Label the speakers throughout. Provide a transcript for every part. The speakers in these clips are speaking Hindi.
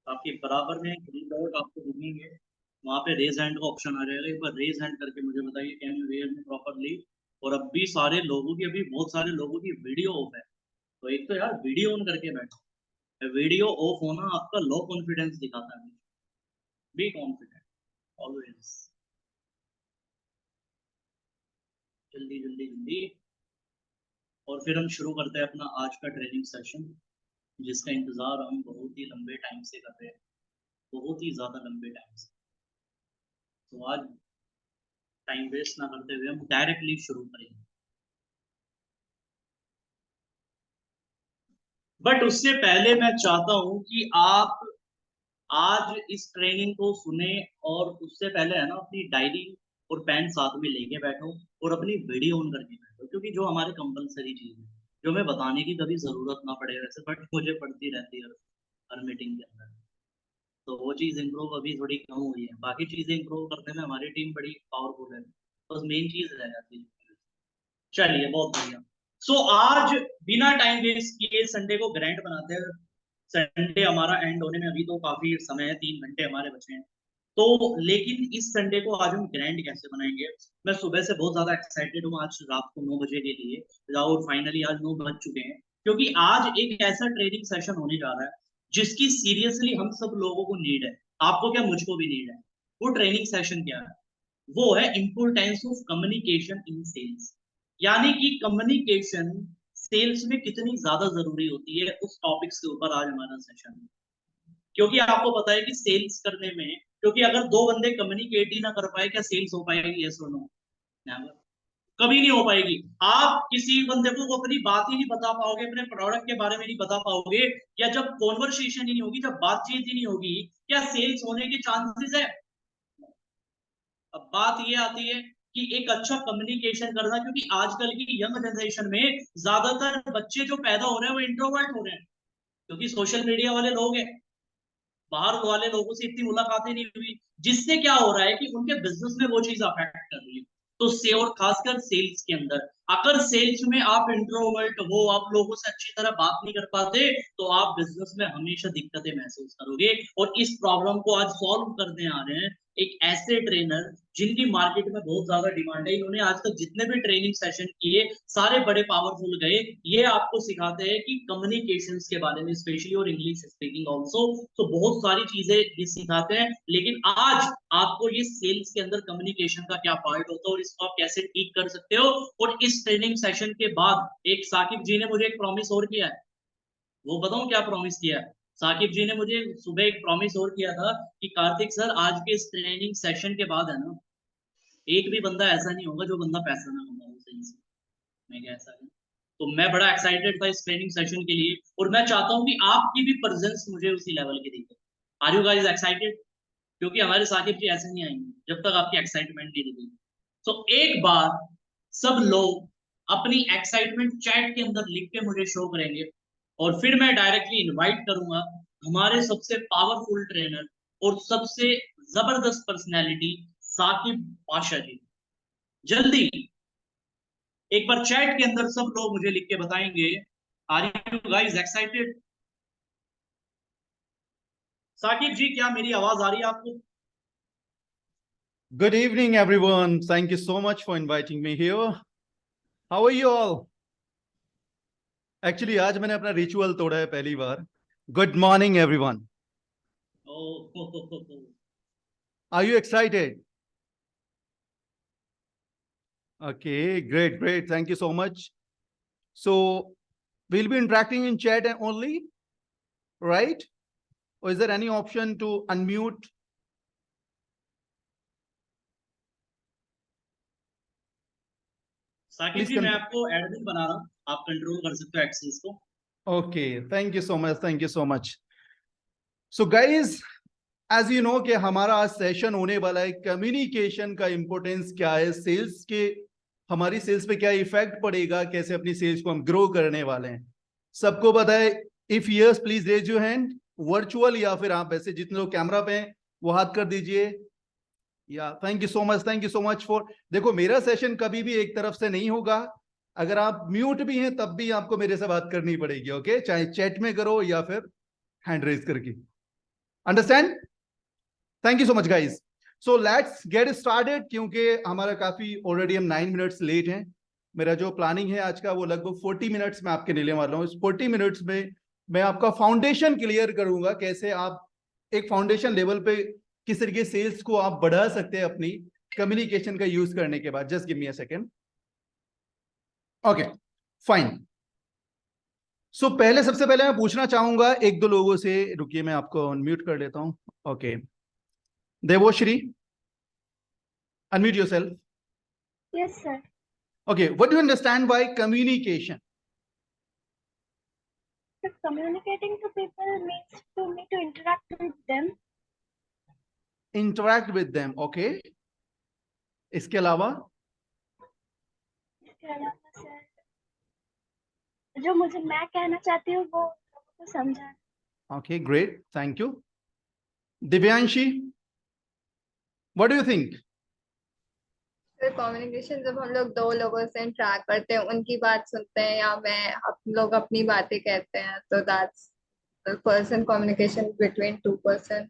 Speaker 1: आपके बराबर में ग्रीन डॉट आपको दिखेंगे, वहाँ पे रेज हैंड का ऑप्शन आ जाएगा। एक बार रेज हैंड करके मुझे बताइए, can you hear me properly. और अब भी सारे लोगों की, अभी बहुत सारे लोगों की वीडियो ऑफ है, तो एक तो यार वीडियो ऑन करके बैठो। वीडियो ऑफ होना आपका लो कॉन्फिडेंस दिखाता है। Be confident always. जल्दी जल्दी जल्दी। और फिर हम शुरू करते हैं अपना आज का ट्रेनिंग सेशन, जिसका इंतजार हम बहुत ही लंबे टाइम से कर रहे हैं, बहुत ही ज्यादा लंबे टाइम से। तो आज टाइम वेस्ट ना करते हुए हम डायरेक्टली शुरू करेंगे। बट उससे पहले मैं चाहता हूं कि आप आज इस ट्रेनिंग को सुने, और उससे पहले है ना अपनी डायरी और पेन साथ में लेके बैठो, और अपनी वीडियो ऑन करके बैठो, क्योंकि जो हमारे कंपलसरी चीज है, जो हमें बताने की कभी जरूरत ना पड़े वैसे, बट मुझे पड़ती रहती है हर मीटिंग के अंदर। तो वो चीज इंप्रूव अभी थोड़ी कम हुई है, बाकी चीजें इंप्रूव करने में हमारी टीम बड़ी पावरफुल है, बस मेन चीज रह जाती है। चलिए बहुत बढ़िया। सो आज बिना टाइम वेस्ट किए संडे को ग्रैंड बनाते हैं। संडे हमारा एंड होने में अभी तो काफी समय है, 3 घंटे हमारे बचे हैं। तो लेकिन इस संडे को आज हम ग्रैंड कैसे बनाएंगे। मैं सुबह से बहुत ज्यादा एक्साइटेड हूँ आज रात को 9 बजे के लिए, और फाइनली आज 9 बज चुके हैं, क्योंकि आज एक ऐसा ट्रेनिंग सेशन होने जा रहा है जिसकी सीरियसली हम सब लोगों को नीड है। आपको क्या, मुझको भी नीड है। वो ट्रेनिंग सेशन क्या है, वो है importance of communication in sales. यानी कि कम्युनिकेशन सेल्स में कितनी ज्यादा जरूरी होती है, उस टॉपिक्स के ऊपर आज हमारा सेशन है। क्योंकि आपको पता है कि सेल्स करने में, क्योंकि अगर दो बंदे कम्युनिकेट ही ना कर पाए, क्या सेल्स हो पाएगी? यस और नो? नेवर। कभी नहीं हो पाएगी। आप किसी बंदे को अपनी बात ही नहीं बता पाओगे, अपने प्रोडक्ट के बारे में नहीं बता पाओगे, या जब कॉन्वर्सेशन ही नहीं होगी, जब बातचीत ही नहीं होगी, क्या सेल्स होने के चांसेस है? अब बात ये आती है कि एक अच्छा कम्युनिकेशन करना, क्योंकि आजकल की यंग जनरेशन में ज्यादातर बच्चे जो पैदा हो रहे हैं वो इंट्रोवर्ट हो रहे हैं, क्योंकि सोशल मीडिया वाले लोग हैं, बाहर वाले लोगों से इतनी मुलाकातें नहीं हुई, जिससे क्या हो रहा है कि उनके बिजनेस में वो चीज अफेक्ट कर रही है। तो से और खासकर सेल्स के अंदर, अगर सेल्स में आप इंट्रोवर्ट हो, आप लोगों से अच्छी तरह बात नहीं कर पाते, तो आप बिजनेस में हमेशा दिक्कतें महसूस करोगे। और इस प्रॉब्लम को आज सॉल्व करने आ रहे हैं एक ऐसे ट्रेनर जिनकी मार्केट में बहुत ज्यादा डिमांड है। इन्होंने आज तक जितने भी ट्रेनिंग सेशन किए सारे बड़े पावरफुल गए। ये आपको सिखाते हैं कि कम्युनिकेशंस के बारे में स्पेशली, और इंग्लिश स्पीकिंग ऑल्सो। तो बहुत सारी चीजें ये सिखाते हैं, लेकिन आज आपको ये सेल्स के अंदर कम्युनिकेशन का क्या पार्ट होता है और इसको आप कैसे ठीक कर सकते हो। और इस ट्रेनिंग सेशन के बाद एक साकिब जी ने मुझे एक प्रॉमिस और किया है। वो बताऊं क्या प्रॉमिस किया है? साकिब जी ने मुझे सुबह एक प्रॉमिस और किया था कि कार्तिक सर, आज के इस ट्रेनिंग सेशन के बाद है ना, एक भी बंदा ऐसा नहीं होगा जो बंदा पैसा ना कमाए सही से। मैं क्या ऐसा है? तो मैं बड़ा एक्साइटेड था इस ट्रेनिंग सेशन के लिए, और मैं चाहता हूं कि आपकी भी प्रेजेंस मुझे उसी लेवल की दिखे। Are you guys excited? क्योंकि हमारे साकिब जी ऐसे नहीं आएंगे जब तक आपकी एक्साइटमेंट नहीं दिखेगी। तो एक बार सब लोग अपनी एक्साइटमेंट चैट के अंदर लिख के मुझे शो करेंगे, और फिर मैं डायरेक्टली इनवाइट करूंगा हमारे सबसे पावरफुल ट्रेनर और सबसे जबरदस्त पर्सनैलिटी साकिब पाशा जी। जल्दी एक बार चैट के अंदर सब लोग मुझे लिख के बताएंगे, are you guys excited? Sakib ji, क्या मेरी आवाज आ रही है आपको?
Speaker 2: Good evening, everyone. Thank you so much for inviting me here. How are you all? Actually, आज मैंने अपना रिचुअल तोड़ा है पहली बार. Good morning, everyone. Are you excited? Okay, great, great. Thank you so much. So, we'll be interacting in chat only, right? Or is there any option to unmute?
Speaker 1: Saqib जी, मैं आपको एडमिन बना रहा हूँ, आप कंट्रोल कर सकते हो एक्सेस को।
Speaker 2: Okay, thank you so much. Thank you so much. So, guys, as you know कि हमारा आज सेशन होने वाला है कम्युनिकेशन का इंपॉर्टेंस क्या है, सेल्स के हमारी सेल्स पे क्या इफेक्ट पड़ेगा, कैसे अपनी सेल्स को हम ग्रो करने वाले हैं। सबको पता है? If yes please raise your hand, virtual या फिर आप ऐसे जितने लोग कैमरा पे हैं वो हाथ कर दीजिए। या thank you so much, thank you so much for. देखो, मेरा सेशन कभी भी एक तरफ से नहीं होगा। अगर आप म्यूट भी हैं तब भी आपको मेरे से बात करनी पड़ेगी, ओके? चाहे चैट में करो या फिर हैंड रेज करके। Understand? Thank you so much guys. So let's get started, क्योंकि हमारा काफी ऑलरेडी हम 9 मिनट्स लेट हैं. मेरा जो प्लानिंग है आज का वो लगभग 40 मिनट्स में आपके लेने वाला हूँ. इस 40 मिनट्स में मैं आपका फाउंडेशन क्लियर करूंगा, कैसे आप एक फाउंडेशन लेवल पे किस तरीके सेल्स को आप बढ़ा सकते हैं अपनी कम्युनिकेशन का यूज करने के बाद. Just give me a second. Okay fine. So पहले सबसे पहले मैं पूछना चाहूंगा एक दो लोगों से. रुकिए मैं आपको अनम्यूट कर लेता हूं. Okay Devoshree, unmute yourself.
Speaker 3: Yes, sir.
Speaker 2: Okay, what do you understand by communication?
Speaker 3: So communicating to people means to me to interact with them.
Speaker 2: Interact with them. Okay. इसके अलावा
Speaker 3: इसके अलावा सर जो मैं कहना चाहती हूँ वो लोगों को समझाना.
Speaker 2: Okay, great. Thank you. Divyanshi, what do you think?
Speaker 4: फिर कम्युनिकेशन जब हम लोग दो लोगों से इंटरेक्ट करते हैं, उनकी बात सुनते हैं या हम लोग अपनी बातें कहते हैं, तो that's person communication between two person.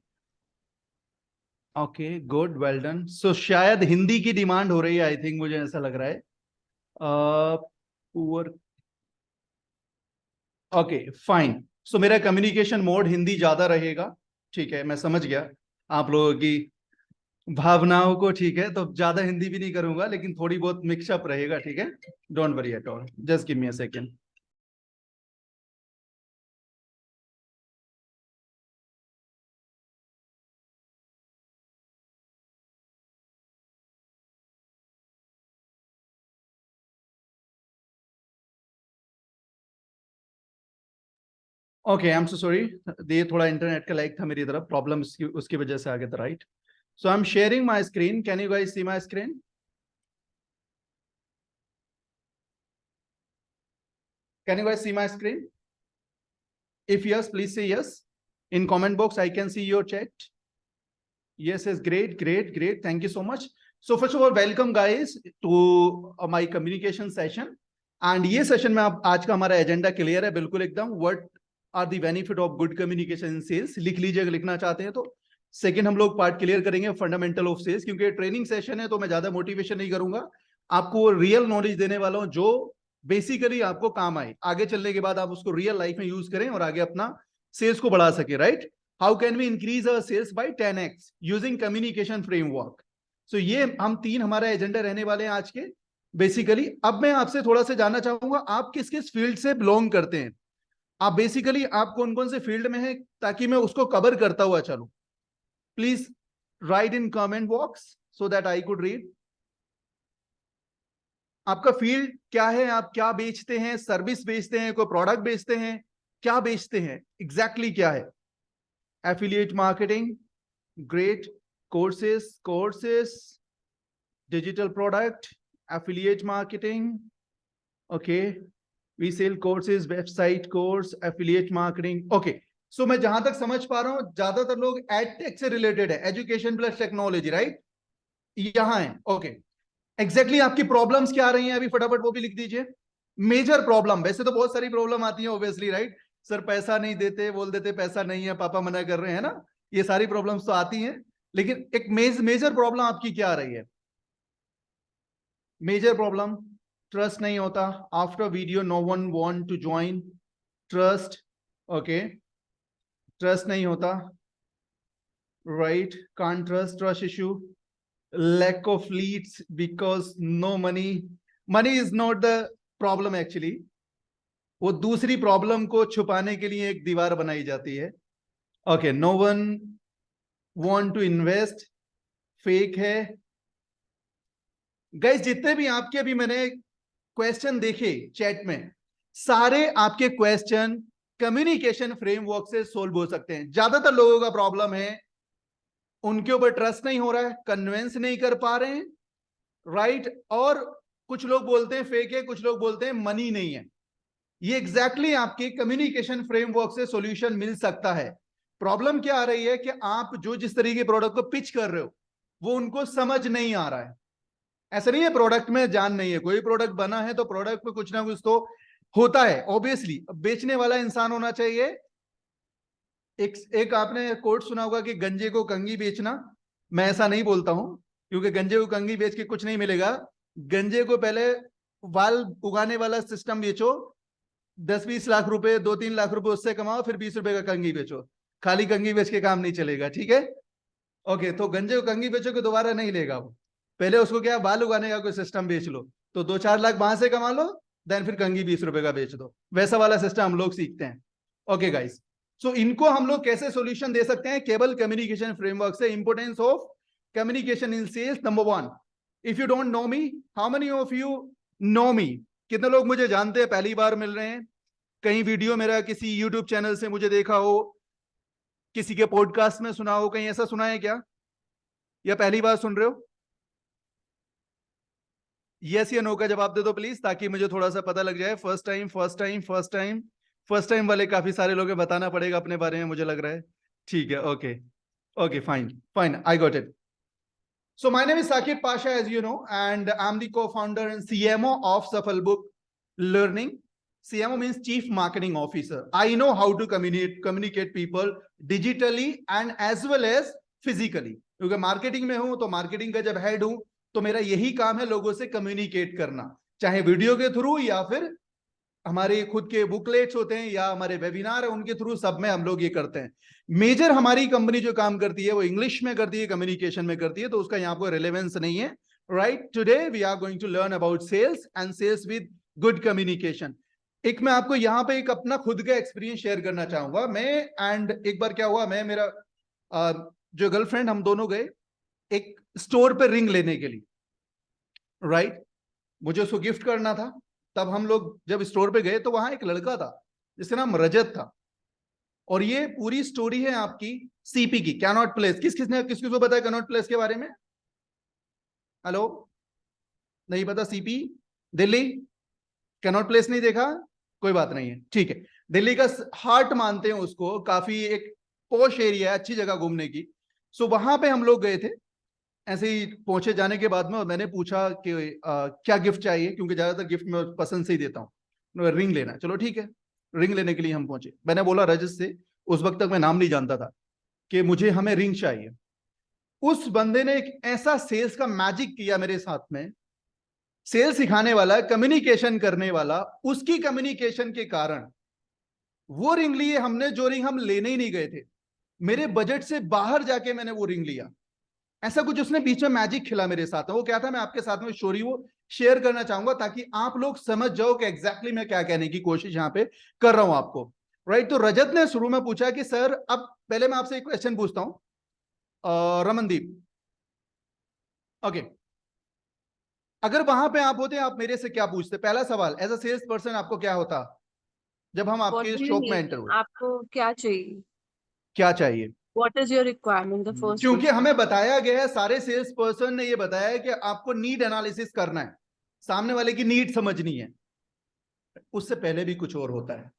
Speaker 2: Okay, good, well done. So शायद हिंदी की डिमांड हो रही है, आई थिंक, मुझे ऐसा लग रहा है. पुअर. Okay fine. सो मेरा कम्युनिकेशन मोड हिंदी ज्यादा रहेगा. ठीक है, मैं समझ गया आप लोगों की भावनाओं को. ठीक है, तो ज्यादा हिंदी भी नहीं करूंगा, लेकिन थोड़ी बहुत मिक्सअप रहेगा. ठीक है, don't worry at all. Just give me a second. Okay I am so sorry. ये थोड़ा इंटरनेट का लाइक था मेरी तरफ, प्रॉब्लम उसकी वजह से आ गया था. Right. So I am sharing my screen. Can you guys see my screen? Can you guys see my screen? If yes, please say yes. In comment box, I can see your chat. Yes, yes, great, great, great. Thank you so much. So first of all, welcome guys to my communication session. And ये सेशन में आप आज का हमारा एजेंडा क्लियर है बिल्कुल एकदम. What are the benefit of good communication in sales? लिख लीजिए अगर लिखना चाहते हैं तो. सेकंड हम लोग पार्ट क्लियर करेंगे फंडामेंटल ऑफ सेल्स, क्योंकि ट्रेनिंग सेशन है तो मैं ज्यादा मोटिवेशन नहीं करूंगा. आपको रियल नॉलेज देने वाला हूं जो बेसिकली आपको काम आए. आगे चलने के बाद आप उसको रियल लाइफ में यूज करें और आगे अपना सेल्स को बढ़ा सके. Right. How can we increase our sales by 10x using communication framework. So ये हम तीन हमारा एजेंडा रहने वाले हैं आज के बेसिकली. अब मैं आपसे थोड़ा सा जानना चाहूंगा आप किस किस फील्ड से बिलोंग करते हैं. आप बेसिकली आप कौन कौन से फील्ड में हैं, ताकि मैं उसको कवर करता हुआ चलूं. Please right in comment box so that I could read. आपका फील्ड क्या है, आप क्या बेचते हैं, सर्विस बेचते हैं, कोई प्रोडक्ट बेचते हैं, क्या बेचते हैं, एग्जैक्टली क्या है. Affiliate marketing, great. Courses, digital product, affiliate marketing. Okay, we sell courses, website course, affiliate marketing. Okay, so मैं जहां तक समझ पा रहा हूं ज्यादातर लोग एडटेक से रिलेटेड है, एजुकेशन प्लस टेक्नोलॉजी. राइट, यहां है. ओके, एग्जैक्टली आपकी प्रॉब्लम्स क्या आ रही हैं अभी फटाफट वो भी लिख दीजिए. मेजर प्रॉब्लम, वैसे तो बहुत सारी प्रॉब्लम आती है ऑब्वियसली. राइट. सर पैसा नहीं देते, बोल देते पैसा नहीं है, पापा मना कर रहे हैं ना, ये सारी प्रॉब्लम्स तो आती हैं. लेकिन एक मेजर प्रॉब्लम आपकी क्या आ रही है? मेजर प्रॉब्लम, ट्रस्ट नहीं होता. After video no one want to join. Trust. Okay, trust नहीं होता. Right. Can't trust issue. Lack of leads because no money is not the problem actually. वो दूसरी प्रॉब्लम को छुपाने के लिए एक दीवार बनाई जाती है. Okay, no one want to invest, fake है. गाइस जितने भी आपके अभी मैंने क्वेश्चन देखे चैट में, सारे आपके क्वेश्चन कम्युनिकेशन फ्रेमवर्क से सोल्व हो सकते हैं. ज्यादातर लोगों का प्रॉब्लम है उनके ऊपर ट्रस्ट नहीं हो रहा है, कन्विंस नहीं कर पा रहे हैं. राइट. और कुछ लोग बोलते हैं फेक है, कुछ लोग बोलते हैं मनी नहीं है. ये एग्जैक्टली आपके कम्युनिकेशन फ्रेमवर्क से सॉल्यूशन मिल सकता है. प्रॉब्लम क्या आ रही है कि आप जो जिस तरीके के प्रोडक्ट को पिच कर रहे हो वो उनको समझ नहीं आ रहा है. ऐसा नहीं है प्रोडक्ट में जान नहीं है. कोई प्रोडक्ट बना है तो प्रोडक्ट पे कुछ ना कुछ तो होता है ऑब्वियसली. बेचने वाला इंसान होना चाहिए, एक आपने कोट सुना होगा कि गंजे को कंगी बेचना। मैं ऐसा नहीं बोलता हूं, क्योंकि गंजे को कंगी बेच के कुछ नहीं मिलेगा। गंजे को पहले वाल उगाने वाला सिस्टम बेचो, 10-20 लाख रुपए, 2-3 लाख रुपए उससे कमाओ, फिर 20 रुपए का कंगी बेचो। खाली कंगी बेच के काम नहीं चलेगा, ठीक है? ओके, तो गंजे को कंगी बेचो के दोबारा नहीं लेगा वो। पहले उसको क्या, बाल उगाने का कोई सिस्टम बेच लो, तो 2-4 लाख वहां से कमा लो, देन फिर कंगी 20 रुपए का बेच दो। वैसा वाला सिस्टम हम लोग सीखते हैं। ओके गाइस, सो इनको हम लोग कैसे सॉल्यूशन दे सकते हैं? केबल कम्युनिकेशन फ्रेमवर्क से। Importance of communication in sales, number 1, if you don't know me, how many of you know me? कितने लोग मुझे जानते हैं, पहली बार मिल रहे हैं? कहीं वीडियो मेरा किसी यूट्यूब चैनल से मुझे देखा हो, किसी के पॉडकास्ट में सुना हो, कहीं ऐसा सुना है क्या, या पहली बार सुन रहे हो? यस या नो का जवाब दे दो प्लीज, ताकि मुझे थोड़ा सा पता लग जाए। First time, first time, first time, first time वाले काफी सारे लोग हैं, बताना पड़ेगा अपने बारे में, मुझे लग रहा है। ठीक है, okay okay, fine fine, I got it. So my name is Sakib Pasha, as you know, and I'm the co-founder and CMO of Safal Book Learning. CMO means Chief Marketing Officer. I know how to communicate people digitally and as well as physically. क्योंकि मार्केटिंग में हूं, तो मार्केटिंग का जब हेड हूं, तो मेरा यही काम है लोगों से कम्युनिकेट करना, चाहे वीडियो के थ्रू या फिर हमारे खुद के बुकलेट्स होते हैं या हमारे वेबिनार है उनके थ्रू, सब में हम लोग ये करते हैं। मेजर हमारी कंपनी जो काम करती है वो इंग्लिश में करती है, कम्युनिकेशन में करती है, तो उसका यहाँ पर रिलेवेंस नहीं है, right? Today we are going to learn about sales and sales with good communication. एक मैं आपको यहाँ पे एक अपना खुद का एक्सपीरियंस शेयर करना चाहूंगा। मैं एंड एक बार क्या हुआ, मैं मेरा जो गर्लफ्रेंड, हम दोनों गए एक स्टोर पे रिंग लेने के लिए, राइट? मुझे उसको गिफ्ट करना था। तब हम लोग जब स्टोर पे गए तो वहां एक लड़का था जिसका नाम रजत था, और ये पूरी स्टोरी है आपकी सीपी की, कैनॉट प्लेस। किसको पता है कैनॉट प्लेस के बारे में? हेलो, नहीं पता? सीपी दिल्ली, कैनॉट प्लेस नहीं देखा? कोई बात नहीं है, ठीक है। दिल्ली का हार्ट मानते हैं उसको, काफी एक पॉश एरिया है, अच्छी जगह घूमने की। सो वहां पे हम लोग गए थे। ऐसे ही पहुंचे, जाने के बाद में मैंने पूछा कि क्या गिफ्ट चाहिए, क्योंकि ज्यादातर गिफ्ट मैं पसंद से ही देता हूँ। रिंग लेना, चलो ठीक है। रिंग लेने के लिए हम पहुंचे। मैंने बोला रजत से, उस वक्त तक मैं नाम नहीं जानता था, कि मुझे हमें रिंग चाहिए। उस बंदे ने एक ऐसा सेल्स का मैजिक किया मेरे साथ में, सेल्स सिखाने वाला, कम्युनिकेशन करने वाला, उसकी कम्युनिकेशन के कारण वो रिंग लिए हमने, जो रिंग हम लेने ही नहीं गए थे। मेरे बजट से बाहर जाके मैंने वो रिंग लिया। ऐसा कुछ उसने बीच में मैजिक खिला मेरे साथ। वो क्या था, मैं आपके साथ में स्टोरी वो शेयर करना चाहूंगा, ताकि आप लोग समझ जाओ कि एग्जैक्टली मैं क्या कहने की कोशिश यहां पे कर रहा हूं आपको, राइट? तो रजत ने शुरू में पूछा कि सर, अब पहले मैं आपसे एक क्वेश्चन पूछता हूं, रमनदीप, ओके, अगर वहां पे आप होते, आप मेरे से क्या पूछते? पहला सवाल, एज अ सेल्स पर्सन आपको क्या होता जब हम
Speaker 5: What
Speaker 2: आपके
Speaker 5: do you
Speaker 2: शॉप में
Speaker 5: need?
Speaker 2: एंटर हुए?
Speaker 5: आपको क्या चाहिए?
Speaker 2: क्या चाहिए?
Speaker 5: What is your requirement? The first
Speaker 2: क्योंकि
Speaker 5: question.
Speaker 2: हमें बताया गया है, सारे सेल्स पर्सन ने ये बताया है कि आपको नीड एनालिसिस करना है, सामने वाले की नीड समझनी है। उससे पहले भी कुछ और होता है,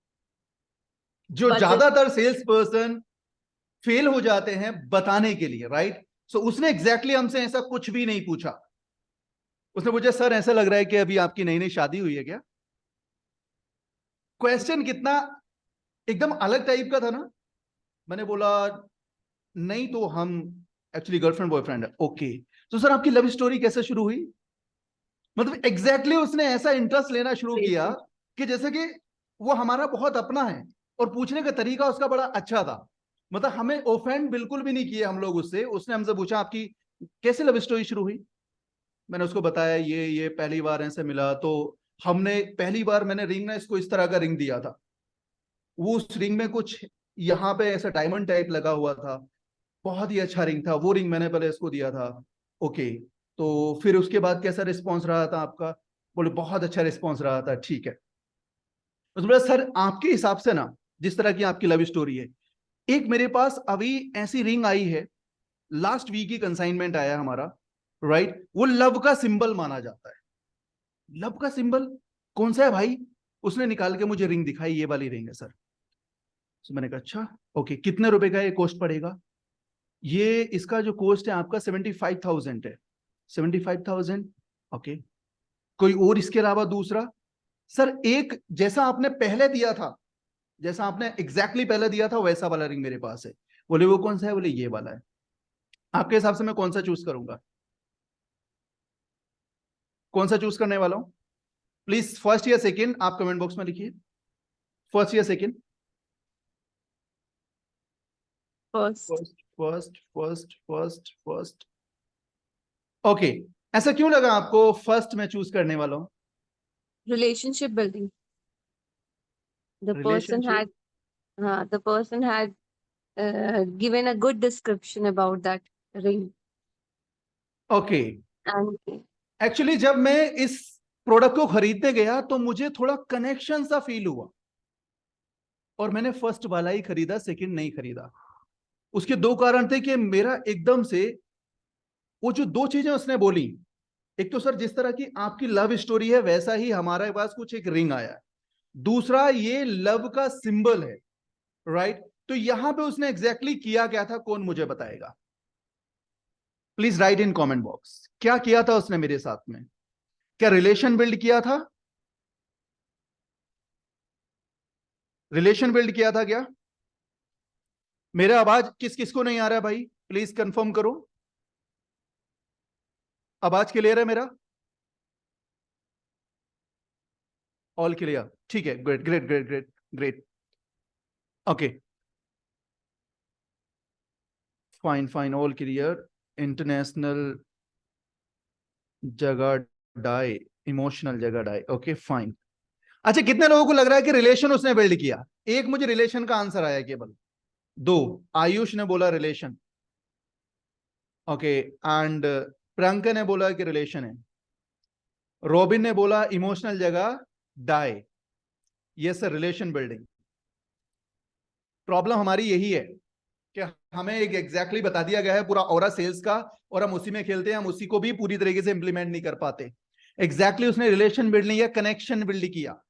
Speaker 2: जो
Speaker 5: Budget.
Speaker 2: ज्यादातर सेल्स पर्सन फेल हो जाते हैं बताने के लिए, राइट? सो उसने एग्जैक्टली हमसे ऐसा कुछ भी नहीं पूछा। उसने पूछा, सर ऐसा लग रहा है कि अभी आपकी नई नई शादी हुई है क्या? क्वेश्चन कितना एकदम अलग टाइप का था ना। मैंने बोला, नहीं तो हम एक्चुअली गर्लफ्रेंड बॉयफ्रेंड है। ओके, तो सर आपकी लव स्टोरी कैसे शुरू हुई? मतलब एग्जैक्टली उसने ऐसा इंटरेस्ट लेना शुरू किया कि जैसे कि वो हमारा बहुत अपना है, और पूछने का तरीका उसका बड़ा अच्छा था। मतलब हमें ऑफेंड बिल्कुल भी नहीं किए हम लोग उससे। उसने हमसे पूछा, आपकी कैसे लव स्टोरी शुरू हुई? मैंने उसको बताया, ये पहली बार ऐसे मिला, तो हमने पहली बार मैंने रिंग ना इसको इस तरह का रिंग दिया था। वो उस रिंग में कुछ यहाँ पे ऐसा डायमंड टाइप लगा हुआ था, बहुत ही अच्छा रिंग था। वो रिंग मैंने पहले इसको दिया था। ओके, तो फिर उसके बाद कैसा रिस्पॉन्स रहा था आपका? बोले बहुत अच्छा रिस्पॉन्स रहा था। ठीक है। उसने बोला, सर आपके हिसाब से ना, जिस तरह की आपकी लव स्टोरी है, एक मेरे पास अभी ऐसी रिंग आई है, लास्ट वीक ही कंसाइनमेंट आया हमारा, राइट? वो लव का सिंबल माना जाता है। लव का सिंबल कौन सा है भाई? उसने निकाल के मुझे रिंग दिखाई, ये वाली रिंग है सर। तो मैंने कहा, अच्छा ओके, कितने रुपए का ये कॉस्ट पड़ेगा? ये इसका जो कॉस्ट है आपका 75,000 है। 75,000, ओके। कोई और इसके अलावा दूसरा? सर एक जैसा आपने पहले दिया था जैसा आपने एग्जैक्टली पहले दिया था वैसा वाला रिंग मेरे पास है। बोले वो कौन सा है? बोले ये वाला है। आपके हिसाब से मैं कौन सा चूज करूंगा? कौन सा चूज करने वाला हूं? प्लीज फर्स्ट या सेकंड आप कमेंट बॉक्स में लिखिए। फर्स्ट या सेकंड?
Speaker 5: First,
Speaker 2: first. ओके, ऐसा क्यों लगा आपको फर्स्ट में चूज करने वाला हूं?
Speaker 5: relationship building. The person
Speaker 2: Relationship?
Speaker 5: had given a good description about that ring.
Speaker 2: Okay,
Speaker 5: And
Speaker 2: actually जब मैं इस प्रोडक्ट को खरीदने गया तो मुझे थोड़ा कनेक्शन सा फील हुआ और मैंने फर्स्ट वाला ही खरीदा, सेकंड नहीं खरीदा। उसके दो कारण थे कि मेरा एकदम से वो जो दो चीजें उसने बोली, एक तो सर जिस तरह की आपकी लव स्टोरी है वैसा ही हमारे पास कुछ एक रिंग आया है, दूसरा ये लव का सिंबल है, राइट? तो यहां पे उसने एग्जैक्टली किया क्या था, कौन मुझे बताएगा? Please right in comment box, क्या किया था उसने मेरे साथ में? क्या रिलेशन बिल्ड किया था? रिलेशन बिल्ड किया था क्या? मेरा आवाज किस किस को नहीं आ रहा है भाई? प्लीज कंफर्म करो। आवाज क्लियर है मेरा? ऑल क्लियर, ठीक है, great great great great great. Okay, fine fine, all clear. International जगह डाई, इमोशनल जगह डाई, ओके फाइन। अच्छा, कितने लोगों को लग रहा है कि रिलेशन उसने बिल्ड किया? एक मुझे रिलेशन का आंसर आया केवल, दो। आयुष ने बोला रिलेशन, ओके, एंड प्रियंका ने बोला कि रिलेशन है। रॉबिन ने बोला इमोशनल जगह डाई, yes sir, relation building. Problem हमारी यही है कि हमें एक एग्जैक्टली बता दिया गया है पूरा ऑरा सेल्स का, और हम उसी में खेलते हैं, हम उसी को भी पूरी तरीके से इंप्लीमेंट नहीं कर पाते। एग्जैक्टली उसने रिलेशन बिल्ड नहीं किया, कनेक्शन बिल्ड किया।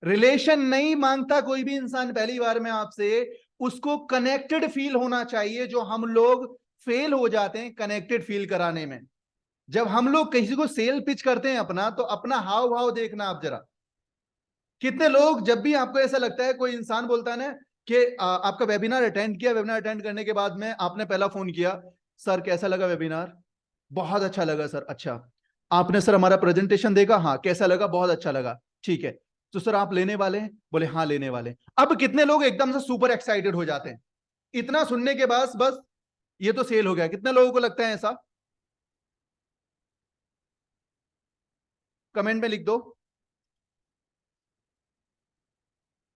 Speaker 2: रिलेशन नहीं मांगता कोई भी इंसान पहली बार में आपसे, उसको कनेक्टेड फील होना चाहिए। जो हम लोग फेल हो जाते हैं कनेक्टेड फील कराने में। जब हम लोग किसी को सेल पिच करते हैं अपना, तो अपना हाव भाव देखना आप जरा। कितने लोग, जब भी आपको ऐसा लगता है, कोई इंसान बोलता है ना कि आपका वेबिनार अटेंड किया, वेबिनार अटेंड करने के बाद में आपने पहला फोन किया, सर कैसा लगा वेबिनार? बहुत अच्छा लगा सर। अच्छा, आपने सर हमारा प्रेजेंटेशन देखा? हाँ, कैसा लगा? बहुत अच्छा लगा। ठीक है, तो सर आप लेने वाले हैं? बोले हाँ लेने वाले हैं। अब कितने लोग एकदम से सुपर एक्साइटेड हो जाते हैं इतना सुनने के बाद, बस ये तो सेल हो गया? कितने लोगों को लगता है ऐसा? कमेंट में लिख दो।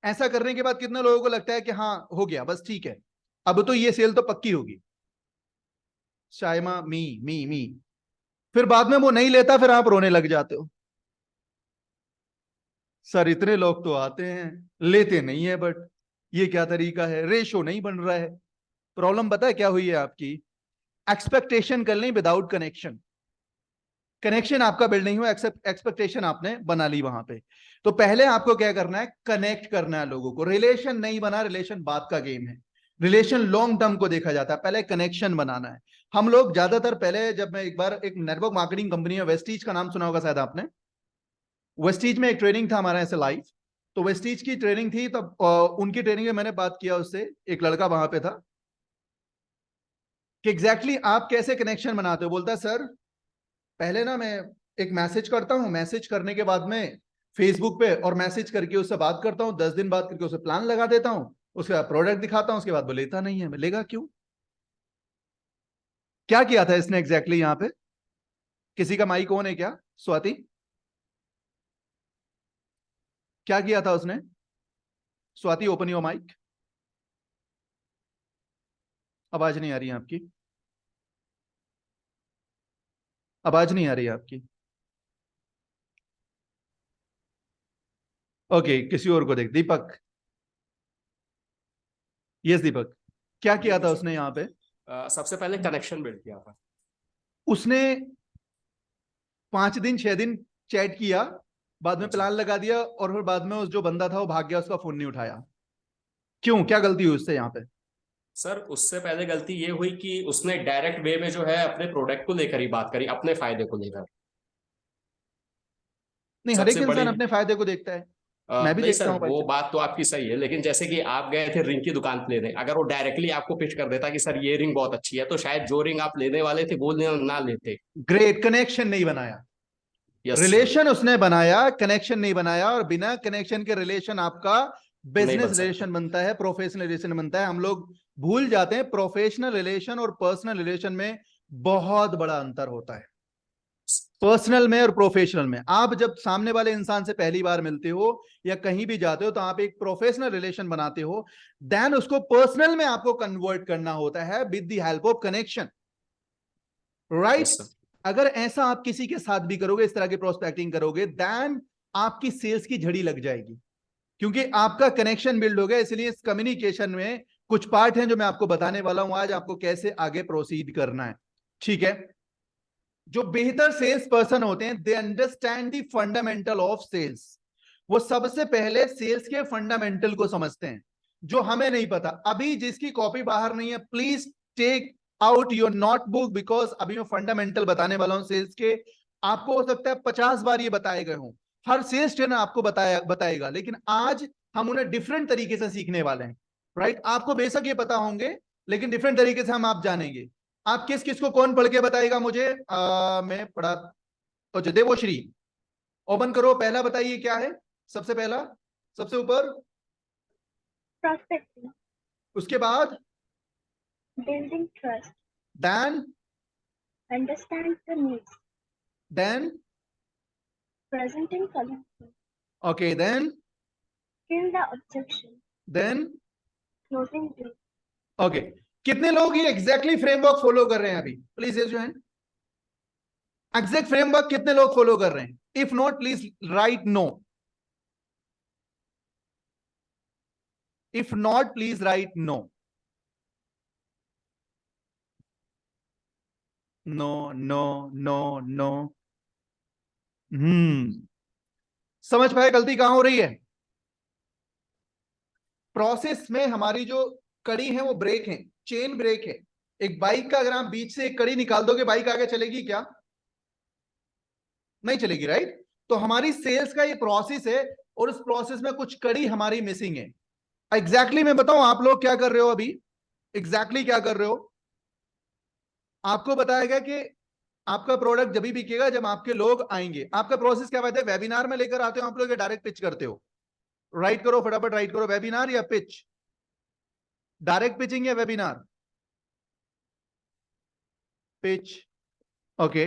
Speaker 2: ऐसा करने के बाद कितने लोगों को लगता है कि हाँ हो गया, बस ठीक है, अब तो ये सेल तो पक्की होगी? शायमा, मी। फिर बाद में वो नहीं लेता, फिर आप रोने लग जाते हो, सर इतने लोग तो आते हैं लेते नहीं है, बट ये क्या तरीका है, रेशो नहीं बन रहा है। प्रॉब्लम पता है क्या हुई है आपकी? एक्सपेक्टेशन कर ली विदाउट कनेक्शन। कनेक्शन आपका बिल्ड नहीं हुआ, एक्सपेक्टेशन आपने बना ली वहां पे। तो पहले आपको क्या करना है? कनेक्ट करना है लोगों को। रिलेशन नहीं बना, रिलेशन बात का गेम है। रिलेशन लॉन्ग टर्म को देखा जाता है, पहले कनेक्शन बनाना है। हम लोग ज्यादातर पहले, जब मैं एक बार एक नेटवर्क मार्केटिंग कंपनी है, वेस्टीज का नाम सुना होगा शायद आपने। वेस्टीज में एक ट्रेनिंग था हमारा ऐसे लाइव, तो वेस्टीज की ट्रेनिंग थी, तब उनकी ट्रेनिंग में मैंने बात किया उससे, एक लड़का वहां पे था, कि एग्जैक्टली आप कैसे कनेक्शन बनाते हो। बोलता है सर पहले ना मैं एक मैसेज करता हूं, मैसेज करने के बाद में फेसबुक पे और मैसेज करके उससे बात करता हूं, 10 दिन बाद करके उसे प्लान लगा देता हूं, उसके बाद प्रोडक्ट दिखाता हूं, उसके बाद वो लेता नहीं है। लेगा क्यों? क्या किया था इसने एग्जैक्टली यहां पे? किसी का माइक ऑन है क्या? स्वाति, क्या किया था उसने? Swati open your mic. आवाज नहीं आ रही है आपकी, आवाज नहीं आ रही है आपकी। ओके, किसी और को देख। दीपक, यस दीपक, क्या किया था उसने यहाँ पे?
Speaker 6: सबसे पहले कनेक्शन बिल्ड किया था।
Speaker 2: उसने 5 दिन 6 दिन चैट किया, बाद में प्लान लगा दिया, और फिर बाद में उस जो बंदा था वो भाग गया, उसका फोन नहीं उठाया। क्यों, क्या गलती हुई उससे यहाँ पे?
Speaker 6: सर उससे पहले गलती ये हुई कि उसने डायरेक्ट वे में जो है अपने प्रोडक्ट को लेकर ही बात करी, अपने फायदे को लेकर।
Speaker 2: नहीं, हर एक
Speaker 6: सबसे
Speaker 2: इंसान
Speaker 6: बड़ी
Speaker 2: अपने फायदे को देखता है। मैं भी
Speaker 6: नहीं
Speaker 2: देखता
Speaker 6: सर,
Speaker 2: हूँ भाई।
Speaker 6: वो बात तो आपकी सही है, लेकिन जैसे कि आप गए थे रिंग की दुकान लेने, अगर वो डायरेक्टली आपको पिच कर देता कि सर ये रिंग बहुत अच्छी है, तो शायद जो रिंग आप लेने वाले थे वो ना लेते।
Speaker 2: ग्रेट, कनेक्शन नहीं बनाया,
Speaker 6: यस सर।
Speaker 2: रिलेशन उसने बनाया, कनेक्शन नहीं बनाया, और बिना कनेक्शन के रिलेशन आपका
Speaker 6: नहीं बन
Speaker 2: बिजनेस
Speaker 6: सकता।
Speaker 2: रिलेशन बनता है, प्रोफेशनल रिलेशन बनता है। हम लोग भूल जाते हैं प्रोफेशनल रिलेशन और पर्सनल रिलेशन में बहुत बड़ा अंतर होता है। पर्सनल में और प्रोफेशनल में, आप जब सामने वाले इंसान से पहली बार मिलते हो या कहीं भी जाते हो तो आप एक प्रोफेशनल रिलेशन बनाते हो, देन उसको पर्सनल में आपको कन्वर्ट करना होता है with the help of connection, right.
Speaker 6: Yes sir.
Speaker 2: अगर ऐसा आप किसी के साथ भी करोगे, इस तरह की प्रोस्पेक्टिंग करोगे, देन आपकी सेल्स की झड़ी लग जाएगी, क्योंकि आपका कनेक्शन बिल्ड हो गया। इसलिए इस कम्युनिकेशन में कुछ पार्ट हैं जो मैं आपको बताने वाला हूं आज, आपको कैसे आगे प्रोसीड करना है, ठीक है। जो बेहतर सेल्स पर्सन होते हैं, they understand the fundamental of sales. वो सबसे पहले सेल्स के फंडामेंटल को समझते हैं, जो हमें नहीं पता। अभी जिसकी कॉपी बाहर नहीं है, please take out your notebook, because अभी मैं फंडामेंटल बताने वाला हूं सेल्स के। आपको हो सकता है 50 बार ये बताए गए हों, हर सेल्स ट्रेनर आपको बताएगा, लेकिन आज हम उन्हें डिफरेंट तरीके से सीखने वाले हैं, राइट। आपको बेशक ये पता होंगे, लेकिन डिफरेंट तरीके से हम आप जानेंगे। आप किस किस को कौन पढ़ के बताएगा मुझे? मैं पढ़ा। अच्छा, देवोश्री, ओपन करो, पहला बताइए क्या है सबसे पहला, सबसे ऊपर।
Speaker 3: prospecting,
Speaker 2: उसके बाद
Speaker 3: building trust,
Speaker 2: then,
Speaker 3: understand the needs,
Speaker 2: then,
Speaker 3: presenting solutions,
Speaker 2: okay, then,
Speaker 3: kill the objection,
Speaker 2: then,
Speaker 3: closing deal.
Speaker 2: Okay. कितने लोग ये एग्जैक्टली फ्रेमवर्क फॉलो कर रहे हैं अभी? Please raise your hand. Exact framework कितने लोग फॉलो कर रहे हैं? If not, please write no. If not, please write no. No, no, no, no. समझ पाए गलती कहां हो रही है? प्रोसेस में हमारी जो कड़ी है वो ब्रेक है, चेन ब्रेक है। एक बाइक का अगर आप बीच से एक कड़ी निकाल दोगे, बाइक आगे चलेगी क्या? नहीं चलेगी, राइट। तो हमारी सेल्स का ये प्रोसेस है, और उस प्रोसेस में कुछ कड़ी हमारी मिसिंग है। एग्जैक्टली मैं बताऊं आप लोग क्या कर रहे हो अभी, एग्जैक्टली क्या कर रहे हो? आपको बताया गया कि आपका प्रोडक्ट जब भी बिकेगा जब आपके लोग आएंगे। आपका प्रोसेस क्या होता है? वेबिनार में लेकर आते हो आप लोग या डायरेक्ट पिच करते हो? राइट करो, फटाफट राइट करो, वेबिनार या पिच? डायरेक्ट पिचिंग या webinar? Pitch, okay.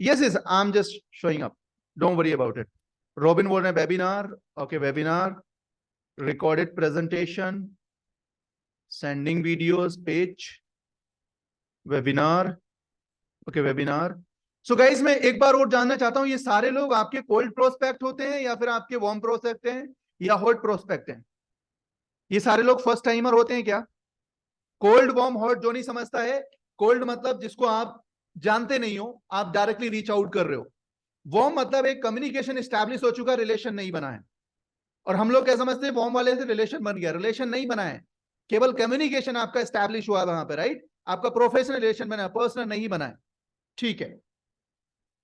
Speaker 2: yes, I'm just showing up, don't worry about it. Robin बोल रहे हैं webinar, okay, webinar, recorded presentation, sending videos, page, webinar, okay, webinar. So guys, मैं एक बार और जानना चाहता हूं, ये सारे लोग आपके कोल्ड प्रोस्पेक्ट होते हैं या फिर आपके वार्म प्रोस्पेक्ट हैं या हॉट प्रोस्पेक्ट हैं? ये सारे लोग फर्स्ट टाइमर होते हैं क्या? कोल्ड, वार्म, हॉट जो नहीं समझता है, कोल्ड मतलब जिसको आप जानते नहीं हो, आप डायरेक्टली रीच आउट कर रहे हो। वार्म मतलब एक कम्युनिकेशन स्टैब्लिश हो चुका, रिलेशन नहीं बना है। और हम लोग क्या समझते हैं? वार्म वाले से रिलेशन बन गया, रिलेशन नहीं बना है, केवल कम्युनिकेशन आपका स्टैब्लिश हुआ है वहां पे, राइट। आपका प्रोफेशनल रिलेशन बना है, पर्सनल नहीं बना है, ठीक है।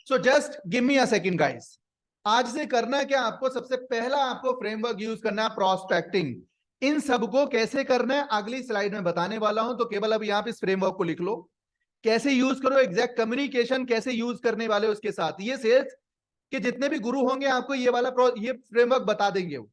Speaker 2: So just give me a second guys. आज से करना क्या आपको? सबसे पहला आपको फ्रेमवर्क यूज करना है, प्रोस्पेक्टिंग। इन सबको कैसे करना है अगली स्लाइड में बताने वाला हूं, तो केवल अभी आप इस फ्रेमवर्क को लिख लो। कैसे यूज करो, एग्जैक्ट कम्युनिकेशन कैसे यूज करने वाले हो उसके साथ। ये सेल्स के जितने भी गुरु होंगे आपको ये वाला ये फ्रेमवर्क बता देंगे, वो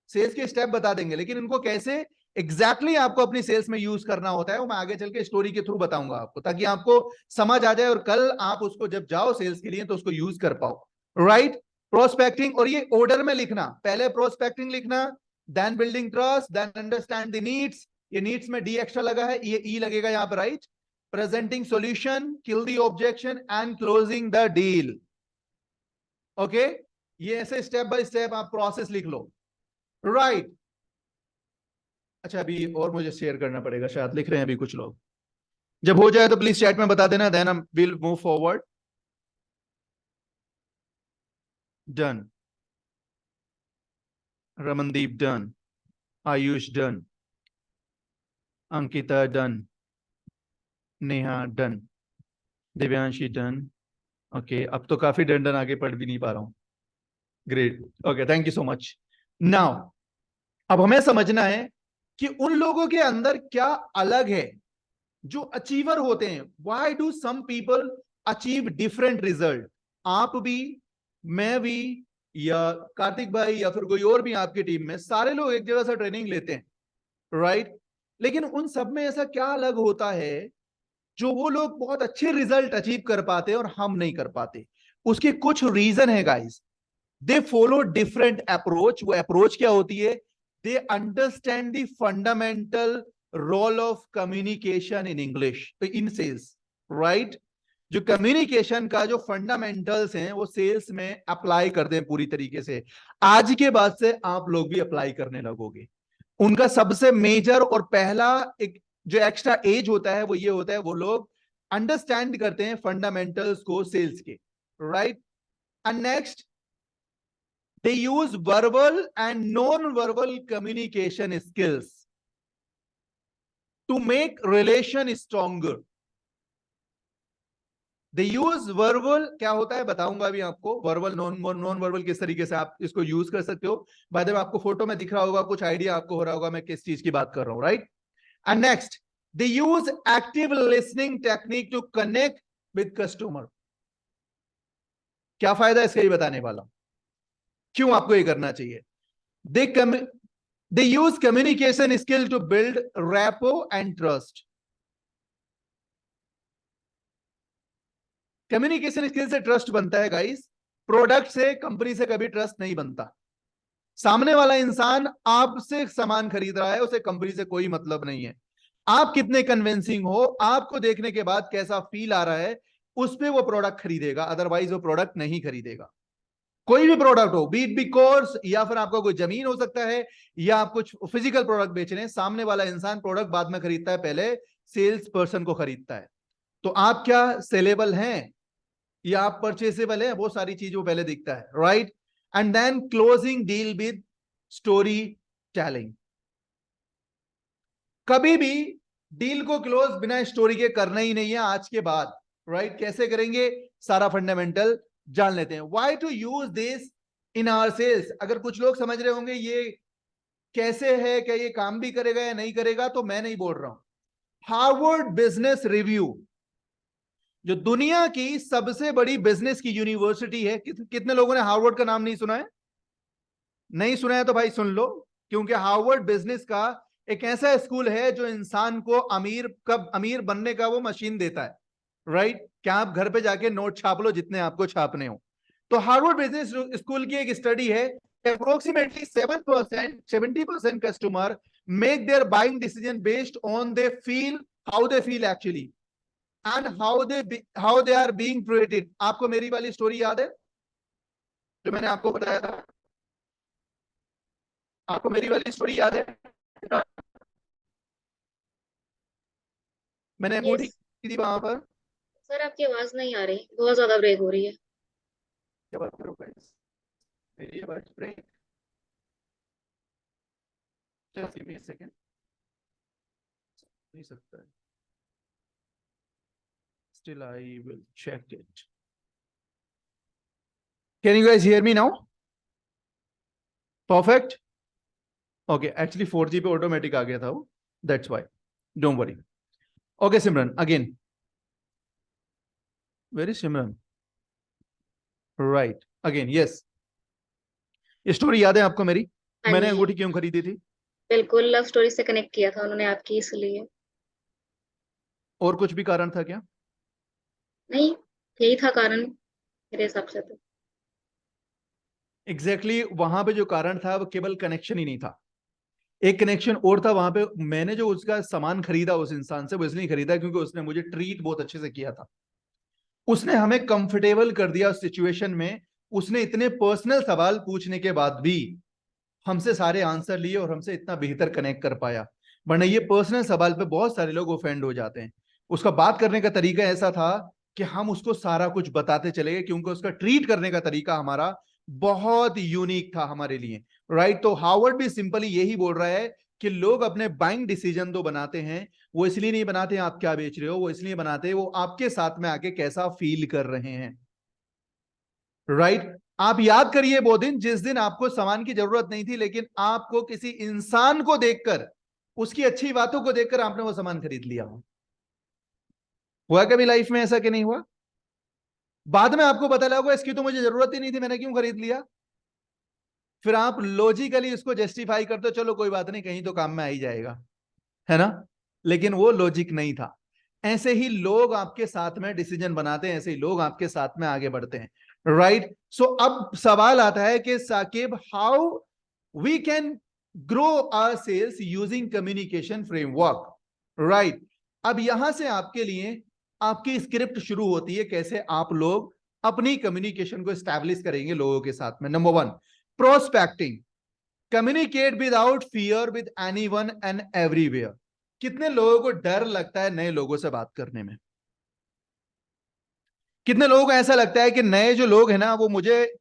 Speaker 2: सेल्स के स्टेप बता देंगे, लेकिन इनको कैसे एग्जैक्टली आपको अपनी सेल्स में यूज करना होता है वो मैं आगे चल के स्टोरी के थ्रू बताऊंगा आपको, ताकि आपको समझ आ जाए और कल आप उसको जब जाओ सेल्स के लिए तो उसको यूज कर पाओ, राइट। प्रोस्पेक्टिंग, और ये ऑर्डर में लिखना, पहले प्रोस्पेक्टिंग लिखना, then building trust, then understand the needs. ये नीड्स में डी एक्स्ट्रा लगा है, ये ई लगेगा यहाँ पर, right. Presenting solution, kill the objection and closing the deal, okay. ये ऐसे स्टेप बाय स्टेप आप प्रोसेस लिख लो, राइट। अच्छा, अभी और मुझे शेयर करना पड़ेगा, शायद लिख रहे हैं अभी कुछ लोग। जब हो जाए तो प्लीज चैट में बता देना, देन हम will move forward. Done, Ramandeep done, Ayush done, Ankita done, Neha done, Divyanshi done, okay. अब तो काफी डन डन आगे पढ़ भी नहीं पा रहा हूं। Great, okay, thank you so much. Now अब हमें समझना है कि उन लोगों के अंदर क्या अलग है जो अचीवर होते हैं। Why do some people achieve different result? आप भी, मैं भी, या कार्तिक भाई, या फिर कोई और भी आपकी टीम में, सारे लोग एक जगह से ट्रेनिंग लेते हैं, राइट? लेकिन उन सब में ऐसा क्या अलग होता है जो वो लोग बहुत अच्छे रिजल्ट अचीव कर पाते हैं और हम नहीं कर पाते? उसके कुछ रीजन है guys. They follow different approach. वो अप्रोच क्या होती है? They understand the fundamental role of communication in English, in sales, right? जो कम्युनिकेशन का जो फंडामेंटल्स हैं वो सेल्स में अप्लाई करते हैं पूरी तरीके से। आज के बाद से आप लोग भी अप्लाई करने लगोगे। उनका सबसे मेजर और पहला एक जो एक्स्ट्रा एज होता है वो ये होता है, वो लोग अंडरस्टैंड करते हैं फंडामेंटल्स को सेल्स के, right? And next, they use verbal and non-verbal communication skills to make relation stronger. They use verbal, क्या होता है बताऊंगा अभी आपको। वर्बल, नॉन वर्बल किस तरीके से आप इसको यूज कर सकते हो। बाद में आपको फोटो में दिख रहा होगा, कुछ आइडिया आपको हो रहा होगा मैं किस चीज की बात कर रहा हूं, right? And next, they use active listening technique to connect with customer. क्या फायदा इसका ही बताने वाला हूं, क्यों आपको ये करना चाहिए। They use communication skill to build rapport and trust. Communication skill से ट्रस्ट बनता है गाइस। प्रोडक्ट से, कंपनी से कभी ट्रस्ट नहीं बनता। सामने वाला इंसान आपसे सामान खरीद रहा है, उसे कंपनी से कोई मतलब नहीं है। आप कितने कन्विंसिंग हो, आपको देखने के बाद कैसा फील आ रहा है, उस पे वो प्रोडक्ट खरीदेगा, अदरवाइज वो प्रोडक्ट नहीं खरीदेगा। कोई भी प्रोडक्ट हो, बीट बी कोर्स, या फिर आपका कोई जमीन हो सकता है, या आप कुछ फिजिकल प्रोडक्ट बेच रहे हैं, सामने वाला इंसान प्रोडक्ट बाद में खरीदता है, पहले सेल्स पर्सन को खरीदता है। तो आप क्या सेलेबल हैं या आप परचेसेबल हैं, वो सारी चीज वो पहले दिखता है, right? And then closing deal with story telling. कभी भी डील को क्लोज बिना स्टोरी के करना ही नहीं है आज के बाद, राइट? कैसे करेंगे, सारा फंडामेंटल जान लेते हैं। Why to use this in our sales? अगर कुछ लोग समझ रहे होंगे ये कैसे है, क्या ये काम भी करेगा या नहीं करेगा, तो मैं नहीं बोल रहा हूं। हार्वर्ड बिजनेस रिव्यू, जो दुनिया की सबसे बड़ी बिजनेस की यूनिवर्सिटी है, कितने लोगों ने हार्वर्ड का नाम नहीं सुना है? नहीं सुना है तो भाई सुन लो, क्योंकि हार्वर्ड बिजनेस का एक ऐसा स्कूल है जो इंसान को अमीर बनने का वो मशीन देता है, राइट? क्या आप घर पे जाके नोट छाप लो जितने आपको छापने हो। तो हार्वर्ड बिजनेस स्कूल की एक स्टडी है, approximately 70% customer make their buying decision based on they feel, how they feel actually, and how they are being treated. आपको मेरी वाली स्टोरी याद है जो मैंने आपको बताया था? आपको मेरी वाली स्टोरी याद है? मैंने अंगूठी की थी वहां पर।
Speaker 7: सर आपकी आवाज नहीं आ रही, बहुत ज्यादा ब्रेक हो रही है।
Speaker 2: क्या बात करो गाइस, मेरी आवाज break, just give me a second. नहीं सकता है, still I will check it. Can you guys hear me now? Perfect. Okay, actually 4G पे ऑटोमेटिक आ गया था वो, that's why. Don't worry. Okay, Simran, again. Where is Simran? Right. Again, yes. ये स्टोरी याद है आपको मेरी?
Speaker 7: हाँ
Speaker 2: मैंने
Speaker 7: जी,
Speaker 2: अंगूठी क्यों खरीदी थी?
Speaker 7: बिल्कुल लव स्टोरी से कनेक्ट किया था उन्होंने आपकी, इसलिए।
Speaker 2: और कुछ भी कारण था क्या?
Speaker 7: नहीं, यही था कारण मेरे हिसाब से तो।
Speaker 2: एग्जैक्टली वहां पे जो कारण था वो केवल कनेक्शन ही नहीं था, एक कनेक्शन और था वहां पे। मैंने जो उसका सामान खरीदा उस इंसान से, वो इसलिए खरीदा क्योंकि उसने मुझे ट्रीट बहुत अच्छे से किया था। उसने हमें कंफर्टेबल कर दिया उस सिचुएशन में। उसने इतने पर्सनल सवाल पूछने के बाद भी हमसे सारे आंसर लिए और हमसे इतना बेहतर कनेक्ट कर पाया। वरना ये पर्सनल सवाल पे बहुत सारे लोग ऑफेंड हो जाते हैं। उसका बात करने का तरीका ऐसा था कि हम उसको सारा कुछ बताते चले गए, क्योंकि उसका ट्रीट करने का तरीका हमारा बहुत यूनिक था हमारे लिए, राइट? तो हार्वर्ड भी सिंपली यही बोल रहा है कि लोग अपने बाइंग डिसीजन तो बनाते हैं, वो इसलिए नहीं बनाते हैं आप क्या बेच रहे हो, वो इसलिए बनाते हैं वो आपके साथ में आके कैसा फील कर रहे हैं, राइट? आप याद करिए वो दिन जिस दिन आपको सामान की जरूरत नहीं थी, लेकिन आपको किसी इंसान को देखकर, उसकी अच्छी बातों को देखकर आपने वो सामान खरीद लिया। हुआ कभी लाइफ में ऐसा कि नहीं हुआ? बाद में आपको पता लगा इसकी तो मुझे जरूरत ही नहीं थी, मैंने क्यों खरीद लिया? फिर आप लॉजिकली इसको जस्टिफाई करते हो, चलो कोई बात नहीं, कहीं तो काम में आ ही जाएगा, है ना? लेकिन वो लॉजिक नहीं था। ऐसे ही लोग आपके साथ में डिसीजन बनाते हैं, ऐसे ही लोग आपके साथ में आगे बढ़ते हैं, राइट? सो अब सवाल आता है कि Saqib, how we can grow our sales using communication framework, right? अब यहां से आपके लिए आपकी स्क्रिप्ट शुरू होती है, कैसे आप लोग अपनी कम्युनिकेशन को एस्टैब्लिश करेंगे लोगों के साथ में। Number 1, prospecting, communicate without fear with anyone and everywhere. कितने लोगों को डर लगता है नए लोगों से बात करने में? कितने लोगों को ऐसा लगता है कि नए जो लोग हैं ना वो मुझे,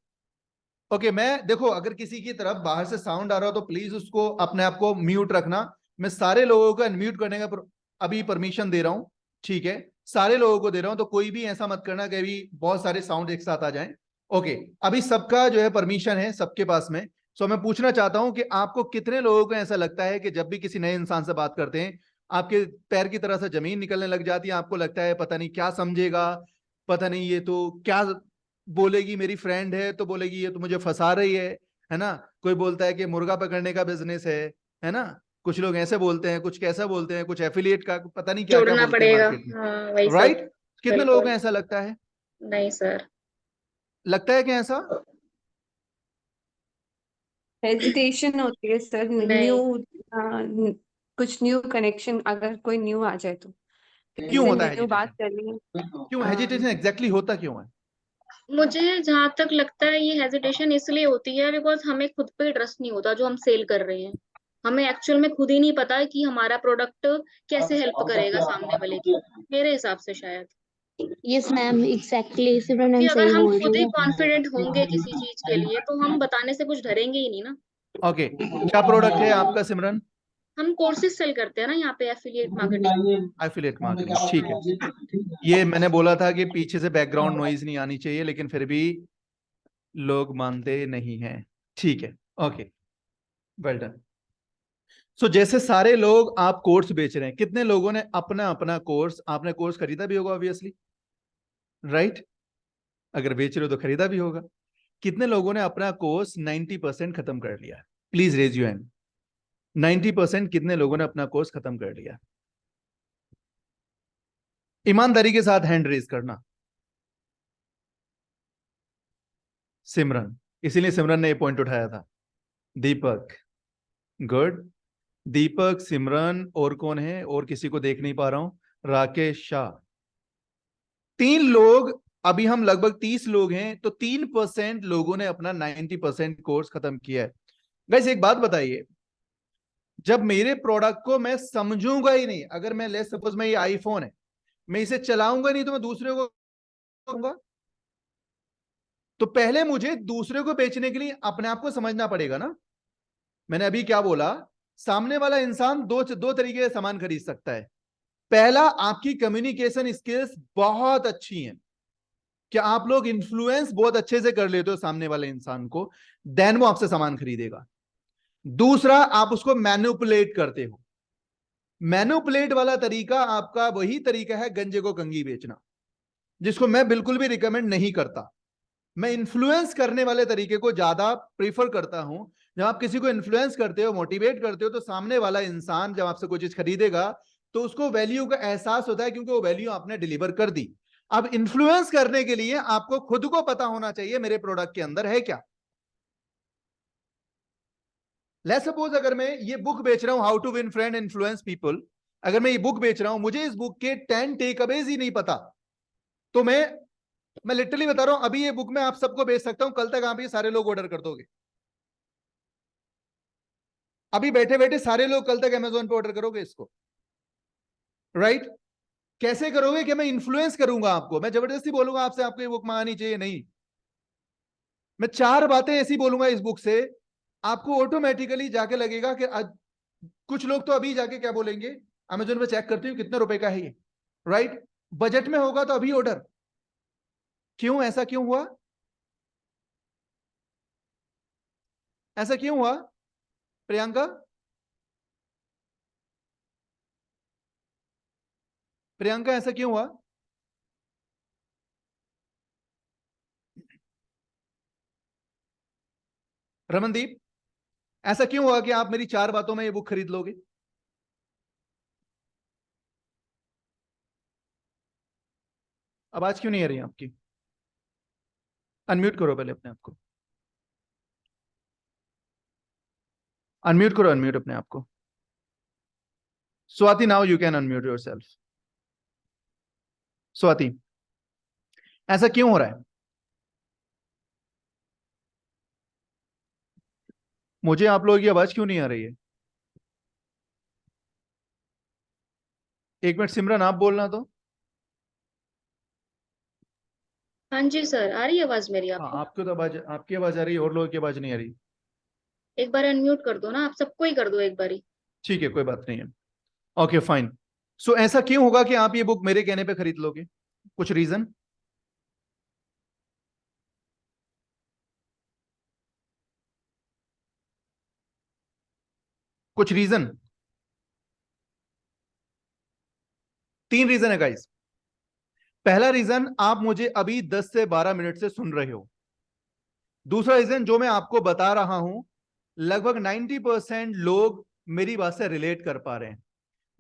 Speaker 2: ओके, मैं देखो, अगर किसी की तरफ बाहर से साउंड आ रहा हो तो प्लीज उसको अपने आप को म्यूट रखना। मैं सारे लोगों को अनम्यूट करने का अभी परमिशन दे रहा हूं, ठीक है? सारे लोगों को दे रहा हूं, तो कोई भी ऐसा मत करना कि अभी बहुत सारे साउंड एक साथ आ जाएं। ओके, अभी सबका जो है परमिशन है सबके पास में। सो मैं पूछना चाहता हूं कि आपको कितने लोगों को ऐसा लगता है कि जब भी किसी नए इंसान से बात करते हैं आपके पैर की तरह से जमीन निकलने लग जाती है, आपको लगता है पता नहीं क्या समझेगा, पता नहीं ये तो क्या बोलेगी, मेरी फ्रेंड है तो बोलेगी ये तो मुझे फंसा रही है ना? कोई बोलता है कि मुर्गा पकड़ने का बिजनेस है ना? कुछ लोग ऐसे बोलते हैं, कुछ कैसा बोलते हैं, कुछ एफिलिएट का, पता नहीं क्या क्या
Speaker 7: जोड़ना
Speaker 2: बोलते हैं
Speaker 7: पड़ेगा,
Speaker 2: मार्केट में,
Speaker 7: हाँ वही सब।
Speaker 2: राइट? कितने लोगों को
Speaker 7: बिल्कुल।
Speaker 2: ऐसा लगता है?
Speaker 7: नहीं सर।
Speaker 2: लगता है कि ऐसा?
Speaker 5: हेजिटेशन होती है सर,
Speaker 7: नहीं।
Speaker 5: कुछ न्यू कनेक्शन अगर कोई न्यू आ जाए तो किसी
Speaker 2: क्यों
Speaker 5: से
Speaker 2: होता है
Speaker 5: न्यू बात
Speaker 2: हेजिटेशन?
Speaker 5: करनी है।
Speaker 2: क्यों हेजिटेशन एग्जैक्टली होता क्यों है?
Speaker 7: मुझे जहां तक लगता है ये हेजिटेशन इसलिए होती है बिकॉज हमें खुद पे ट्रस्ट नहीं होता जो हम सेल कर रहे हैं। हमें एक्चुअल में खुद ही नहीं पता कि हमारा प्रोडक्ट कैसे हेल्प करेगा सामने वाले की, मेरे हिसाब से शायद।
Speaker 3: यस मैम, एग्जैक्टली सिमरन
Speaker 7: कि
Speaker 3: मैम
Speaker 7: अगर
Speaker 3: सही
Speaker 7: हम
Speaker 3: बोल
Speaker 7: खुद
Speaker 3: रही
Speaker 7: ही
Speaker 3: है।
Speaker 7: कॉन्फिडेंट होंगे किसी चीज के लिए तो हम बताने से कुछ डरेंगे ही नहीं ना।
Speaker 2: ओके, क्या प्रोडक्ट है आपका सिमरन?
Speaker 7: हम कोर्सेज सेल करते हैं ना यहाँ पे, एफिलिएट मार्केटिंग।
Speaker 2: एफिलिएट मार्केटिंग, ठीक है। ये मैंने बोला था कि पीछे से बैकग्राउंड नॉइज नहीं आनी चाहिए, लेकिन फिर भी लोग मानते नहीं हैं, ठीक है, ओके, वेल डन। सो जैसे सारे लोग आप कोर्स बेच रहे हैं, कितने लोगों ने अपना अपना कोर्स, आपने कोर्स खरीदा भी होगा ऑब्वियसली, राइट? अगर बेच रहे हो तो खरीदा भी होगा। कितने लोगों ने अपना कोर्स 90% खत्म कर लिया? Please raise your hand. 90% कितने लोगों ने अपना कोर्स खत्म कर लिया? ईमानदारी के साथ हैंड रेज करना। सिमरन, इसीलिए सिमरन ने ये पॉइंट उठाया था। दीपक, गुड। दीपक, सिमरन, और कौन है? और किसी को देख नहीं पा रहा हूं। राकेश शाह। 3 लोग, अभी हम लगभग 30 लोग हैं, तो 3% लोगों ने अपना 90% कोर्स खत्म किया है। गाइस एक बात बताइए, जब मेरे प्रोडक्ट को मैं समझूंगा ही नहीं, अगर मैं ले सपोज मैं ये आईफोन है, मैं इसे चलाऊंगा नहीं तो मैं दूसरे को दूंगा। तो पहले मुझे दूसरे को बेचने के लिए अपने आप को समझना पड़ेगा ना। मैंने अभी क्या बोला? सामने वाला इंसान दो तरीके से सामान खरीद सकता है। पहला, आपकी कम्युनिकेशन स्किल्स बहुत अच्छी हैं, कि आप लोग इन्फ्लुएंस बहुत अच्छे से कर लेते हो सामने वाले इंसान को, देन वो आपसे सामान खरीदेगा। दूसरा, आप उसको मैनिपुलेट करते हो। मैनिपुलेट वाला तरीका आपका वही तरीका है गंजे को कंघी बेचना, जिसको मैं बिल्कुल भी रिकमेंड नहीं करता। मैं इन्फ्लुएंस करने वाले तरीके को ज्यादा प्रीफर करता हूं। जब आप किसी को इन्फ्लुएंस करते हो, मोटिवेट करते हो, तो सामने वाला इंसान जब आपसे कोई चीज खरीदेगा तो उसको वैल्यू का एहसास होता है, क्योंकि वो वैल्यू आपने डिलीवर कर दी। अब इन्फ्लुएंस करने के लिए आपको खुद को पता होना चाहिए मेरे प्रोडक्ट के अंदर है क्या। लेट्स सपोज अगर मैं ये बुक बेच रहा हूं, how to win friend influence people, अगर मैं ये बुक बेच रहा हूं, मुझे इस बुक के 10 टेकअवेज ही नहीं पता, तो मैं लिटरली बता रहा हूं, अभी ये बुक मैं आप सबको बेच सकता हूं, कल तक आप ये सारे लोग ऑर्डर कर दोगे। अभी बैठे बैठे सारे लोग कल तक अमेजोन पे ऑर्डर करोगे इसको, राइट? कैसे करोगे? कि मैं इन्फ्लुएंस करूंगा आपको, मैं जबरदस्ती बोलूंगा आपसे आपको ये बुक मंगानी चाहिए, नहीं। मैं 4 बातें ऐसी बोलूंगा इस बुक से, आपको ऑटोमेटिकली जाके लगेगा कि कुछ लोग तो अभी जाके क्या बोलेंगे, अमेजोन पे चेक करती हूँ कितने रुपए का है ये, राइट? बजट में होगा तो अभी ऑर्डर। क्यों? ऐसा क्यों हुआ? ऐसा क्यों हुआ प्रियंका? प्रियंका ऐसा क्यों हुआ? रमनदीप, ऐसा क्यों हुआ कि आप मेरी 4 बातों में ये बुक खरीद लोगे? आवाज क्यों नहीं आ रही है आपकी? अनम्यूट करो पहले अपने आप को, अनम्यूट करो, अनम्यूट अपने आप को। Swati, now you can unmute yourself. Swati, ऐसा क्यों हो रहा है? मुझे आप लोगों की आवाज क्यों नहीं आ रही है? एक मिनट सिमरन, आप बोलना तो।
Speaker 7: हाँ जी सर, आ रही है आवाज मेरी
Speaker 2: हाँ,
Speaker 7: आपको?
Speaker 2: आपको तो आवाज, आपकी आवाज आ रही है और लोगों की आवाज नहीं आ रही।
Speaker 7: एक बार अनम्यूट कर दो ना, आप सबको ही कर दो एक बारी।
Speaker 2: ठीक है, कोई बात नहीं है। Okay fine. सो ऐसा क्यों होगा कि आप ये बुक मेरे कहने पे खरीद लोगे? कुछ रीजन? कुछ रीजन? 3 रीजन है गाइस। पहला रीजन, आप मुझे अभी 10 से 12 मिनट से सुन रहे हो। दूसरा रीजन, जो मैं आपको बता रहा हूं लगभग 90% लोग मेरी बात से रिलेट कर पा रहे हैं।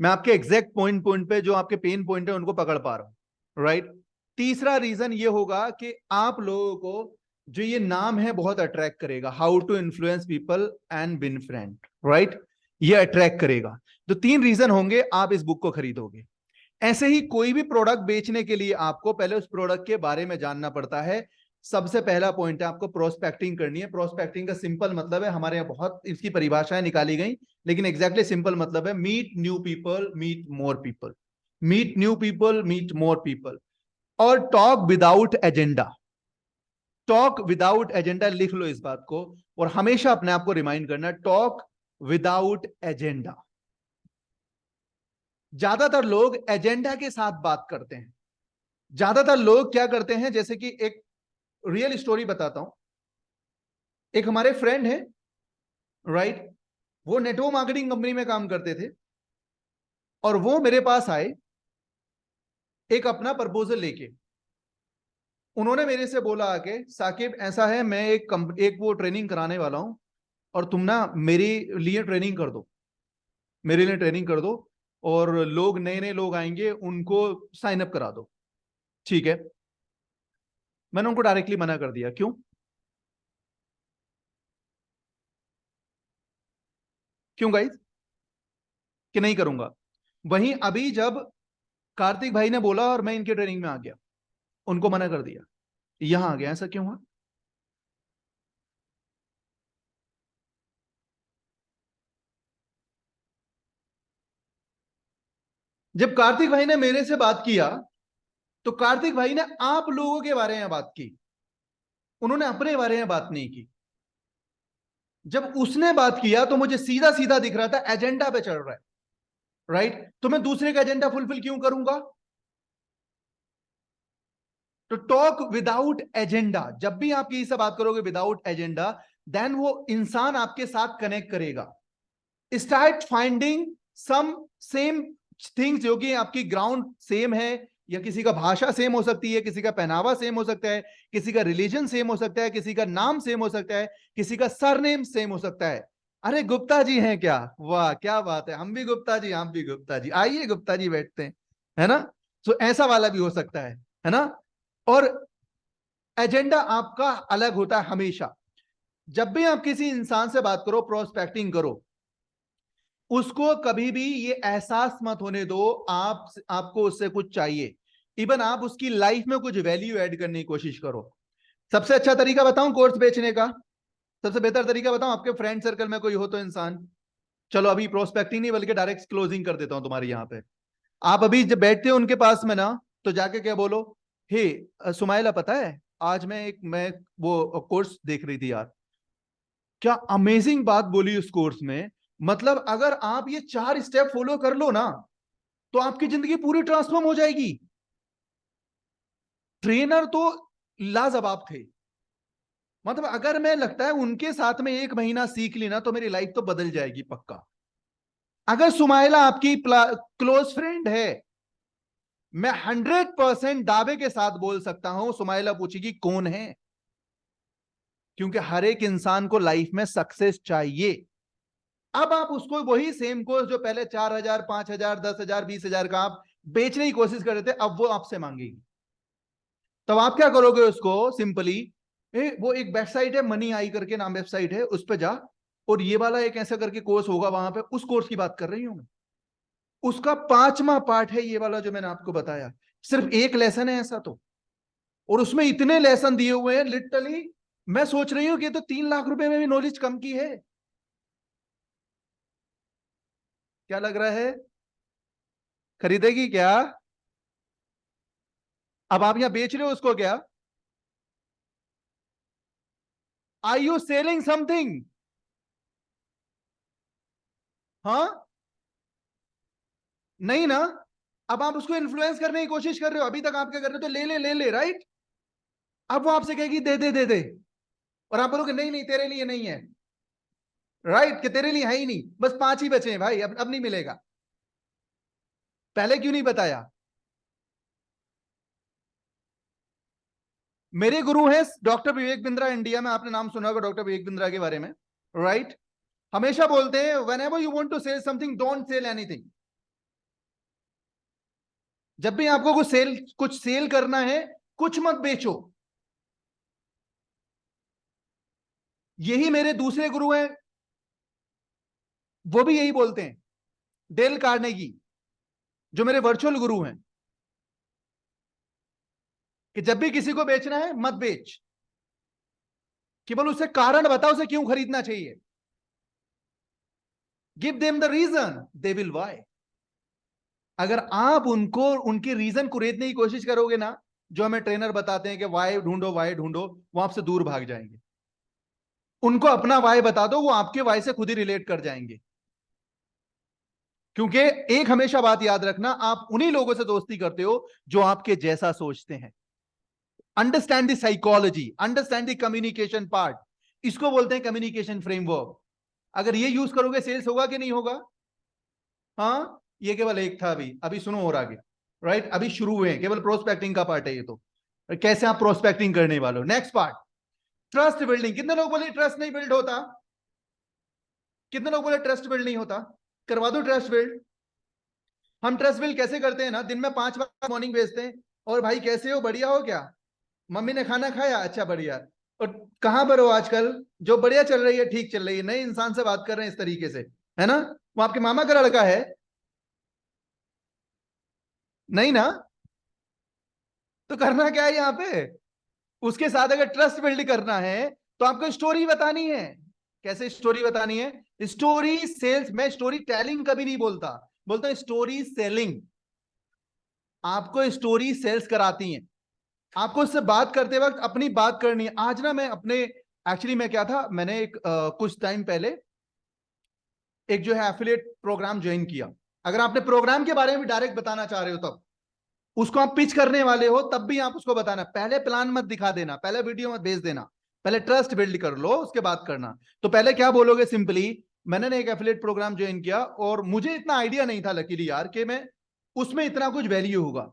Speaker 2: मैं आपके एग्जैक्ट पॉइंट पे जो आपके पेन पॉइंट है उनको पकड़ पा रहा हूं, राइट। तीसरा रीजन ये होगा कि आप लोगों को जो ये नाम है बहुत अट्रैक्ट करेगा, how to influence people and win friend, right. ये अट्रैक्ट करेगा। तो 3 रीजन होंगे, आप इस बुक को खरीदोगे। ऐसे ही कोई भी प्रोडक्ट बेचने के लिए आपको पहले उस प्रोडक्ट के बारे में जानना पड़ता है। सबसे पहला पॉइंट है, आपको प्रोस्पेक्टिंग करनी है। प्रोस्पेक्टिंग का सिंपल मतलब है, हमारे यहाँ बहुत इसकी परिभाषाएं निकाली गई, लेकिन एग्जैक्टली सिंपल मतलब है meet new people, meet more people, meet new people, meet more people, और talk without agenda. Talk without agenda, लिख लो इस बात को और हमेशा अपने आप को रिमाइंड करना, टॉक विदाउट एजेंडा। ज्यादातर लोग एजेंडा के साथ बात करते हैं। ज्यादातर लोग क्या करते हैं, जैसे कि एक रियल स्टोरी बताता हूं। एक हमारे फ्रेंड है, राइट, वो नेटवर्क मार्केटिंग कंपनी में काम करते थे और वो मेरे पास आए एक अपना प्रपोजल लेके। उन्होंने मेरे से बोला आके, साकिब ऐसा है, मैं एक वो ट्रेनिंग कराने वाला हूं और तुम ना मेरे लिए ट्रेनिंग कर दो, मेरे लिए ट्रेनिंग कर दो, और लोग नए नए लोग आएंगे उनको साइन अप करा दो। ठीक है, मैंने उनको डायरेक्टली मना कर दिया। क्यों? क्यों गाइस? कि नहीं करूंगा। वहीं अभी जब कार्तिक भाई ने बोला और मैं इनके ट्रेनिंग में आ गया, उनको मना कर दिया, यहां आ गया। ऐसा क्यों हुआ? जब कार्तिक भाई ने मेरे से बात किया तो कार्तिक भाई ने आप लोगों के बारे में बात की, उन्होंने अपने बारे में बात नहीं की। जब उसने बात किया तो मुझे सीधा सीधा दिख रहा था एजेंडा पे चल रहा है, राइट। तो मैं दूसरे का एजेंडा फुलफिल क्यों करूंगा? तो टॉक विदाउट एजेंडा, जब भी आप यही से बात करोगे विदाउट एजेंडा, देन वो इंसान आपके साथ कनेक्ट करेगा। स्टार्ट फाइंडिंग सम सेम थिंग्स, जो कि आपकी ग्राउंड सेम है, या किसी का भाषा सेम हो सकती है, किसी का पहनावा सेम हो सकता है, किसी का रिलीजन सेम हो सकता है, किसी का नाम सेम हो सकता है, किसी का सरनेम सेम हो सकता है। अरे गुप्ता जी हैं क्या? वाह क्या बात है, हम भी गुप्ता जी, हम भी गुप्ता जी, आइए गुप्ता जी बैठते हैं, है ना। तो ऐसा वाला भी हो सकता है ना। और एजेंडा आपका अलग होता है हमेशा। जब भी आप किसी इंसान से बात करो, प्रोस्पेक्टिंग करो, उसको कभी भी ये एहसास मत होने दो आपको उससे कुछ चाहिए। इवन आप उसकी लाइफ में कुछ वैल्यू ऐड करने की कोशिश करो। सबसे अच्छा तरीका बताऊं कोर्स बेचने का? सबसे बेहतर तरीका बताऊं? आपके फ्रेंड सर्कल में कोई हो तो इंसान, चलो अभी प्रोस्पेक्टिंग नहीं बल्कि डायरेक्ट क्लोजिंग कर देता हूं तुम्हारे यहां पे। आप अभी जब बैठते हो उनके पास में ना, तो जाके क्या बोलो, हे सुमाइला, पता है आज मैं वो कोर्स देख रही थी यार, क्या अमेजिंग बात बोली उस कोर्स में। मतलब अगर आप ये 4 स्टेप फॉलो कर लो ना, तो आपकी जिंदगी पूरी ट्रांसफॉर्म हो जाएगी। ट्रेनर तो लाजवाब थे, मतलब अगर मैं लगता है उनके साथ में 1 महीना सीख ली ना तो मेरी लाइफ तो बदल जाएगी पक्का। अगर सुमाइला आपकी क्लोज फ्रेंड है, मैं 100% दावे के साथ बोल सकता हूं सुमाइला पूछेगी कौन है, क्योंकि हर एक इंसान को लाइफ में सक्सेस चाहिए। अब आप उसको वही सेम कोर्स जो पहले 4,000, 5,000, 10,000, 20,000 का आप बेचने की कोशिश कर रहे थे, अब वो आपसे मांगेगी। तब आप क्या करोगे उसको? सिंपली वो एक वेबसाइट है, मनी आई करके नाम वेबसाइट है, उस पर जा और ये वाला एक ऐसा करके कोर्स होगा वहां पे, उस कोर्स की बात कर रही हूं मैं। उसका 5वां पार्ट है ये वाला जो मैंने आपको बताया, सिर्फ एक लेसन है ऐसा तो, और उसमें इतने लेसन दिए हुए हैं लिटरली। मैं सोच रही हूं कि तो 3 लाख रुपए में भी नॉलेज कम की है। क्या लग रहा है, खरीदेगी क्या? अब आप यहां बेच रहे हो उसको क्या? Are you selling something? हाँ, नहीं ना। अब आप उसको इन्फ्लुएंस करने की कोशिश कर रहे हो, अभी तक आप क्या कर रहे हो, तो ले ले ले ले, राइट? अब वो आपसे कहेगी दे दे दे दे, और आप बोलोगे नहीं नहीं तेरे लिए नहीं है, राइट? कि तेरे लिए है ही नहीं, बस 5 ही बचे हैं भाई, अब नहीं मिलेगा। पहले क्यों नहीं बताया? मेरे गुरु हैं डॉक्टर विवेक बिंद्रा, इंडिया में आपने नाम सुना होगा डॉक्टर विवेक बिंद्रा के बारे में, राइट? हमेशा बोलते हैं whenever you want to sell something don't sell anything। जब भी आपको कुछ सेल करना है, कुछ मत बेचो। यही मेरे दूसरे गुरु हैं, वो भी यही बोलते हैं, डेल कार्नेगी, जो मेरे वर्चुअल गुरु हैं, कि जब भी किसी को बेचना है मत बेच, केवल उसे कारण बताओ उसे क्यों खरीदना चाहिए। Give them the reason, they will buy. अगर आप उनको उनके रीजन को रेतने की कोशिश करोगे ना, जो हमें ट्रेनर बताते हैं कि वाई ढूंढो वाई ढूंढो, वो आपसे दूर भाग जाएंगे। उनको अपना वाई बता दो, वो आपके वाई से खुद ही रिलेट कर जाएंगे। क्योंकि एक हमेशा बात याद रखना, आप उन्हीं लोगों से दोस्ती करते हो जो आपके जैसा सोचते हैं। Understand the psychology, understand the communication part, इसको बोलते हैं कम्युनिकेशन फ्रेमवर्क। अगर ये यूज करोगे सेल्स होगा कि नहीं होगा? हाँ, ये केवल एक था, अभी अभी सुनो और आगे, राइट? अभी शुरू हुए हैं, केवल प्रोस्पेक्टिंग का पार्ट है ये तो, कैसे आप प्रोस्पेक्टिंग करने वाले हो। Next part, trust building. कितने लोग बोले ट्रस्ट नहीं बिल्ड होता? कितने लोग बोले ट्रस्ट बिल्ड नहीं होता? करवा दो ट्रस्ट बिल्ड। हम ट्रस्ट बिल्ड कैसे करते हैं ना, दिन में 5 बार मॉर्निंग भेजते हैं, और भाई कैसे हो, बढ़िया हो क्या, मम्मी ने खाना खाया, अच्छा बढ़िया, और कहां पर हो आजकल, जो बढ़िया चल रही है, ठीक चल रही है, नए इंसान से बात कर रहे हैं इस तरीके से, है ना? वो आपके मामा का लड़का है नहीं ना? तो करना क्या है यहां पे, उसके साथ अगर ट्रस्ट बिल्ड करना है तो आपको स्टोरी बतानी है। कैसे स्टोरी बतानी है? स्टोरी सेल्स, मैं स्टोरी टेलिंग कभी नहीं बोलता, बोलता स्टोरी सेलिंग। आपको स्टोरी सेल्स कराती है, आपको उससे बात करते वक्त अपनी बात करनी है। आज ना मैं अपने, एक्चुअली मैं क्या था, मैंने एक कुछ टाइम पहले एक जो है एफिलिएट प्रोग्राम ज्वाइन किया। अगर आपने प्रोग्राम के बारे में डायरेक्ट बताना चाह रहे हो, तब उसको आप पिच करने वाले हो, तब भी आप उसको बताना, पहले प्लान मत दिखा देना, पहले वीडियो मत भेज देना, पहले ट्रस्ट बिल्ड कर लो, उसके बाद करना। तो पहले क्या बोलोगे, सिंपली मैंने ना एक एफिलिएट प्रोग्राम ज्वाइन किया, और मुझे इतना आइडिया नहीं था लकीली यार कि मैं उसमें इतना कुछ वैल्यू होगा।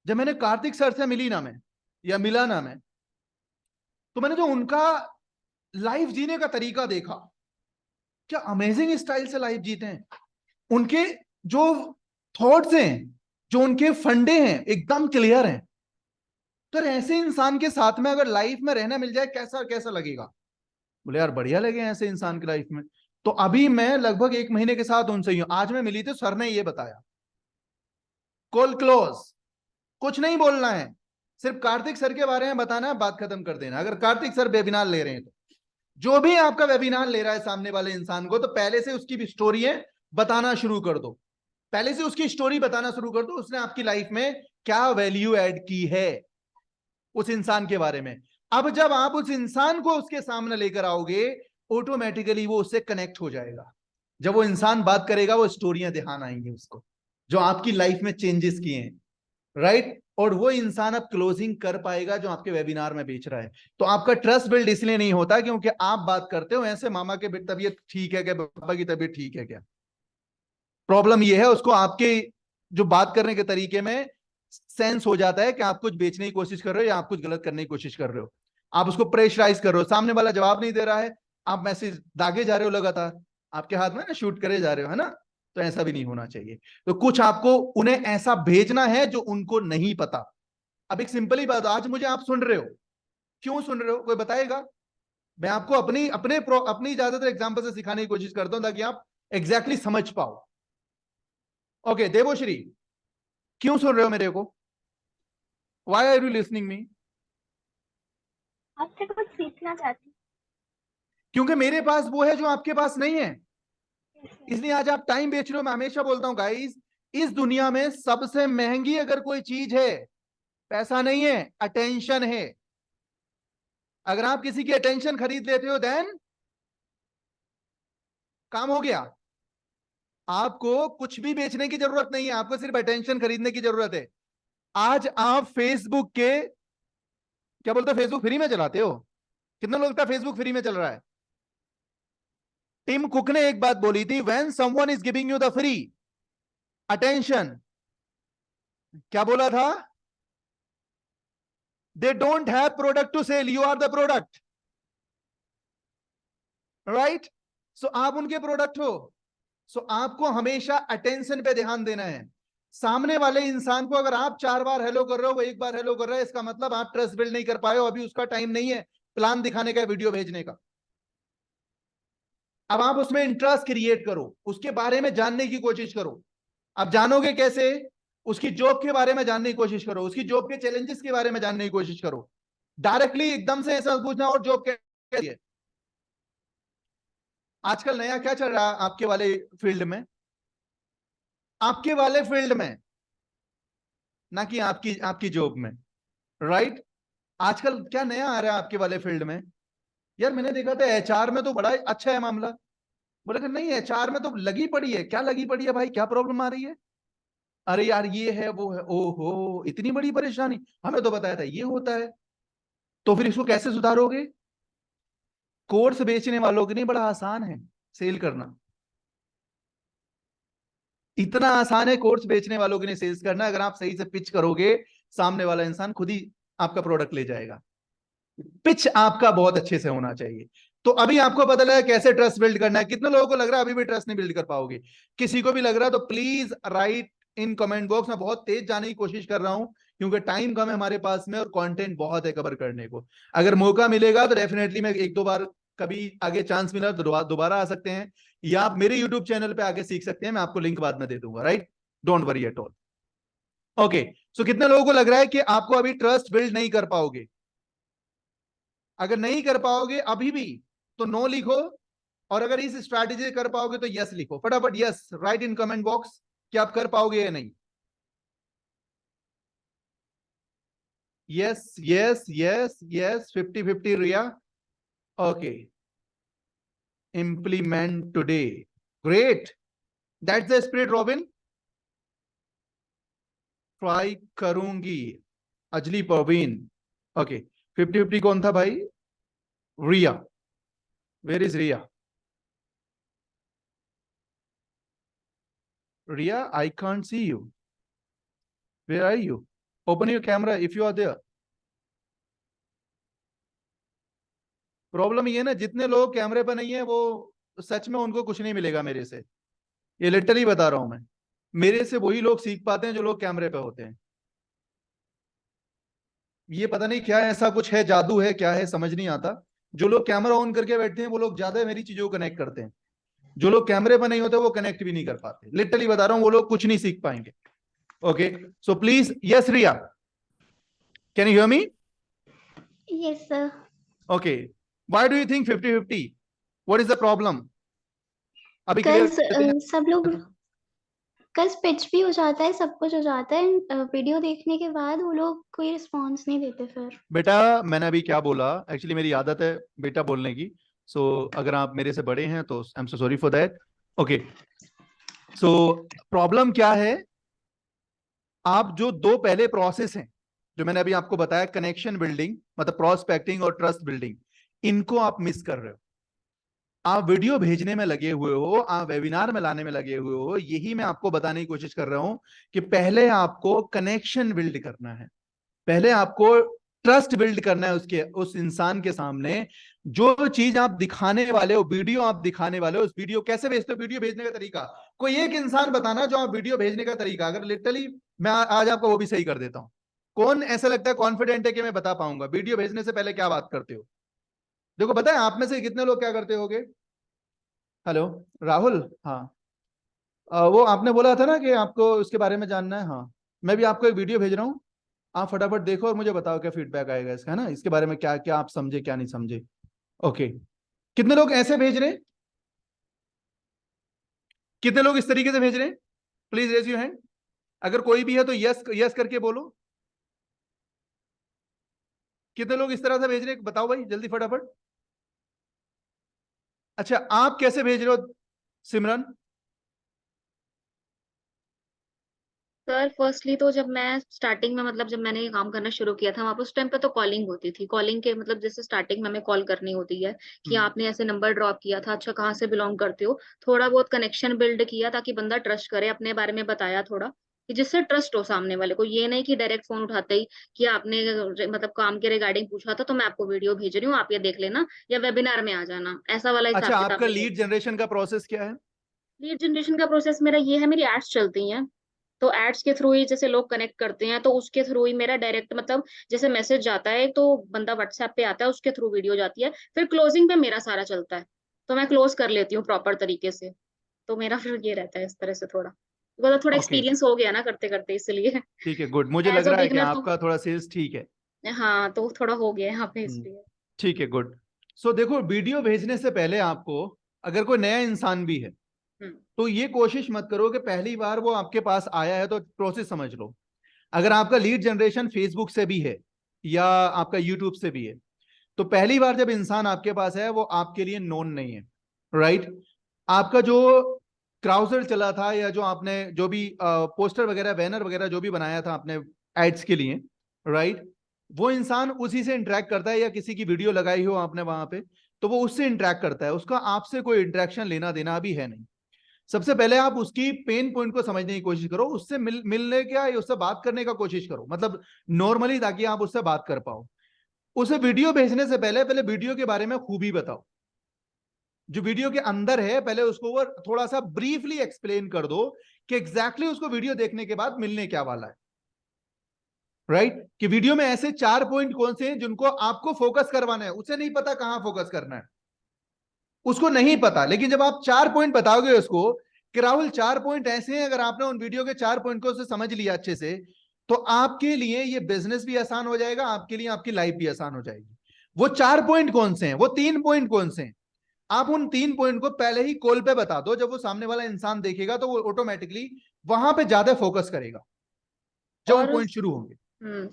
Speaker 2: जब मैंने कार्तिक सर से मिली ना मैं, या मिला ना मैं, तो मैंने जो उनका लाइफ जीने का तरीका देखा, क्या अमेजिंग स्टाइल से लाइफ जीते हैं। उनके जो थॉट्स हैं, जो उनके फंडे हैं, एकदम क्लियर हैं। तो ऐसे इंसान के साथ में अगर लाइफ में रहना मिल जाए, कैसा कैसा लगेगा? बोले यार बढ़िया लगे ऐसे इंसान की लाइफ में। तो अभी मैं लगभग 1 महीने के साथ उनसे ही हूं। आज मैं मिली थी, सर ने ये बताया, कॉल क्लोज, कुछ नहीं बोलना है, सिर्फ कार्तिक सर के बारे में बताना है, बात खत्म कर देना। अगर कार्तिक सर वेबिनार ले रहे हैं तो, जो भी आपका वेबिनार ले रहा है सामने वाले इंसान को, तो पहले से उसकी भी स्टोरी है बताना शुरू कर दो, पहले से उसकी स्टोरी बताना शुरू कर दो, उसने आपकी लाइफ में क्या वैल्यू ऐड की है उस इंसान के बारे में। अब जब आप उस इंसान को उसके सामने लेकर आओगे, ऑटोमेटिकली वो उससे कनेक्ट हो जाएगा। जब वो इंसान बात करेगा, वो स्टोरियां ध्यान आएंगी उसको, जो आपकी लाइफ में चेंजेस किए हैं, राइट? और वो इंसान अब क्लोजिंग कर पाएगा जो आपके वेबिनार में बेच रहा है। तो आपका ट्रस्ट बिल्ड इसलिए नहीं होता क्योंकि आप बात करते हो ऐसे मामा के तबीयत ठीक है क्या, पापा की तबीयत ठीक है क्या। प्रॉब्लम ये है उसको आपके जो बात करने के तरीके में सेंस हो जाता है कि आप कुछ बेचने की कोशिश कर रहे हो या आप कुछ गलत करने की कोशिश कर रहे हो। आप उसको प्रेशराइज कर रहे हो, सामने वाला जवाब नहीं दे रहा है, आप मैसेज दागे जा रहे हो लगातार, आपके हाथ में ना शूट करे जा रहे हो, है ना। तो ऐसा भी नहीं होना चाहिए। तो कुछ आपको उन्हें ऐसा भेजना है जो उनको नहीं पता। अब एक सिंपल ही बात, आज मुझे आप सुन रहे हो, क्यों सुन रहे हो, कोई बताएगा। मैं आपको अपनी ज्यादातर एग्जांपल से सिखाने की कोशिश करता हूं ताकि आप एग्जैक्टली समझ पाओ। ओके देवोश्री, क्यों सुन रहे हो मेरे को, why are you listening me.
Speaker 3: आपसे कुछ सीखना चाहती हूँ।
Speaker 2: क्योंकि मेरे पास वो है जो आपके पास नहीं है, इसलिए आज आप टाइम बेच रहे हो। मैं हमेशा बोलता हूं गाइस, इस दुनिया में सबसे महंगी अगर कोई चीज है, पैसा नहीं है, अटेंशन है। अगर आप किसी की अटेंशन खरीद लेते हो देन काम हो गया। आपको कुछ भी बेचने की जरूरत नहीं है, आपको सिर्फ अटेंशन खरीदने की जरूरत है। आज आप फेसबुक के क्या बोलते हो, फेसबुक फ्री में चलाते हो, कितना लोग लगता है फेसबुक फ्री में चल रहा है। टिम कुक ने एक बात बोली थी, when someone is giving you the free attention, क्या बोला था, they don't have product to sell, you are the product, right. So आप उनके प्रोडक्ट हो। सो आपको हमेशा अटेंशन पे ध्यान देना है। सामने वाले इंसान को अगर आप 4 बार हेलो कर रहे हो, वो 1 बार हेलो कर रहा है, इसका मतलब आप ट्रस्ट बिल्ड नहीं कर पाए हो, अभी उसका टाइम नहीं है प्लान दिखाने का, वीडियो भेजने का। अब आप उसमें इंटरेस्ट क्रिएट करो, उसके बारे में जानने की कोशिश करो। अब जानोगे कैसे, उसकी जॉब के बारे में जानने की कोशिश करो, उसकी जॉब के चैलेंजेस के बारे में जानने की कोशिश करो। डायरेक्टली एकदम से ऐसा पूछना और जॉब कैसी है। आजकल नया क्या चल रहा है आपके वाले फील्ड में, आपके वाले फील्ड में, ना कि आपकी आपकी जॉब में, राइट। आजकल क्या नया आ रहा है आपके वाले फील्ड में। यार मैंने देखा था एचआर में तो बड़ा अच्छा है मामला, बोले कि नहीं एचआर में तो लगी पड़ी है। क्या लगी पड़ी है भाई, क्या प्रॉब्लम आ रही है। अरे यार ये है वो है, ओहो इतनी बड़ी परेशानी, हमें तो बताया था ये होता है। तो फिर इसको कैसे सुधारोगे। कोर्स बेचने वालों के लिए बड़ा आसान है सेल करना, इतना आसान है कोर्स बेचने वालों के लिए सेल्स करना। अगर आप सही से पिच करोगे, सामने वाला इंसान खुद ही आपका प्रोडक्ट ले जाएगा। पिच आपका बहुत अच्छे से होना चाहिए। तो अभी आपको पता लगा कैसे ट्रस्ट बिल्ड करना है। कितने लोगों को लग रहा है अभी भी ट्रस्ट नहीं बिल्ड कर पाओगे। किसी को भी लग रहा है तो please right in comment box में। बहुत तेज जाने की कोशिश कर रहा हूं क्योंकि टाइम कम है हमारे पास में और कंटेंट बहुत है कवर करने को। अगर मौका मिलेगा तो डेफिनेटली मैं 1-2 बार कभी आगे चांस मिला तो दोबारा आ सकते हैं, या आप मेरे यूट्यूब चैनल पे आगे सीख सकते हैं। मैं आपको लिंक बाद में दे दूंगा, right, don't worry at all. Okay, so कितने लोगों को लग रहा है कि आपको अभी ट्रस्ट बिल्ड नहीं कर पाओगे। अगर नहीं कर पाओगे अभी भी तो नो लिखो, और अगर इस स्ट्रैटेजी कर पाओगे तो यस लिखो फटाफट। Yes write in comment box कि आप कर पाओगे या नहीं। Yes yes yes yes 50-50 Riya. Okay, implement today, great, that's the spirit Robin. Try करूंगी, अजली परवीन। ओके 50-50 कौन था भाई, Riya, where is Riya. Riya I can't see you, where are you, open your camera if you are there. Problem ये ना, जितने लोग कैमरे पर नहीं है वो सच में उनको कुछ नहीं मिलेगा मेरे से, ये लिटरली बता रहा हूं मैं। मेरे से वही लोग सीख पाते हैं जो लोग कैमरे पे होते हैं। ये पता नहीं क्या ऐसा कुछ है, जादू है क्या है समझ नहीं आता। जो लोग कैमरा ऑन करके बैठते हैं वो लोग ज्यादा मेरी चीजों को कनेक्ट करते हैं। जो लोग कैमरे पर नहीं होते वो कनेक्ट भी नहीं कर पाते, लिटरली बता रहा हूं, वो लोग कुछ नहीं सीख पाएंगे। Okay so please, yes Riya, can you hear me.
Speaker 3: Yes sir.
Speaker 2: Okay, why do you think 50-50, what is the problem. अभी
Speaker 3: सब लोग कल पिच भी हो जाता है, सब कुछ हो जाता है, वीडियो देखने के बाद वो लोग कोई रिस्पॉन्स नहीं देते फिर।
Speaker 2: बेटा मैंने अभी क्या बोला, एक्चुअली मेरी आदत है बेटा बोलने की, सो अगर आप मेरे से बड़े हैं तो I am so sorry for that. Okay so problem क्या है, आप जो दो पहले प्रोसेस हैं जो मैंने अभी आपको बताया, कनेक्शन बिल्डिंग मतलब प्रोस्पेक्टिंग और ट्रस्ट बिल्डिंग, इनको आप मिस कर रहे हो। आप वीडियो भेजने में लगे हुए हो, आप वेबिनार में लाने में लगे हुए हो। यही मैं आपको बताने की कोशिश कर रहा हूं कि पहले आपको कनेक्शन बिल्ड करना है, पहले आपको ट्रस्ट बिल्ड करना है उसके उस इंसान के सामने। जो चीज आप दिखाने वाले हो, वीडियो आप दिखाने वाले हो, उस वीडियो कैसे भेजते हो, वीडियो भेजने का तरीका कोई एक इंसान बताना जो आप वीडियो भेजने का तरीका, अगर लिटरली मैं आज आपको वो भी सही कर देता हूं। कौन ऐसा लगता है कॉन्फिडेंट है कि मैं बता पाऊंगा वीडियो भेजने से पहले क्या बात करते हो? देखो पता है आप में से कितने लोग क्या करते होगे? हेलो राहुल, हाँ वो आपने बोला था ना कि आपको उसके बारे में जानना है। हाँ, मैं भी आपको एक वीडियो भेज रहा हूँ, आप फटाफट देखो और मुझे बताओ क्या फीडबैक आएगा इसका, है ना, इसके बारे में क्या क्या आप समझे क्या नहीं समझे। ओके, कितने लोग ऐसे भेज रहे हैं, कितने लोग इस तरीके से भेज रहे हैं? Please raise your hand. अगर कोई भी है तो यस यस करके बोलो। कितने लोग इस तरह से भेज रहे हैं बताओ भाई जल्दी फटाफट। अच्छा, आप कैसे भेज रहे हो सिमरन?
Speaker 7: सर फर्स्टली तो जब मैं स्टार्टिंग में मतलब जब मैंने ये काम करना शुरू किया था वहां पर उस टाइम पे तो कॉलिंग होती थी। कॉलिंग के मतलब जैसे स्टार्टिंग में हमें कॉल करनी होती है कि आपने ऐसे नंबर ड्रॉप किया था, अच्छा कहाँ से बिलोंग करते हो, थोड़ा बहुत कनेक्शन बिल्ड किया ताकि बंदा ट्रस्ट करे, अपने बारे में बताया थोड़ा कि जिससे ट्रस्ट हो सामने वाले को। ये नहीं कि डायरेक्ट फोन उठाते ही कि आपने मतलब काम के रिगार्डिंग पूछा था तो मैं आपको वीडियो भेज रही हूँ आप ये देख लेना या वेबिनार में आ जाना, ऐसा वाला हिसाब
Speaker 2: अच्छा,
Speaker 7: किताब
Speaker 2: आपका
Speaker 7: नहीं
Speaker 2: लीड
Speaker 7: होता।
Speaker 2: जनरेशन का प्रोसेस क्या है?
Speaker 7: लीड जनरेशन का प्रोसेस मेरा ये है, मेरी एड्स चलती हैं तो एड्स के थ्रू ही जैसे लोग कनेक्ट करते हैं तो उसके थ्रू ही मेरा डायरेक्ट मतलब जैसे मैसेज जाता है तो बंदा व्हाट्सएप पे आता है उसके थ्रू वीडियो जाती है, फिर क्लोजिंग पे मेरा सारा चलता है तो मैं क्लोज कर लेती हूँ प्रॉपर तरीके से। तो मेरा फिर ये रहता है इस तरह से थोड़ा मतलब थोड़ा
Speaker 2: ओके,
Speaker 7: एक्सपीरियंस हो गया ना करते करते इसलिए
Speaker 2: ठीक है, गुड। मुझे लग
Speaker 7: एज अ
Speaker 2: रहा है कि
Speaker 7: बिगनर तो
Speaker 2: आपका थोड़ा सेल्स ठीक है।
Speaker 7: हाँ तो थोड़ा हो गया यहाँ पे
Speaker 2: हम्म,
Speaker 7: इसलिए।
Speaker 2: ठीक है, गुड। सो देखो, वीडियो भेजने से पहले आपको, अगर कोई नया इंसान भी है
Speaker 7: हम्म।
Speaker 2: तो ये कोशिश मत करो कि पहली बार वो आपके पास आया है तो प्रोसेस समझ लो। अगर आपका लीड जनरेशन फेसबुक से भी है या आपका यूट्यूब से भी है, तो पहली बार जब इंसान आपके पास है वो आपके लिए नोन नहीं है, राइट? आपका जो क्राउजर चला था या जो आपने जो भी पोस्टर वगैरह बैनर वगैरह जो भी बनाया था आपने एड्स के लिए, राइट, वो इंसान उसी से इंटरेक्ट करता है, या किसी की वीडियो लगाई हो आपने वहां पे तो वो उससे इंटरेक्ट करता है, उसका आपसे कोई इंटरेक्शन लेना देना अभी है नहीं। सबसे पहले आप उसकी पेन पॉइंट को समझने की कोशिश करो, उससे मिलने का या उससे बात करने का कोशिश करो, मतलब नॉर्मली, ताकि आप उससे बात कर पाओ। उसे वीडियो भेजने से पहले पहले वीडियो के बारे में खूबी बताओ, जो वीडियो के अंदर है पहले उसको वो थोड़ा सा ब्रीफली एक्सप्लेन कर दो कि एग्जैक्टली उसको वीडियो देखने के बाद मिलने क्या वाला है, राइट? कि वीडियो में ऐसे 4 पॉइंट कौन से हैं जिनको आपको फोकस करवाना है। उसे नहीं पता कहां फोकस करना है, उसको नहीं पता, लेकिन जब आप 4 पॉइंट बताओगे उसको कि राहुल 4 पॉइंट ऐसे हैं, अगर आपने उन वीडियो के 4 पॉइंट को उसे समझ लिया अच्छे से, तो आपके लिए ये बिजनेस भी आसान हो जाएगा, आपके लिए आपकी लाइफ भी आसान हो जाएगी। वो 4 पॉइंट कौन से हैं, वो 3 पॉइंट कौन से हैं, आप उन 3 पॉइंट को पहले ही कॉल पे बता दो। जब वो सामने वाला इंसान देखेगा तो वो ऑटोमेटिकली वहां पे ज्यादा फोकस करेगा जब वो
Speaker 7: और
Speaker 2: पॉइंट शुरू होंगे।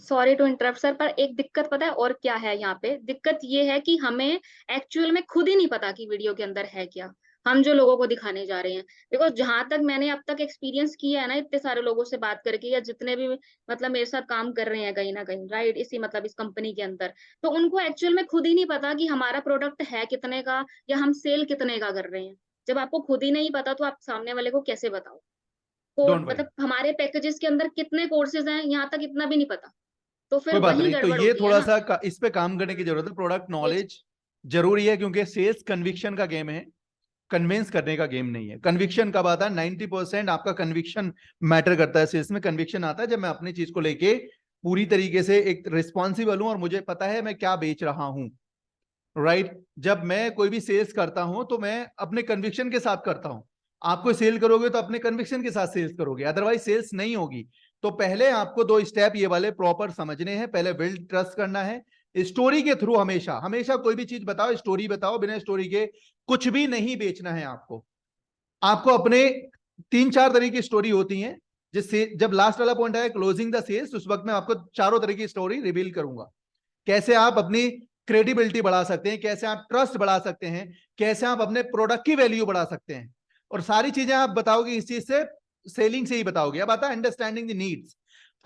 Speaker 7: सॉरी टू इंटरप्ट सर, पर एक दिक्कत पता है और क्या है यहाँ पे? दिक्कत ये है कि हमें एक्चुअल में खुद ही नहीं पता कि वीडियो के अंदर है क्या, हम जो लोगों को दिखाने जा रहे हैं। बिकॉज जहां तक मैंने अब तक एक्सपीरियंस किया है ना इतने सारे लोगों से बात करके, या जितने भी मतलब मेरे साथ काम कर रहे हैं कहीं ना कहीं, राइट, इसी मतलब इस कंपनी के अंदर, तो उनको एक्चुअल में खुद ही नहीं पता कि हमारा प्रोडक्ट है कितने का या हम सेल कितने का कर रहे हैं। जब आपको खुद ही नहीं पता तो आप सामने वाले को कैसे बताओ? कोड
Speaker 2: डोंट वरी,
Speaker 7: मतलब हमारे पैकेजेस के अंदर कितने कोर्सेज हैं यहाँ तक इतना भी नहीं पता, तो फिर
Speaker 2: कोई बात
Speaker 7: वही
Speaker 2: नहीं। तो
Speaker 7: गड़बड़
Speaker 2: ये
Speaker 7: होती है
Speaker 2: थोड़ा
Speaker 7: ना।
Speaker 2: सा इस पे काम करने की जरूरत है। प्रोडक्ट
Speaker 7: ये
Speaker 2: नॉलेज जरूरी है, क्योंकि सेल्स कन्विक्शन का गेम है, कन्विंस करने का गेम नहीं है। कन्विक्शन कब आता है? 90% आपका कन्विक्शन मैटर करता है सेल्स में। कन्विक्शन आता है जब मैं अपनी चीज को लेके पूरी तरीके से एक रिस्पॉन्सिबल हूं और मुझे पता है मैं क्या बेच रहा हूं, राइट? जब मैं कोई भी सेल्स करता हूं तो मैं अपने कन्विक्शन के साथ करता हूं। आप कोई सेल करोगे तो अपने कन्विक्शन के साथ सेल्स करोगे, अदरवाइज सेल्स नहीं होगी। तो पहले आपको 2 स्टेप ये वाले प्रॉपर समझने हैं। पहले बिल्ड ट्रस्ट करना है स्टोरी के थ्रू। हमेशा हमेशा कोई भी चीज बताओ, स्टोरी बताओ, बिना स्टोरी के कुछ भी नहीं बेचना है आपको। आपको अपने 3-4 तरह की स्टोरी होती है, जिससे जब लास्ट वाला पॉइंट आया क्लोजिंग द सेल्स, उस वक्त मैं आपको चारों तरह की स्टोरी रिवील करूंगा। कैसे आप अपनी क्रेडिबिलिटी बढ़ा सकते हैं, कैसे आप ट्रस्ट बढ़ा सकते हैं, कैसे आप अपने प्रोडक्ट की वैल्यू बढ़ा सकते हैं, और सारी चीजें आप बताओगे इस चीज से सेलिंग से ही बताओगे। अब आता है understanding the needs.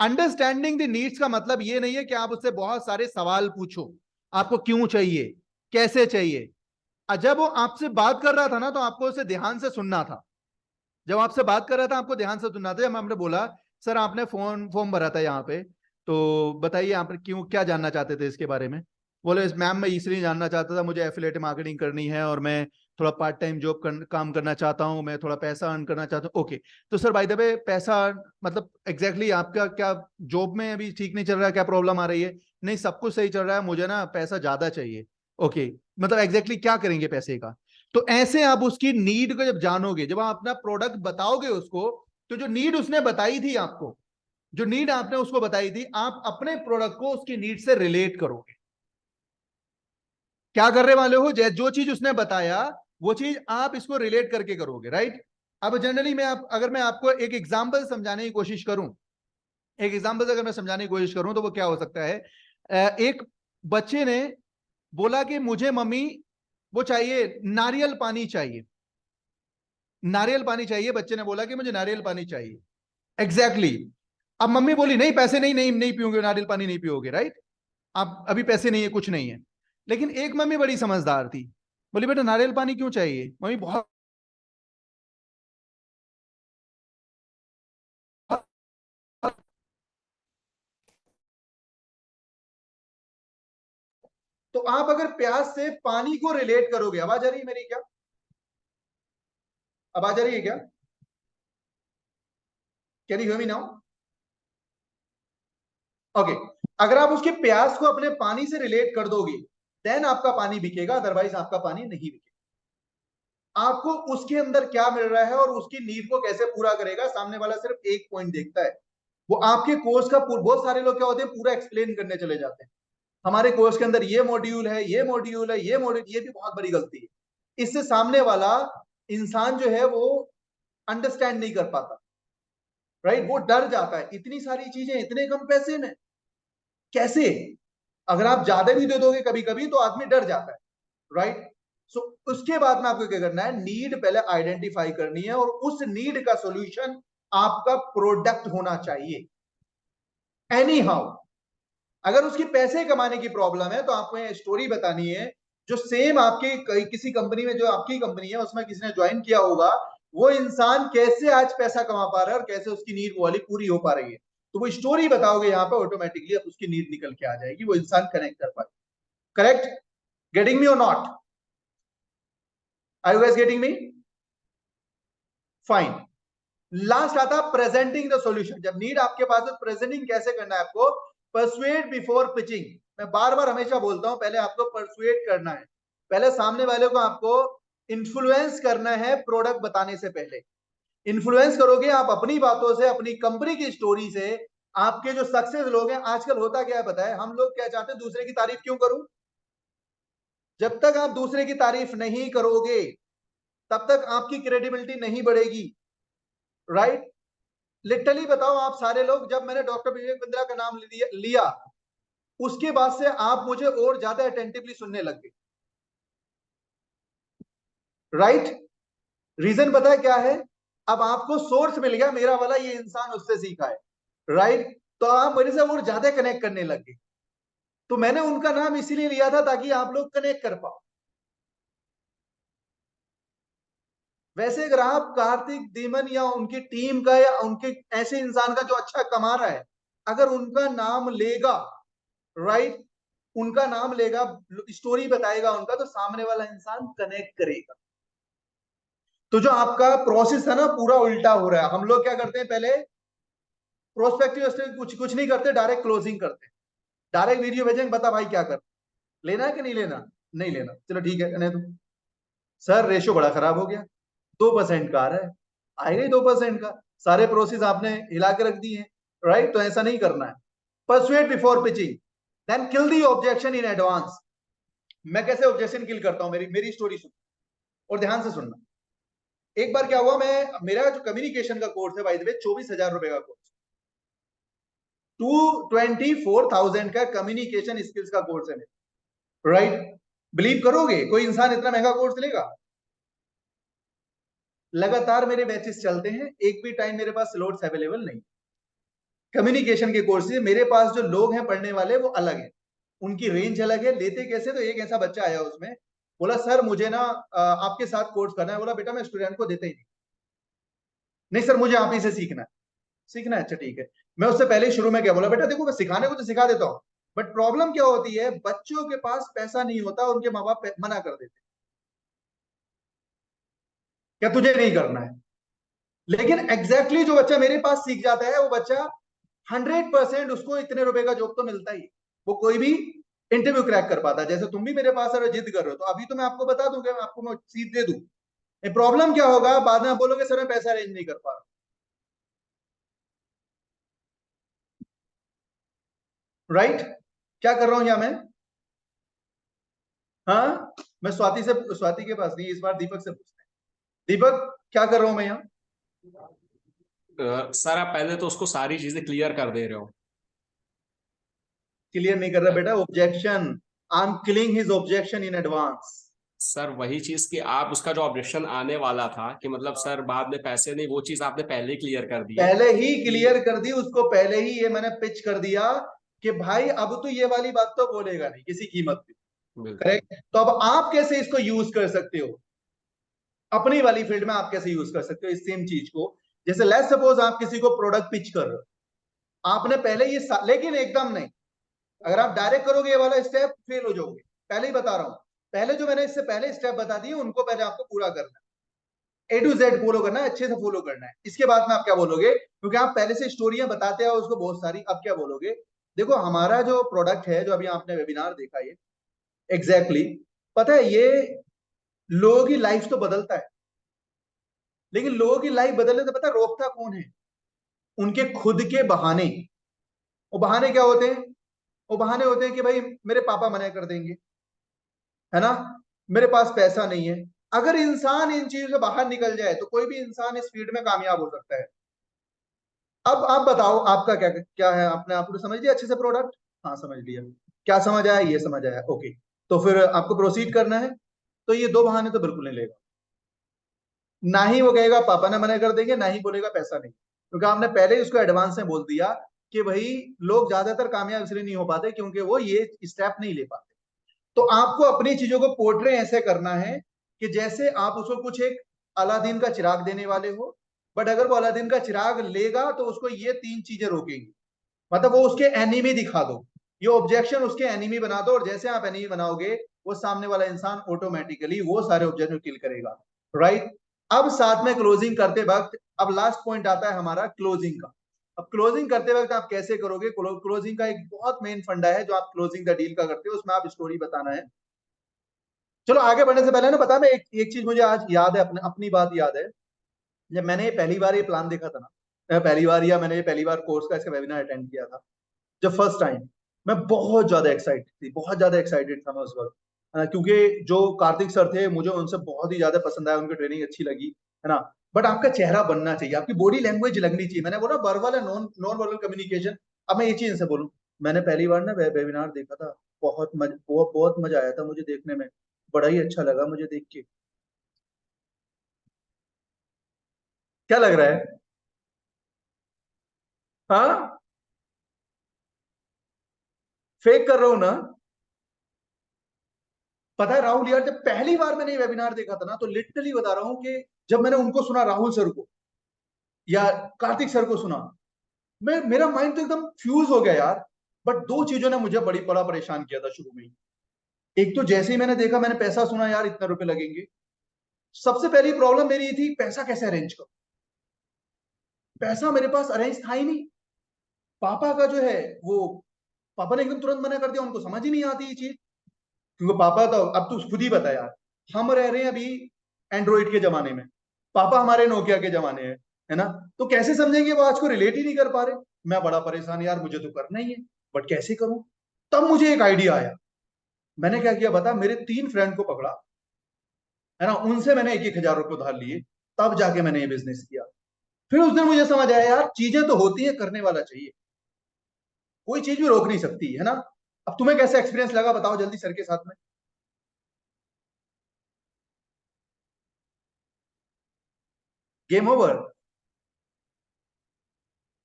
Speaker 2: Understanding the needs का मतलब ये नहीं है कि आप उससे बहुत सारे सवाल पूछो, आपको क्यों चाहिए, कैसे चाहिए। जब वो आपसे बात कर रहा था ना, तो आपको उसे ध्यान से सुनना था। जब आपसे बात कर रहा था आपको ध्यान से सुनना था। जब हमने बोला सर आपने फॉर्म भरा था यहाँ पे, तो बताइए आप क्यों, क्या जानना चाहते थे इसके बारे में। बोले मैम मैं इसलिए जानना चाहता था, मुझे एफिलिएट मार्केटिंग करनी है और मैं थोड़ा पार्ट टाइम जॉब काम करना चाहता हूँ, मैं थोड़ा पैसा अर्न करना चाहता हूँ। ओके, तो सर बाय द वे पैसा मतलब एग्जैक्टली आपका क्या जॉब में अभी ठीक नहीं चल रहा है, क्या प्रॉब्लम आ रही है? नहीं सब कुछ सही चल रहा है, मुझे ना पैसा ज्यादा चाहिए। ओके, मतलब एग्जैक्टली क्या करेंगे पैसे का? तो ऐसे आप उसकी नीड को जब जानोगे, जब आप अपना प्रोडक्ट बताओगे उसको, तो जो नीड उसने बताई थी आपको, जो नीड आपने उसको बताई थी, आप अपने प्रोडक्ट को उसकी नीड से रिलेट करोगे। क्या करने वाले हो, जो चीज उसने बताया वो चीज आप इसको रिलेट करके करोगे, राइट। अब जनरली अगर मैं आपको एक एग्जांपल समझाने की कोशिश करूं, एक एग्जांपल अगर मैं समझाने की कोशिश करूं, तो वो क्या हो सकता है। एक बच्चे ने बोला कि मुझे मम्मी वो चाहिए, नारियल पानी चाहिए, नारियल पानी चाहिए। बच्चे ने बोला कि मुझे नारियल पानी चाहिए, एग्जैक्टली। अब मम्मी बोली नहीं पैसे नहीं, नहीं नहीं पियोगे नारियल पानी, नहीं पियोगे, राइट। अब अभी पैसे नहीं है, कुछ नहीं है। लेकिन एक मम्मी बड़ी समझदार थी, बोली बेटा नारियल पानी क्यों चाहिए? मम्मी बहुत तो आप अगर प्यास से पानी को रिलेट करोगे, आवाज आ रही है मेरी क्या? आवाज आ रही है क्या? Can you hear me now? Okay, अगर आप उसके प्यास को अपने पानी से रिलेट कर दोगे, देन आपका पानी बिकेगा, अदरवाइज आपका पानी नहीं बिकेगा। आपको उसके अंदर क्या मिल रहा है और उसकी नीड को कैसे पूरा करेगा, सामने वाला सिर्फ एक पॉइंट देखता है। वो आपके कोर्स का बहुत सारे लोग क्या होते हैं, पूरा एक्सप्लेन करने चले जाते हैं, हमारे कोर्स के अंदर ये मॉड्यूल है, ये मॉड्यूल है, ये मॉड्यूल। ये भी बहुत बड़ी गलती है। इससे सामने वाला इंसान जो है वो अंडरस्टैंड नहीं कर पाता, राइट। वो डर जाता है, इतनी सारी चीजें इतने कम पैसे में कैसे। अगर आप ज्यादा भी दे दोगे कभी कभी तो आदमी डर जाता है, राइट। सो उसके बाद में आपको क्या करना है, नीड पहले आइडेंटिफाई करनी है और उस नीड का सॉल्यूशन आपका प्रोडक्ट होना चाहिए। एनी हाउ, अगर उसकी पैसे कमाने की प्रॉब्लम है तो आपको ये स्टोरी बतानी है जो सेम आपके किसी कंपनी में, जो आपकी कंपनी है उसमें किसी ने ज्वाइन किया होगा, वो इंसान कैसे आज पैसा कमा पा रहा है और कैसे उसकी नीड वाली पूरी हो पा रही है। तो वो स्टोरी बताओगे यहाँ पे, ऑटोमेटिकली उसकी नीड निकल के आ जाएगी, वो इंसान कनेक्ट कर पाए। करेक्ट? गेटिंग मी और नॉट? Are you guys getting me? Fine. Last आता प्रेजेंटिंग द सॉल्यूशन। जब नीड आपके पास है, प्रेजेंटिंग कैसे करना है आपको? Persuade before pitching. मैं बार बार हमेशा बोलता हूं, पहले आपको परसुएड करना है, पहले सामने वाले को आपको इन्फ्लुएंस करना है प्रोडक्ट बताने से पहले। इन्फ्लुएंस करोगे आप अपनी बातों से, अपनी कंपनी की स्टोरी से। आपके जो सक्सेस लोग हैं, आजकल होता क्या है पता है, हम लोग क्या चाहते हैं, दूसरे की तारीफ क्यों करूं? जब तक आप दूसरे की तारीफ नहीं करोगे तब तक आपकी क्रेडिबिलिटी नहीं बढ़ेगी, राइट। लिटरली बताओ आप सारे लोग, जब मैंने डॉक्टर विवेक बिंद्रा का नाम लिया उसके बाद से आप मुझे और ज्यादा अटेंटिवली सुनने लग गए, राइट। रीजन पता है क्या है? अब आपको सोर्स मिल गया, मेरा वाला ये इंसान उससे सीखा है, राइट। तो आप मेरे से और ज्यादा कनेक्ट करने लग गए। तो मैंने उनका नाम इसीलिए लिया था ताकि आप लोग कनेक्ट कर पाओ। वैसे अगर आप कार्तिक दीमन या उनकी टीम का या उनके ऐसे इंसान का जो अच्छा कमा रहा है, अगर उनका नाम लेगा, राइट, उनका नाम लेगा, स्टोरी बताएगा उनका, तो सामने वाला इंसान कनेक्ट करेगा। तो जो आपका प्रोसेस है ना, पूरा उल्टा हो रहा है। हम लोग क्या करते हैं, पहले प्रोस्पेक्टिव कुछ नहीं करते, डायरेक्ट क्लोजिंग करते हैं। डायरेक्ट वीडियो भेजेंगे, बता भाई क्या कर, लेना है कि नहीं लेना? नहीं लेना, चलो ठीक है नहीं। तो सर रेशो बड़ा खराब हो गया, 2% का आ रहा है, आएगा ही 2% का। सारे प्रोसेस आपने हिला के रख दिए हैं, राइट। तो ऐसा नहीं करना है। Persuade before pitching, then kill the objection in advance. मैं कैसे ऑब्जेक्शन किल करता हूं, मेरी स्टोरी सुन और ध्यान से सुनना। एक बार क्या हुआ, मेरा जो कम्युनिकेशन का कोर्स है, बाय द वे 24,000 रुपए का कोर्स, 224,000 का कम्युनिकेशन स्किल्स का कोर्स है, राइट। बिलीव करोगे कोई इंसान इतना महंगा कोर्स लेगा? लगातार मेरे बैचेस चलते हैं, एक भी टाइम मेरे पास स्लॉट्स अवेलेबल नहीं। कम्युनिकेशन के कोर्सेज मेरे पास जो लोग हैं पढ़ने वाले वो अलग है, उनकी रेंज अलग है। लेते कैसे, तो एक ऐसा बच्चा आया उसमें, बोला सर मुझे ना आपके साथ कोर्स करना है। बोला बेटा मैं स्टूडेंट को देता ही नहीं, नहीं सर मुझे आप ही से सीखना है। सीखना है, अच्छा ठीक है। मैं उससे पहले ही शुरू में क्या बोला, बेटा देखो मैं सिखाने को तो सिखा देता हूँ, बट प्रॉब्लम क्या होती है, बच्चों के पास पैसा नहीं होता, उनके माँ बाप मना कर देते, क्या तुझे नहीं करना है। लेकिन एग्जैक्टली जो बच्चा मेरे पास सीख जाता है, वो बच्चा 100% उसको इतने रुपए का जॉब तो मिलता ही, वो कोई भी इंटरव्यू क्रैक कर पाता है। जैसे तुम भी मेरे पास अगर जिद कर रहे हो, तो अभी तो मैं आपको बता दूं कि आपको मैं सीट दे दूं, प्रॉब्लम क्या होगा, बाद में आप बोलोगे सर मैं पैसा अरेंज नहीं कर पा रहा। राइट, क्या कर रहा हूं यहाँ मैं? हाँ, मैं स्वाति के पास नहीं, इस बार दीपक से पूछते हैं। दीपक क्या कर रहा हूं मैं यहाँ?
Speaker 6: सर आप पहले तो उसको सारी चीजें क्लियर कर दे रहे हो।
Speaker 2: क्लियर नहीं कर रहा बेटा, objection, I am killing his objection in advance.
Speaker 6: Sir वही चीज कि आप उसका जो ऑब्जेक्शन आने वाला था कि मतलब सर बाद में पैसे नहीं, वो चीज आपने पहले ही क्लियर कर दी है।
Speaker 2: पहले ही क्लियर कर दी उसको, पहले ही ये मैंने पिच कर दिया कि भाई अब तो ये वाली बात तो बोलेगा नहीं किसी कीमत पे।
Speaker 6: बिल्कुल।
Speaker 2: करेक्ट, तो अब आप कैसे इसको यूज कर सकते हो अपनी वाली फील्ड में, आप कैसे यूज कर सकते हो इस सेम चीज को? जैसे लेट्स सपोज आप किसी को प्रोडक्ट पिच कर रहे हो, आपने पहले ये लेकिन एकदम नहीं, अगर आप डायरेक्ट करोगे ये वाला स्टेप फेल हो जाओगे, पहले ही बता रहा हूं। पहले जो मैंने इससे पहले स्टेप बता दिए उनको पहले आपको पूरा करना है, A to Z फॉलो करना है, अच्छे से फॉलो करना है। इसके बाद में आप क्या बोलोगे, क्योंकि आप पहले से स्टोरियां बताते हो उसको बहुत सारी, अब क्या बोलोगे, देखो हमारा जो प्रोडक्ट है, जो अभी आपने वेबिनार देखा, ये एग्जैक्टली पता है, ये लोगों की लाइफ तो बदलता है, लेकिन लोगों की लाइफ बदलने से पता है रोकता कौन है? उनके खुद के बहाने। वो बहाने क्या होते हैं? वो बहाने होते हैं कि भाई मेरे पापा मना कर देंगे, है ना, मेरे पास पैसा नहीं है। अगर इंसान इन चीजों से बाहर निकल जाए तो कोई भी इंसान इस फील्ड में कामयाब हो सकता है। अब आप बताओ आपका क्या क्या है, आपने आपको समझ लिया अच्छे से प्रोडक्ट? हाँ समझ लिया, क्या समझ आया, ये समझ आया, ओके। तो फिर आपको प्रोसीड करना है, तो ये दो बहाने तो बिल्कुल नहीं लेगा, ना ही वो कहेगा पापा ने मना कर देंगे, ना ही बोलेगा पैसा नहीं, क्योंकि आपने पहले ही उसको एडवांस में बोल दिया कि भाई लोग ज्यादातर कामयाब इसलिए नहीं हो पाते क्योंकि वो ये स्टेप नहीं ले पाते। तो आपको अपनी चीजों को पोर्ट्रे ऐसे करना है कि जैसे आप उसको कुछ एक अलादीन का चिराग देने वाले हो, बट अगर वो अलादीन का चिराग लेगा तो उसको ये तीन चीजें रोकेंगी, मतलब वो उसके एनिमी दिखा दो, ये ऑब्जेक्शन उसके एनिमी बना दो, और जैसे आप एनिमी बनाओगे वो सामने वाला इंसान ऑटोमेटिकली वो सारे ऑब्जेक्शन किल करेगा। राइट, अब साथ में क्लोजिंग करते वक्त, अब लास्ट पॉइंट आता है हमारा क्लोजिंग का। अब क्लोजिंग करते वक्त आप कैसे करोगे? क्लोजिंग का एक बहुत मेन फंडा है जो आप क्लोजिंग द डील का करते हो, उसमें आप स्टोरी बताना है। चलो आगे बढ़ने से पहले ना बता, मैं एक चीज मुझे आज याद है, अपनी बात याद है। जब मैंने पहली बार ये प्लान देखा था ना, मैंने पहली बार कोर्स का इसका वेबिनार अटेंड किया था, जब फर्स्ट टाइम, मैं बहुत ज्यादा एक्साइटेड थी, बहुत ज्यादा एक्साइटेड था मैं उस वक्त, क्योंकि जो कार्तिक सर थे मुझे उनसे बहुत ही ज्यादा पसंद आया, उनकी ट्रेनिंग अच्छी लगी, है ना। बट आपका चेहरा बनना चाहिए, आपकी बॉडी लैंग्वेज लगनी चाहिए। मैंने बोला वर्बल है, नॉन नॉन वर्बल कम्युनिकेशन। अब मैं ये चीज इनसे बोलूं, मैंने पहली बार ना वेबिनार देखा था, बहुत मजा आया था मुझे देखने में, बड़ा ही अच्छा लगा मुझे देख के। क्या लग रहा है? हाँ, फेक कर रहा हूं ना? पता है राहुल यार, जब पहली बार मैंने ये वेबिनार देखा था ना, तो लिटरली बता रहा हूं कि जब मैंने उनको सुना, राहुल सर को या कार्तिक सर को सुना, मेरा माइंड तो एकदम फ्यूज हो गया यार। बट दो चीजों ने मुझे बड़ा परेशान किया था शुरू में ही। एक तो जैसे ही मैंने देखा, मैंने पैसा सुना यार इतने रुपए लगेंगे, सबसे पहली प्रॉब्लम मेरी ये थी पैसा कैसे अरेंज करूं। पैसा मेरे पास अरेंज था ही नहीं। पापा का जो है वो, पापा ने एकदम तुरंत मना कर दिया, उनको समझ ही नहीं आती ये चीज, क्योंकि पापा तो, अब तो खुद ही बता यार, हम रह रहे हैं अभी एंड्रॉइड के जमाने में, पापा हमारे नोकिया के जमाने हैं, है ना। तो कैसे समझेंगे, वो आज को रिलेट ही नहीं कर पा रहे। मैं बड़ा परेशान यार, मुझे तो करना ही है, बट कैसे करूं? तब मुझे एक आइडिया आया, मैंने क्या किया बता, मेरे 3 फ्रेंड को पकड़ा, है ना, उनसे मैंने 1,000 रुपए उधार लिए, तब जाके मैंने ये बिजनेस किया। फिर उस दिन मुझे समझ आया यार, चीजें तो होती है, करने वाला चाहिए, कोई चीज भी रोक नहीं सकती, है ना। अब तुम्हें कैसे एक्सपीरियंस लगा बताओ जल्दी सर के साथ में। Game over.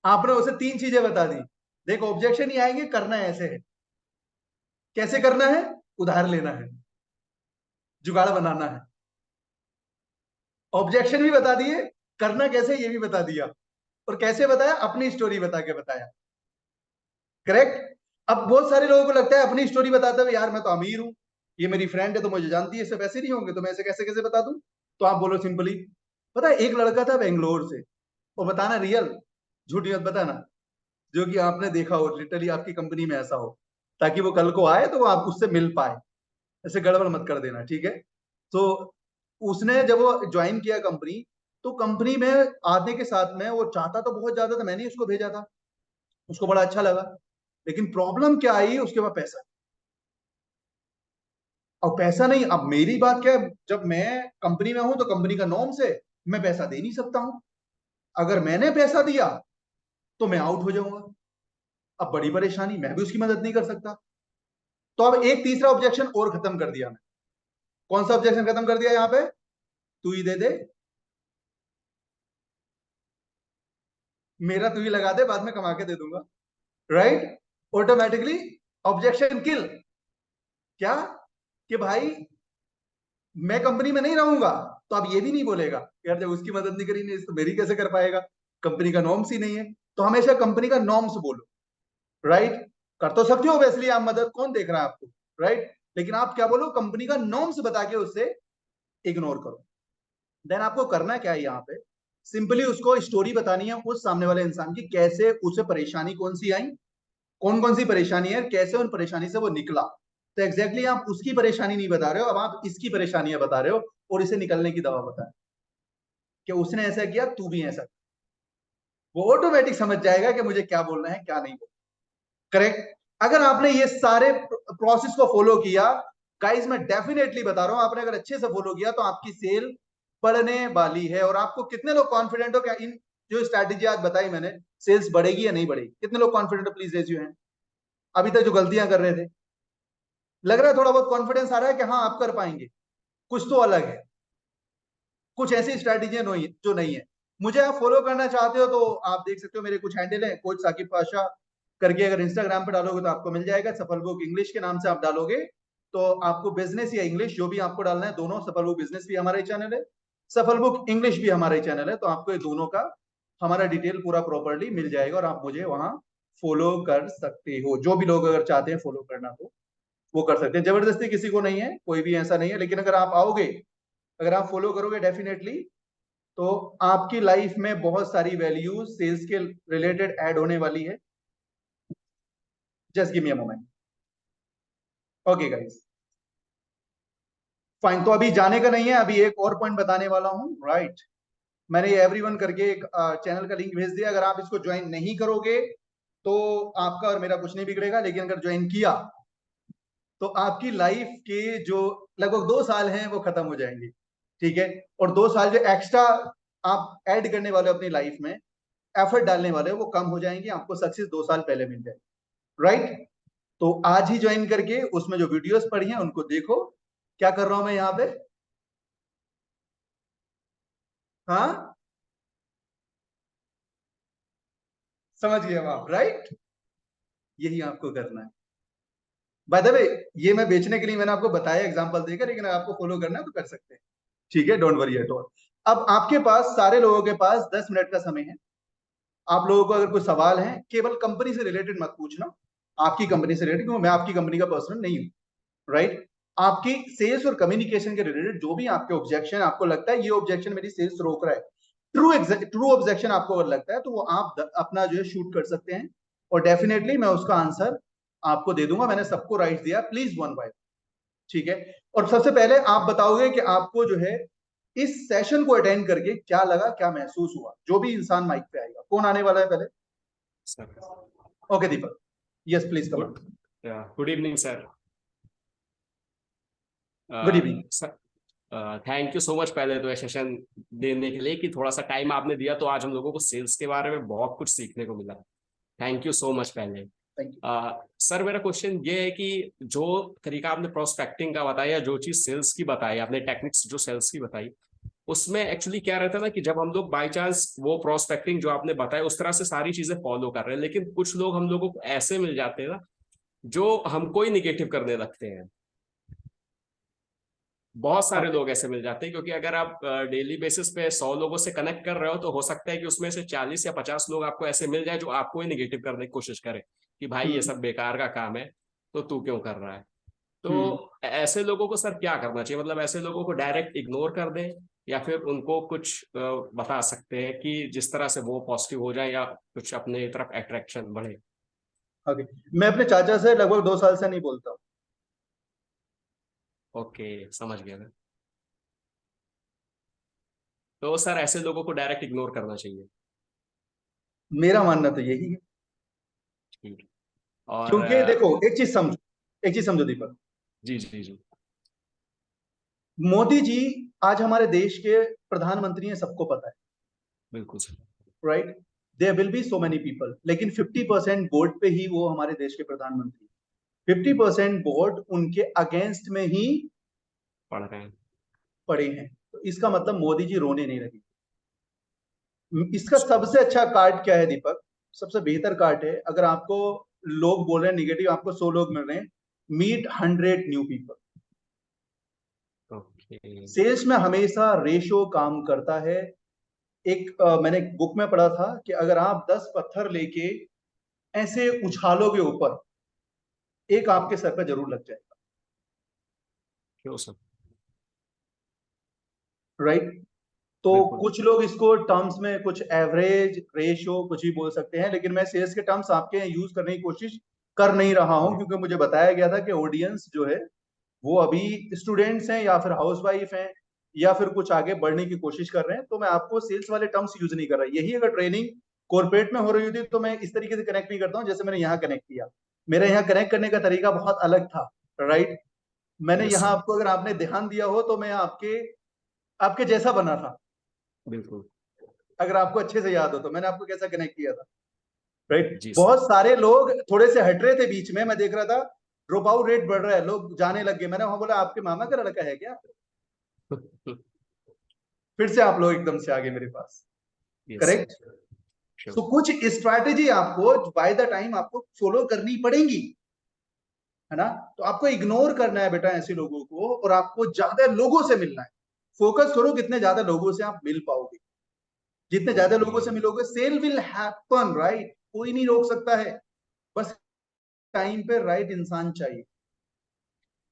Speaker 2: आपने उसे 3 चीजें बता दी, देखो ऑब्जेक्शन ही आएंगे, करना है ऐसे है। कैसे करना है? उधार लेना है, जुगाड़ बनाना है। ऑब्जेक्शन भी बता दिए, करना कैसे ये भी बता दिया, और कैसे बताया? अपनी स्टोरी बता के बताया। करेक्ट। अब बहुत सारे लोगों को लगता है अपनी स्टोरी बताते हुए, यार मैं तो अमीर हूं, ये मेरी फ्रेंड है तो मुझे जानती है, इससे पैसे नहीं होंगे तो मैं ऐसे कैसे कैसे बता दूं। तो आप बोलो सिंपली, पता है एक लड़का था बेंगलोर से, और बताना रियल, झूठी मत बताना, जो कि आपने देखा हो लिटरली आपकी कंपनी में ऐसा हो, ताकि वो कल को आए तो आप उससे मिल पाए। ऐसे गड़बड़ मत कर देना, ठीक है। तो उसने जब वो ज्वाइन किया कंपनी, तो कंपनी में आने के साथ में वो चाहता तो बहुत ज्यादा था, मैंने उसको भेजा था, उसको बड़ा अच्छा लगा, लेकिन प्रॉब्लम क्या आई, उसके पास पैसा। अब पैसा नहीं, अब मेरी बात क्या है, जब मैं कंपनी में हूं तो कंपनी का नॉर्म से मैं पैसा दे नहीं सकता हूं। अगर मैंने पैसा दिया तो मैं आउट हो जाऊंगा, अब बड़ी परेशानी, मैं भी उसकी मदद नहीं कर सकता। तो अब एक तीसरा ऑब्जेक्शन और खत्म कर दिया मैं। कौन सा ऑब्जेक्शन खत्म कर दिया यहां पे? तू ही दे दे, मेरा तू ही लगा दे, बाद में कमा के दे दूंगा। राइट। ऑटोमेटिकली ऑब्जेक्शन किल। क्या? कि भाई मैं कंपनी में नहीं रहूंगा, तो अब ये भी नहीं बोलेगा यार जब उसकी मदद नहीं करी नहीं तो मेरी कैसे कर पाएगा, कंपनी का नॉर्म्स ही नहीं है। तो हमेशा कंपनी का नॉर्म्स बोलो। राइट। कर तो सकते हो ऑब्वियसली आप मदद, कौन देख रहा है आपको, राइट। लेकिन आप क्या बोलो, कंपनी का नॉर्म्स बता के उससे इग्नोर करो। देन आपको करना क्या है यहाँ पे, सिंपली उसको स्टोरी बतानी है उस सामने वाले इंसान की, कैसे उसे परेशानी कौन सी आई, कौन कौन सी परेशानी है, कैसे उन परेशानी से वो निकला। तो एग्जैक्टली आप उसकी परेशानी नहीं बता रहे हो, अब आप इसकी परेशानियां बता रहे हो और इसे निकलने की दवा बता रहे हो कि उसने ऐसा किया तू भी ऐसा। वो ऑटोमेटिक समझ जाएगा कि मुझे क्या बोलना है क्या नहीं बोलना। करेक्ट। अगर आपने ये सारे प्रोसेस को फॉलो किया, गाइस मैं डेफिनेटली बता रहा हूं, आपने अगर अच्छे से फॉलो किया तो आपकी सेल बढ़ने वाली है। और आपको कितने लोग कॉन्फिडेंट हो क्या इन जो स्ट्रैटेजी आज बताई मैंने, सेल्स बढ़ेगी या नहीं बढ़ेगी? कितने लोग कॉन्फिडेंट हो? Please raise your hand. अभी तक जो गलतियां कर रहे थे, लग रहा है थोड़ा बहुत कॉन्फिडेंस आ रहा है कि हाँ आप कर पाएंगे। कुछ तो अलग है, कुछ ऐसी स्ट्रैटेजी जो नहीं है। मुझे आप फॉलो करना चाहते हो तो आप देख सकते हो मेरे कुछ हैंडल है, कोच साकिब पाशा करके, अगर इंस्टाग्राम पे डालोगे तो आपको मिल जाएगा। सफल बुक इंग्लिश के नाम से आप डालोगे तो आपको बिजनेस या इंग्लिश जो भी आपको डालना है, दोनों, सफल बुक बिजनेस भी हमारा चैनल है, सफल बुक इंग्लिश भी हमारा चैनल है, तो आपको ये दोनों का हमारा डिटेल पूरा प्रॉपरली मिल जाएगा और आप मुझे वहां फॉलो कर सकते हो। जो भी लोग अगर चाहते हैं फॉलो करना तो वो कर सकते हैं, जबरदस्ती किसी को नहीं है, कोई भी ऐसा नहीं है। लेकिन अगर आप आओगे, अगर आप फॉलो करोगे डेफिनेटली, तो आपकी लाइफ में बहुत सारी वैल्यूज सेल्स के रिलेटेड ऐड होने वाली है। Just give me a moment. Okay guys, fine. तो अभी जाने का नहीं है, अभी एक और पॉइंट बताने वाला हूं। राइट। मैंने ये एवरीवन करके एक चैनल का लिंक भेज दिया, अगर आप इसको ज्वाइन नहीं करोगे तो आपका और मेरा कुछ नहीं बिगड़ेगा, लेकिन अगर ज्वाइन किया तो आपकी लाइफ के जो लगभग 2 साल हैं वो खत्म हो जाएंगे। ठीक है। और 2 साल जो एक्स्ट्रा आप ऐड करने वाले हो अपनी लाइफ में, एफर्ट डालने वाले हो, वो कम हो जाएंगे, आपको सक्सेस 2 साल पहले मिल जाएगी। राइट। तो आज ही ज्वाइन करके उसमें जो वीडियोस पड़ी हैं उनको देखो। क्या कर रहा हूं मैं यहाँ पे? हाँ, समझ गए आप? राइट। यही आपको करना है। बाय द वे, ये मैं बेचने के लिए मैंने आपको बताया एग्जांपल देकर, लेकिन अगर आपको फॉलो करना है तो कर सकते हैं। ठीक है, डोंट वरी एट ऑल। अब आपके पास, सारे लोगों के पास 10 मिनट का समय है। आप लोगों को अगर कोई सवाल है, केवल कंपनी से रिलेटेड मत पूछना, आपकी कंपनी से रिलेटेड, क्योंकि मैं आपकी कंपनी का पर्सन नहीं हूं। राइट। आपकी सेल्स और कम्युनिकेशन के रिलेटेड जो भी आपके ऑब्जेक्शन, आपको लगता है ये ऑब्जेक्शन मेरी सेल्स रोक रहा है, ट्रू ऑब्जेक्शन आपको अगर लगता है तो वो आप अपना जो है शूट कर सकते हैं, और डेफिनेटली मैं उसका आंसर आपको दे दूंगा। मैंने सबको राइट दिया, प्लीज वन बाय। ठीक है। और सबसे पहले आप बताओगे कि आपको जो है इस सेशन को अटेंड करके क्या लगा, क्या महसूस हुआ। जो भी इंसान माइक पे आएगा, कौन आने वाला है पहले? Okay Deepak, yes please come.
Speaker 6: Good evening sir.
Speaker 2: Good evening
Speaker 6: sir, thank you so much पहले तो ये सेशन देने के लिए, कि थोड़ा सा टाइम आपने दिया, तो आज हम लोगों को सेल्स के बारे में बहुत कुछ सीखने को मिला। थैंक यू सो मच पहले। सर मेरा क्वेश्चन ये है कि जो तरीका आपने प्रोस्पेक्टिंग का बताया, जो चीज सेल्स की बताई आपने, टेक्निक्स जो सेल्स की बताई, उसमें एक्चुअली क्या रहता है ना कि जब हम लोग बाय चांस वो प्रोस्पेक्टिंग जो आपने बताया उस तरह से सारी चीजें फॉलो कर रहे हैं, लेकिन कुछ लोग हम लोगों को ऐसे मिल जाते हैं ना जो हमको ही निगेटिव करने लगते हैं। बहुत सारे लोग ऐसे मिल जाते हैं, क्योंकि अगर आप डेली बेसिस पे 100 लोगों से कनेक्ट कर रहे हो तो हो सकता है कि उसमें से 40 या 50 लोग आपको ऐसे मिल जाए जो आपको ही निगेटिव करने की कोशिश करें कि भाई ये सब बेकार का काम है, तो तू क्यों कर रहा है। तो ऐसे लोगों को सर क्या करना चाहिए, मतलब ऐसे लोगों को डायरेक्ट इग्नोर कर दें या फिर उनको कुछ बता सकते हैं कि जिस तरह से वो पॉजिटिव हो जाए या कुछ अपने तरफ अट्रैक्शन बढ़े।
Speaker 2: ओके, मैं अपने चाचा से लगभग 2 साल से नहीं बोलता हूँ।
Speaker 6: ओके, समझ गया मैं। तो सर ऐसे लोगों को डायरेक्ट इग्नोर करना चाहिए।
Speaker 2: मेरा मानना तो यही है,
Speaker 6: ठीक है। और
Speaker 2: क्योंकि देखो एक चीज समझो दीपक,
Speaker 6: जी जी जी।
Speaker 2: मोदी जी आज हमारे देश के प्रधानमंत्री हैं, सबको पता है,
Speaker 6: बिल्कुल sir.
Speaker 2: Right. There will be so many people, लेकिन 50% वोट पे ही वो हमारे देश के प्रधानमंत्री, 50% वोट उनके अगेंस्ट में ही
Speaker 6: पढ़ रहे हैं।
Speaker 2: पड़े हैं। तो इसका मतलब मोदी जी रोने नहीं लगे। इसका सबसे अच्छा कार्ड क्या है दीपक, सबसे बेहतर कार्ड है, अगर आपको लोग बोल रहे हैं निगेटिव, आपको 100 लोग मिल रहे हैं, meet 100 new people.
Speaker 6: Okay.
Speaker 2: Sales में हमेशा रेशो काम करता है। मैंने बुक में पढ़ा था कि अगर आप 10 पत्थर लेके ऐसे उछालोगे ऊपर, एक आपके सर पे जरूर लग जाएगा,
Speaker 6: क्यों सर।
Speaker 2: राइट। तो
Speaker 6: बिल्कुल।
Speaker 2: कुछ लोग इसको टर्म्स में कुछ एवरेज रेशो कुछ भी बोल सकते हैं, लेकिन मैं सेल्स के टर्म्स आपके यूज करने की कोशिश कर नहीं रहा हूं, क्योंकि मुझे बताया गया था कि ऑडियंस जो है वो अभी स्टूडेंट्स हैं या फिर हाउसवाइफ हैं या फिर कुछ आगे बढ़ने की कोशिश कर रहे हैं, तो मैं आपको सेल्स वाले टर्म्स यूज नहीं कर रहा। यही अगर ट्रेनिंग कॉर्पोरेट में हो रही होती तो मैं इस तरीके से कनेक्ट नहीं करता हूं जैसे मैंने यहाँ कनेक्ट किया। मेरा यहाँ कनेक्ट करने का तरीका बहुत अलग था, राइट। मैंने
Speaker 6: यस
Speaker 2: यहाँ
Speaker 6: सर।
Speaker 2: आपको, अगर आपने ध्यान दिया हो तो मैं आपके आपके जैसा बना था।
Speaker 6: बिल्कुल।
Speaker 2: अगर आपको अच्छे से याद हो तो मैंने आपको कैसा कनेक्ट किया था, राइट।
Speaker 6: जी सर।
Speaker 2: बहुत सारे लोग थोड़े से हट रहे थे बीच में, मैं देख रहा था ड्रॉप आउट रेट बढ़ रहा है, लोग जाने लग गए। मैंने वहां बोला आपके मामा का लड़का है क्या? फिर से आप लोग एकदम से आगे मेरे पास,
Speaker 6: यस
Speaker 2: करेक्ट।
Speaker 6: सर। श्योर।
Speaker 2: तो कुछ स्ट्रैटेजी आपको बाय द टाइम आपको फॉलो करनी पड़ेंगी, है ना। तो आपको इग्नोर करना है बेटा ऐसे लोगों को, और आपको ज्यादा लोगों से मिलना है। फोकस करो कितने ज्यादा लोगों से आप मिल पाओगे। जितने ज्यादा लोगों से मिलोगे सेल विल हैपन, राइट। कोई नहीं रोक सकता है, बस टाइम पे राइट इंसान चाहिए।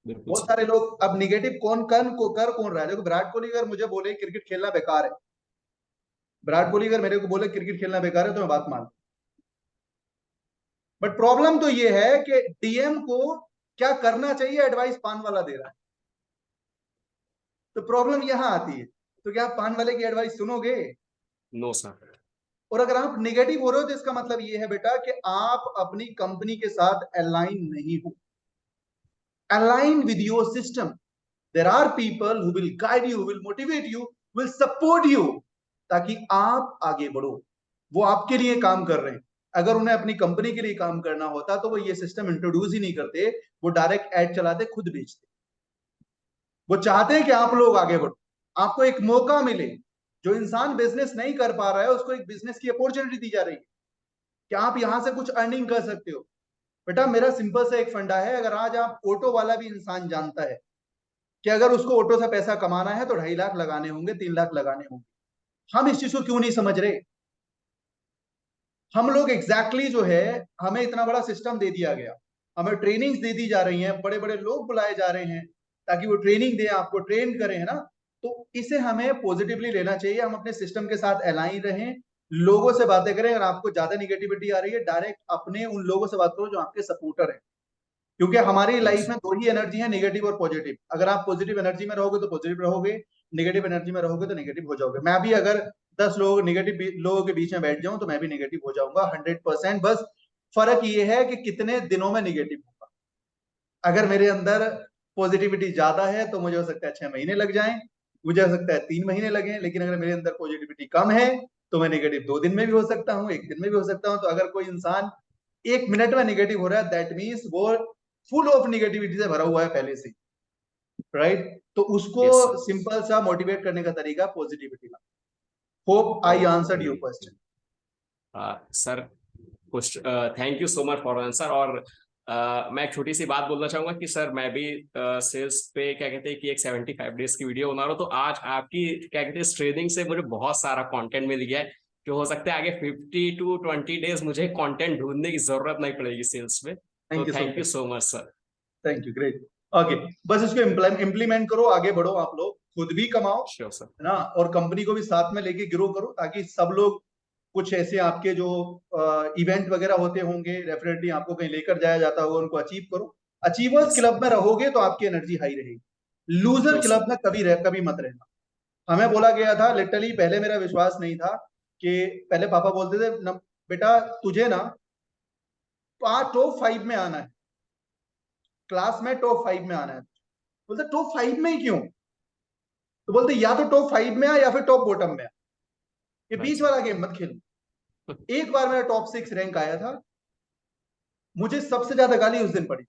Speaker 6: बिल्कुल
Speaker 2: बहुत
Speaker 6: सर।
Speaker 2: सारे लोग अब निगेटिव कौन रहा है। देखो विराट कोहली अगर मुझे बोले क्रिकेट खेलना बेकार है, विराट कोहली अगर मेरे को बोले क्रिकेट खेलना बेकार है तो मैं बात मान, बट प्रॉब्लम तो ये है कि डीएम को क्या करना चाहिए एडवाइस पान वाला दे रहा है। तो प्रॉब्लम यहां आती है, तो क्या आप पान वाले की एडवाइस सुनोगे?
Speaker 6: No sir.
Speaker 2: और अगर आप निगेटिव हो रहे हो तो इसका मतलब ये है बेटा कि आप अपनी कंपनी के साथ अलाइन नहीं हो। Align with your system. There are people who will guide you, will motivate you, will support you, ताकि आप आगे बढ़ो। वो आपके लिए काम कर रहे हैं। अगर उन्हें अपनी कंपनी के लिए काम करना होता तो वो ये सिस्टम इंट्रोड्यूस ही नहीं करते, वो डायरेक्ट एड चलाते, खुद बेचते। वो चाहते हैं कि आप लोग आगे बढ़ो, आपको एक मौका मिले। जो इंसान बिजनेस नहीं कर पा रहा है उसको एक बिजनेस की अपॉर्चुनिटी दी जा रही है कि आप यहां से कुछ अर्निंग कर सकते हो। बेटा मेरा सिंपल सा एक फंडा है, अगर आज आप ऑटो वाला भी इंसान जानता है कि अगर उसको ऑटो से पैसा कमाना है तो 2.5 लाख लगाने होंगे, 3 लाख लगाने होंगे। हम इस चीज को क्यों नहीं समझ रहे? हम लोग एग्जैक्टली जो है, हमें इतना बड़ा सिस्टम दे दिया गया, हमें ट्रेनिंग्स दे दी जा रही हैं, बड़े बड़े लोग बुलाए जा रहे हैं ताकि वो ट्रेनिंग दे, आपको ट्रेन करें, है ना। तो इसे हमें पॉजिटिवली लेना चाहिए, हम अपने सिस्टम के साथ अलाइन रहें, लोगों से बातें करें। अगर आपको ज्यादा निगेटिविटी आ रही है डायरेक्ट अपने उन लोगों से बात करो जो आपके सपोर्टर हैं, क्योंकि हमारी लाइफ में 2 ही एनर्जी है, निगेटिव और पॉजिटिव। अगर आप पॉजिटिव एनर्जी में रहोगे तो पॉजिटिव रहोगे, नेगेटिव एनर्जी में रहोगे तो नेगेटिव हो जाओगे। मैं भी अगर 10 लोग नेगेटिव लोगों के बीच में बैठ जाऊं तो मैं भी नेगेटिव हो जाऊंगा 100%। बस फर्क ये है कि कितने दिनों में नेगेटिव होगा। अगर मेरे अंदर पॉजिटिविटी ज्यादा है तो मुझे हो सकता है 6 महीने लग जाएं, मुझे हो सकता है 3 महीने लगे। लेकिन अगर मेरे अंदर पॉजिटिविटी कम है तो मैं नेगेटिव 2 दिन में भी हो सकता हूँ, 1 दिन में भी हो सकता हूँ। तो अगर कोई इंसान 1 मिनट में नेगेटिव हो रहा है, दैट मीन्स वो फुल ऑफ निगेटिविटी से भरा हुआ है पहले से। राइट? तो उसको
Speaker 6: Yes, sir.
Speaker 2: सिंपल सा मोटिवेट करने का तरीका पॉजिटिविटी में। Hope I answered your question.
Speaker 6: Sir कुछ thank you so much for answer. और मैं एक छोटी सी बात बोलना चाहूंगा कि सर मैं भी सेल्स पे क्या कहते हैं कि एक 75 डेज की वीडियो बना रहा हूँ, तो आज आपकी क्या कहते हैं ट्रेनिंग से मुझे बहुत सारा कंटेंट मिल गया है, जो हो सकता है आगे 50 to 20 डेज मुझे कंटेंट ढूंढने की जरूरत नहीं पड़ेगी सेल्स में। तो thank you so much sir.
Speaker 2: Thank you, great. Okay, बस इसको इम्प्लीमेंट करो, आगे बढ़ो, आप लोग खुद भी कमाओ,
Speaker 6: श्योर सर।
Speaker 2: है ना, और कंपनी को भी साथ में लेके ग्रो करो, ताकि सब लोग कुछ ऐसे आपके जो इवेंट वगैरह होते होंगे, डेफिनेटली आपको कहीं लेकर जाया जाता होगा, उनको अचीव करो। अचीवर्स
Speaker 6: Yes,
Speaker 2: क्लब में रहोगे तो आपकी एनर्जी हाई रहेगी, लूजर
Speaker 6: Sure,
Speaker 2: क्लब में कभी मत रहना। हमें बोला गया था लिटरली, पहले मेरा विश्वास नहीं था, कि पहले पापा बोलते थे न, बेटा तुझे ना टॉप 5 में आना है, क्लास में टॉप 5 में आना है। बोलते टॉप 5 में ही क्यों? तो बोलते या तो टॉप 5 में आ या फिर टॉप बॉटम में आ, ये बीच वाला गेम मत खेलो। एक बार मेरा टॉप 6 रैंक आया था, मुझे सबसे ज्यादा गाली उस दिन पड़ी,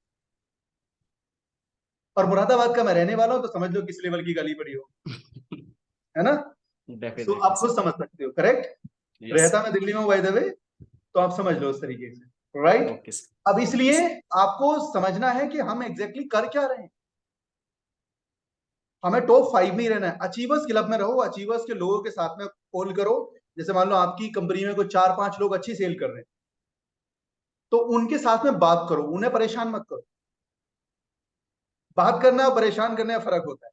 Speaker 2: और मुरादाबाद का मैं रहने वाला हूं, तो समझ लो किस लेवल की गाली पड़ी हो, है ना? तो
Speaker 6: डेफिनेटली
Speaker 2: आप खुद समझ सकते हो, करेक्ट?
Speaker 6: Yes,
Speaker 2: रहता मैं दिल्ली में हूं बाय द वे, तो आप समझ लो उस तरीके से, राइट?
Speaker 6: Okay sir.
Speaker 2: अब इसलिए आपको समझना है कि हम एग्जैक्टली कर क्या रहे हैं। हमें टॉप 5 में ही रहना है, अचीवर्स क्लब में रहो, अचीवर्स के लोगों के साथ में कॉल करो। जैसे मान लो आपकी कंपनी में कोई 4-5 लोग अच्छी सेल कर रहे हैं, तो उनके साथ में बात करो, उन्हें परेशान मत करो। बात करना और परेशान करने में फर्क होता है,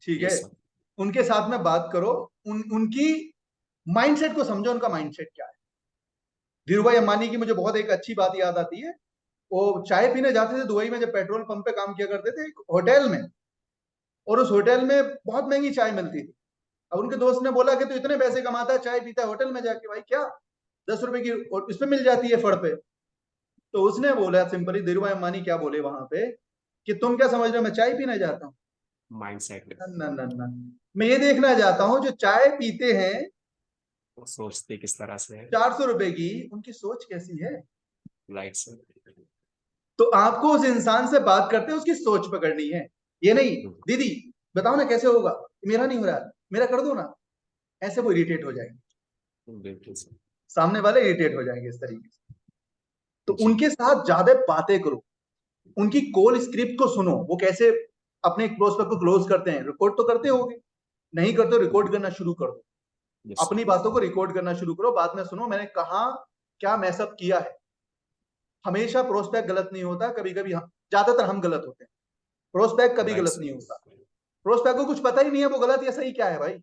Speaker 2: ठीक है?
Speaker 6: Yes, sir.
Speaker 2: उनके साथ में बात करो, उनकी माइंडसेट को समझो, उनका माइंडसेट क्या है। धीरूभाई अंबानी की मुझे बहुत एक अच्छी बात याद आती है, वो चाय पीने जाते थे दुबई में, जब पेट्रोल पंप पे काम किया करते थे, एक होटल में, और उस होटल में बहुत महंगी चाय मिलती थी। अब उनके दोस्त ने बोला कि तू इतने पैसे कमाता है, चाय पीता है होटल में जाके, भाई क्या 10 रुपए की इस पे मिल जाती है फड़ पे। तो उसने बोला सिंपली, धीरूभाई अंबानी क्या बोले वहां पे, कि तुम क्या समझ रहे हो मैं चाय पीने जाता हूँ?
Speaker 6: माइंडसेट
Speaker 2: ना ना ना, मैं ये देखना चाहता हूँ जो चाय पीते हैं
Speaker 6: वो सोचते किस तरह से है।
Speaker 2: 400 रुपए की, उनकी सोच कैसी है।
Speaker 6: Right sir.
Speaker 2: तो आपको उस इंसान से बात करते हैं उसकी सोच पकड़नी है, ये नहीं दीदी बताओ ना कैसे होगा, मेरा नहीं हो रहा, मेरा कर दो ना, ऐसे वो इरिटेट हो जाएंगे,
Speaker 6: बिल्कुल सर।
Speaker 2: सामने वाले इरिटेट हो जाएंगे इस तरीके से। तो
Speaker 6: जी।
Speaker 2: उनके साथ ज्यादा बातें करो, उनकी कॉल स्क्रिप्ट को सुनो, वो कैसे अपने प्रोस्पेक्ट को क्लोज करते हैं। रिकॉर्ड तो करते होगे, नहीं करते रिकॉर्ड करना शुरू कर दो,
Speaker 6: Yes, sir.
Speaker 2: अपनी बातों को रिकॉर्ड करना शुरू करो, बाद में सुनो मैंने कहा क्या मैसअप किया है। हमेशा प्रोस्पेक्ट गलत नहीं होता, कभी कभी ज्यादातर हम गलत होते हैं, प्रोस्पेक्ट कभी
Speaker 6: Right,
Speaker 2: गलत
Speaker 6: sir.
Speaker 2: नहीं होता। प्रोस्पेक्ट को कुछ पता ही नहीं है वो गलत या सही क्या है भाई,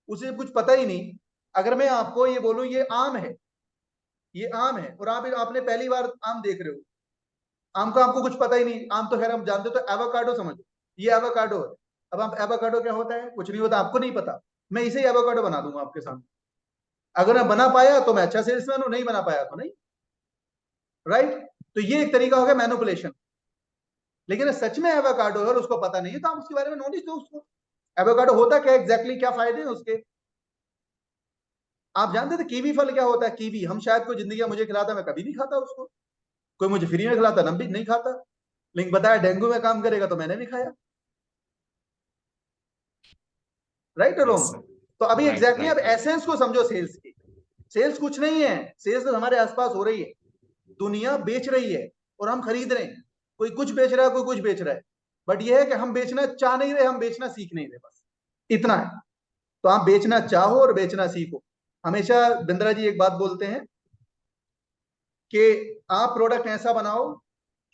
Speaker 2: उसे कुछ पता ही नहीं। अगर मैं आपको ये बोलूं ये आम है, ये आम है, और आपने पहली बार आम देख रहे हो, आम का आपको कुछ पता ही नहीं, आम तो खैर हम जानते, तो एवोकाडो समझो, ये एवोकाडो है। अब आप एवोकाडो क्या होता है, कुछ नहीं होता, आपको नहीं पता, मैं इसे एवोकाडो बना दूंगा आपके सामने। अगर मैं बना पाया तो मैं अच्छा सेल्समैन हूं, नहीं बना पाया तो नहीं, राइट? तो ये एक तरीका हो गया मैनिपुलेशन। लेकिन सच में एवोकाडो है और उसको पता नहीं है, तो आप उसके बारे में नॉलेज दो उसको, एवोकाडो होता क्या एग्जैक्टली, क्या फायदे हैं उसके। आप जानते थे कीवी फल क्या होता है? कीवी हम शायद कोई जिंदगी में मुझे खिलाता, मैं कभी नहीं खाता उसको, कोई मुझे फ्री में खिलाता ना भी नहीं खाता, लेकिन बताया डेंगू में काम करेगा तो मैंने भी खाया, राइट और
Speaker 6: Yes,
Speaker 2: रॉन्ग?
Speaker 6: sir.
Speaker 2: तो अभी
Speaker 6: Right,
Speaker 2: एग्जैक्टली
Speaker 6: right,
Speaker 2: अब
Speaker 6: right.
Speaker 2: एसेंस को समझो सेल्स की। सेल्स कुछ नहीं है, सेल्स तो हमारे आसपास हो रही है, दुनिया बेच रही है और हम खरीद रहे हैं, कोई कुछ बेच रहा है कोई कुछ बेच रहा है, बट ये है कि हम बेचना चाह नहीं रहे, हम बेचना सीख नहीं रहे, बस इतना है। तो आप बेचना चाहो और बेचना सीखो। हमेशा बिंद्रा जी एक बात बोलते हैं कि आप प्रोडक्ट ऐसा बनाओ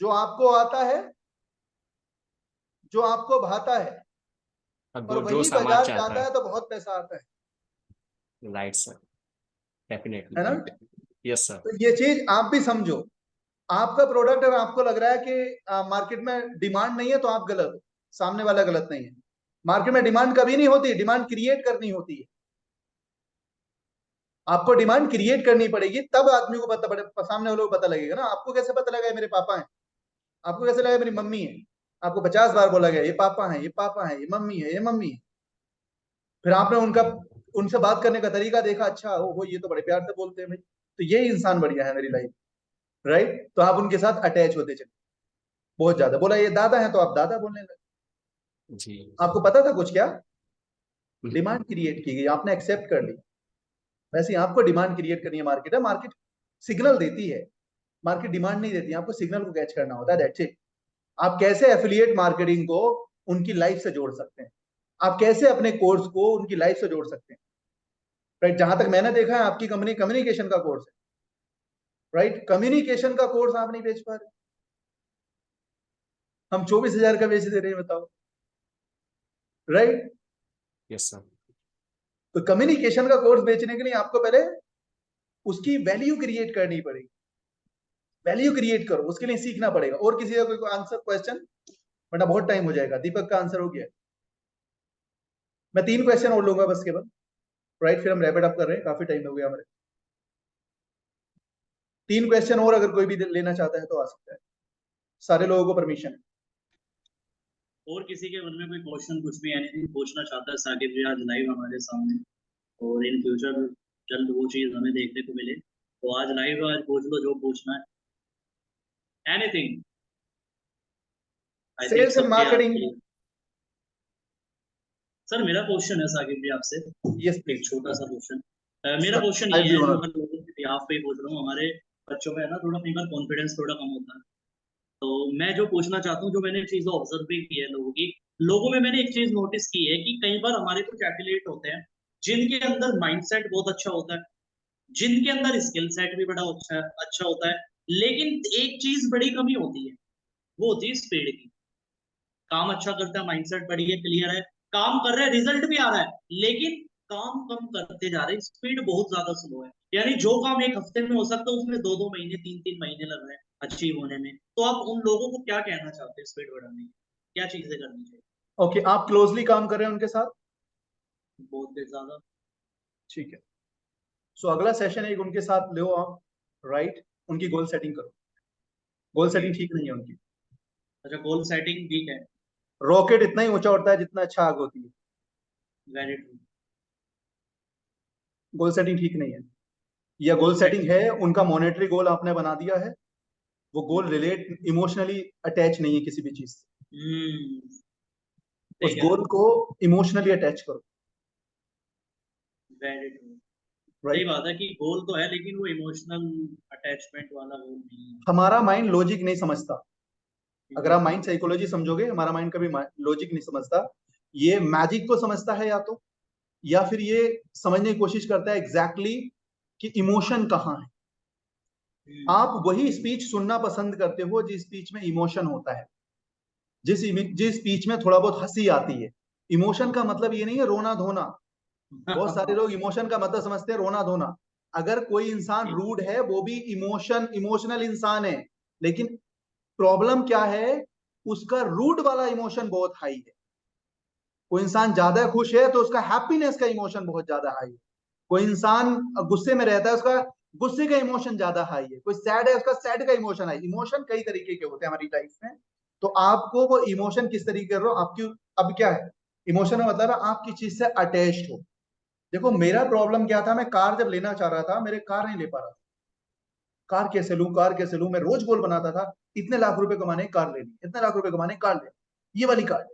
Speaker 2: जो आपको आता है, जो आपको भाता है, और
Speaker 6: वो जो
Speaker 2: वही
Speaker 6: समाज
Speaker 2: बाजार
Speaker 6: चाहता
Speaker 2: जाता
Speaker 6: है।
Speaker 2: है तो बहुत पैसा आता है
Speaker 6: राइट सर, डेफिनेटली।
Speaker 2: है ना?
Speaker 6: Yes sir.
Speaker 2: तो ये चीज आप भी समझो। आपका प्रोडक्ट अगर आपको लग रहा है कि मार्केट में डिमांड नहीं है, तो आप गलत हो, सामने वाला गलत नहीं है। मार्केट में डिमांड कभी नहीं होती, डिमांड क्रिएट करनी होती है। आपको डिमांड क्रिएट करनी पड़ेगी, तब आदमी को पता पड़े, सामने वालों को पता लगेगा ना। आपको कैसे पता लगा मेरे पापा हैं, आपको कैसे लगा मेरी मम्मी है? आपको 50 बार बोला गया ये पापा है, ये पापा है, ये मम्मी है, ये मम्मी है। फिर आपने उनसे बात करने का तरीका देखा, अच्छा वो ये तो बड़े प्यार से बोलते हैं भाई, तो ये इंसान बढ़िया है मेरी लाइफ, राइट? तो आप उनके साथ अटैच होते चले बहुत ज्यादा। बोला ये दादा है तो आप दादा बोलने लगे,
Speaker 6: जी
Speaker 2: आपको पता था कुछ क्या? डिमांड क्रिएट की गई, आपने एक्सेप्ट कर ली। वैसे ही आपको डिमांड क्रिएट करनी है। मार्केट सिग्नल देती है, मार्केट डिमांड नहीं देती, आपको सिग्नल को कैच करना होता है, दैट्स इट। आप कैसे एफिलिएट मार्केटिंग को उनकी लाइफ से जोड़ सकते हैं, आप कैसे अपने कोर्स को उनकी लाइफ से जोड़ सकते हैं, राइट। जहां तक मैंने देखा है आपकी कंपनी कम्युनिकेशन का कोर्स है, राइट। कम्युनिकेशन का कोर्स आप नहीं बेच पा रहे, हम 24,000 का बेच दे रहे हैं, बताओ, राइट।
Speaker 6: Yes sir.
Speaker 2: तो कम्युनिकेशन का कोर्स बेचने के लिए आपको पहले उसकी वैल्यू क्रिएट करनी पड़ेगी, वैल्यू क्रिएट करो, उसके लिए सीखना पड़ेगा। और किसी का कोई आंसर क्वेश्चन, वरना बहुत टाइम हो जाएगा। दीपक का आंसर हो गया, मैं 3 क्वेश्चन और लूंगा बस केवल, राइट, फिर हम रैप इट अप कर रहे हैं, काफी टाइम हो गया हमारे। 3 क्वेश्चन और अगर कोई भी लेना चाहता है तो आ सकता है, सारे लोगों को परमिशन है।
Speaker 1: और किसी के मन में कोई क्वेश्चन, कुछ भी एनीथिंग पूछना चाहता है साकिब जी आज लाइव हमारे सामने, और इन फ्यूचर जल्द वो चीज हमें देखने को मिले, तो आज लाइव आज पूछ लो जो पूछना है, anything. I think
Speaker 2: sales and
Speaker 1: सबके
Speaker 2: मार्केटिंग,
Speaker 1: आज। सर मेरा क्वेश्चन है साकिब जी आपसे,
Speaker 2: यस
Speaker 1: एक
Speaker 2: प्लीज।
Speaker 1: छोटा सा क्वेश्चन। मेरा क्वेश्चन
Speaker 2: आई
Speaker 1: ये
Speaker 2: बी
Speaker 1: है,
Speaker 2: ऑनर।
Speaker 1: मैं लोगों के बिहाफ पे ही पूछ रहा हूँ। हमारे बच्चों में है ना थोड़ा कई बार कॉन्फिडेंस थोड़ा कम होता है, तो मैं जो पूछना चाहता हूँ, जो मैंने चीजें ऑब्जर्व भी की है लोगों की, लोगों में मैंने एक चीज नोटिस की है कि कई बार हमारे कुछ एफिलिएट होते हैं जिनके अंदर माइंडसेट बहुत अच्छा होता है, जिनके अंदर स्किल सेट भी बड़ा अच्छा होता है, लेकिन एक चीज बड़ी कमी होती है, वो होती है स्पीड की। काम अच्छा करता है, माइंडसेट बढ़िया क्लियर है, काम कर रहे हैं, रिजल्ट भी आ रहा है, लेकिन काम कम करते जा रहे हैं, स्पीड बहुत ज्यादा स्लो है। यानी जो काम एक हफ्ते में हो सकता है उसमें 2-2 महीने 3-3 महीने लग रहे हैं अचीव होने में। तो आप उन लोगों को क्या कहना चाहते हैं स्पीड बढ़ाने में, क्या चीजें करनी चाहिए?
Speaker 2: ओके, आप क्लोजली काम कर रहे हैं उनके साथ?
Speaker 1: बहुत ज्यादा।
Speaker 2: ठीक है, सो अगला सेशन एक उनके साथ लो आप, राइट, उनकी गोल सेटिंग करो। गोल सेटिंग ठीक नहीं है उनकी।
Speaker 1: अच्छा, गोल सेटिंग ठीक है।
Speaker 2: रॉकेट इतना ही ऊंचा उड़ता है जितना अच्छा आग होती है।
Speaker 1: Very true.
Speaker 2: गोल सेटिंग ठीक नहीं है, या गोल सेटिंग है, उनका मॉनेटरी गोल आपने बना दिया है, वो गोल रिलेट इमोशनली अटैच नहीं है किसी भी चीज से। उस
Speaker 1: ठीक है।
Speaker 2: गोल को इमोशनली अटैच करो,
Speaker 1: वेरी ट्रू। सही
Speaker 2: राइट।
Speaker 1: बात है कि गोल तो है, लेकिन वो इमोशनल अटैचमेंट वाला गोल नहीं है।
Speaker 2: हमारा माइंड लॉजिक नहीं समझता। अगर आप माइंड साइकोलॉजी समझोगे, हमारा माइंड कभी लॉजिक नहीं समझता, ये मैजिक को समझता है, या फिर ये समझने की कोशिश करता है एग्जैक्टली कि इमोशन कहाँ है। आप वही स्पीच सुनना पसंद करते हो जिस स्पीच में इमोशन होता है, जिस स्पीच में थोड़ा बहुत हंसी आती है। इमोशन का मतलब ये नहीं है रोना धोना। बहुत सारे लोग इमोशन का मतलब समझते हैं रोना धोना। अगर कोई इंसान रूड है, वो भी इमोशनल इंसान है, लेकिन प्रॉब्लम क्या है, उसका रूड वाला इमोशन बहुत हाई है। कोई इंसान ज्यादा खुश है तो उसका हैप्पीनेस का इमोशन बहुत ज्यादा हाई है। कोई इंसान गुस्से में रहता है, उसका गुस्से का इमोशन ज्यादा हाई है। कोई सैड है, उसका सैड का इमोशन हाई। इमोशन कई तरीके के होते हैं हमारी लाइफ में, तो आपको वो इमोशन किस तरीके कर रहे हो आपकी। अब क्या है इमोशन का मतलब है, आप किस चीज से अटैच्ड हो। देखो मेरा प्रॉब्लम क्या था, मैं कार जब लेना चाह रहा था, मेरे कार नहीं ले पा रहा था। कार कैसे लूं, कार कैसे लूं, मैं रोज गोल बनाता था, इतने लाख रुपए कमाने कार लेनी, इतने लाख रुपए कमाने कार लेनी, ये वाली कार लेनी।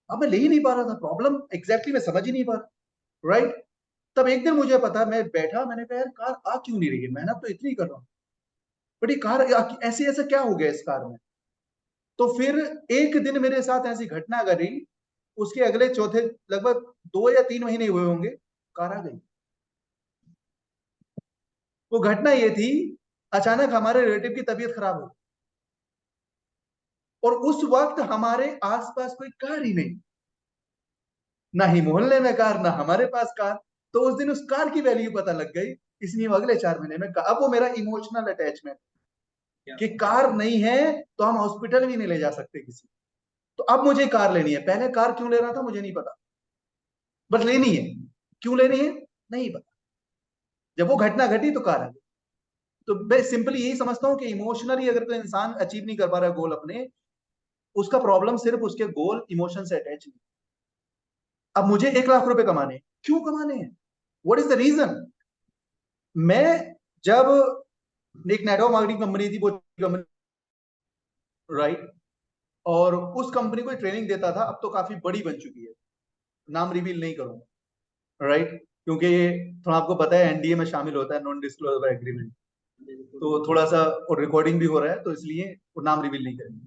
Speaker 2: अब मैं ले ही नहीं पा रहा था, प्रॉब्लम एग्जैक्टली मैं समझ ही नहीं पा रहा, राइट। तब एक दिन मुझे पता, मैं बैठा, मैंने कहा यार कार आ क्यों नहीं रही है, मेहनत तो इतनी कर रहा हूँ, बट ये कार ऐसे ऐसा क्या हो गया इस कार में। तो फिर एक दिन मेरे साथ ऐसी घटना करी, उसके अगले चौथे लगभग 2 या 3 महीने हुए होंगे, कार आ गई। वो घटना ये थी, अचानक हमारे रिलेटिव की तबीयत खराब हो, और उस वक्त हमारे आसपास कोई कार ही नहीं, ना ही मोहल्ले में कार, ना हमारे पास कार। तो उस दिन उस कार की वैल्यू पता लग गई, इसलिए अगले 4 महीने में अब वो मेरा इमोशनल अटैचमेंट कि कार नहीं है तो हम हॉस्पिटल भी नहीं ले जा सकते किसी। तो अब मुझे कार लेनी है, पहले कार क्यों ले रहा था मुझे नहीं पता, बस लेनी है। क्यों लेनी है नहीं पता, जब वो घटना घटी तो कार आ गई। तो मैं सिंपली यही समझता हूँ कि इमोशनली अगर कोई इंसान अचीव नहीं कर पा रहा है गोल अपने, उसका प्रॉब्लम सिर्फ उसके गोल इमोशन से अटैच नहीं। अब मुझे 1 लाख रुपए कमाने, क्यों कमाने हैं, व्हाट इज द रीजन। मैं जब एक नेटवर्क मार्केटिंग कंपनी थी, वो कंपनी, राइट, और उस कंपनी को ट्रेनिंग देता था, अब तो काफी बड़ी बन चुकी है, नाम रिवील नहीं करूंगा, राइट, क्योंकि ये थोड़ा आपको पता है एनडीए में शामिल होता है, नॉन डिस्क्लोजर एग्रीमेंट, तो थोड़ा सा और रिकॉर्डिंग भी हो रहा है, तो इसलिए वो नाम रिवील नहीं करेंगे,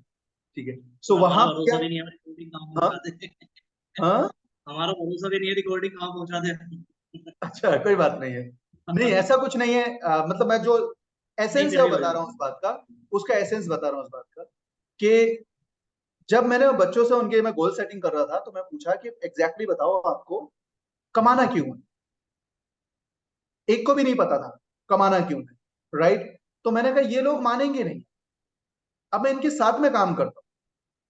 Speaker 2: ठीक है। सो
Speaker 1: हमारा
Speaker 2: वहां
Speaker 1: भरोसा
Speaker 2: क्या,
Speaker 1: भी नहीं है रिकॉर्डिंग कहाँ
Speaker 2: हाँ
Speaker 1: पहुंचा दे।
Speaker 2: हाँ,
Speaker 1: हमारा भरोसा भी नहीं है रिकॉर्डिंग कहाँ पहुंचा दे।
Speaker 2: अच्छा कोई बात नहीं है, नहीं ऐसा कुछ नहीं है, मतलब मैं जो
Speaker 1: नहीं
Speaker 2: एसेंस
Speaker 1: फिर
Speaker 2: है
Speaker 1: भी
Speaker 2: वो बता रहा हूँ उस बात का, उसका एसेंस बता रहा हूँ उस बात का, कि जब मैंने बच्चों से उनके मैं गोल सेटिंग कर रहा था, तो मैं पूछा कि एग्जैक्टली बताओ आपको कमाना क्यों है, एक को भी नहीं पता था कमाना क्यों है, राइट। तो मैंने कहा ये लोग मानेंगे नहीं, अब मैं इनके साथ में काम करता हूँ,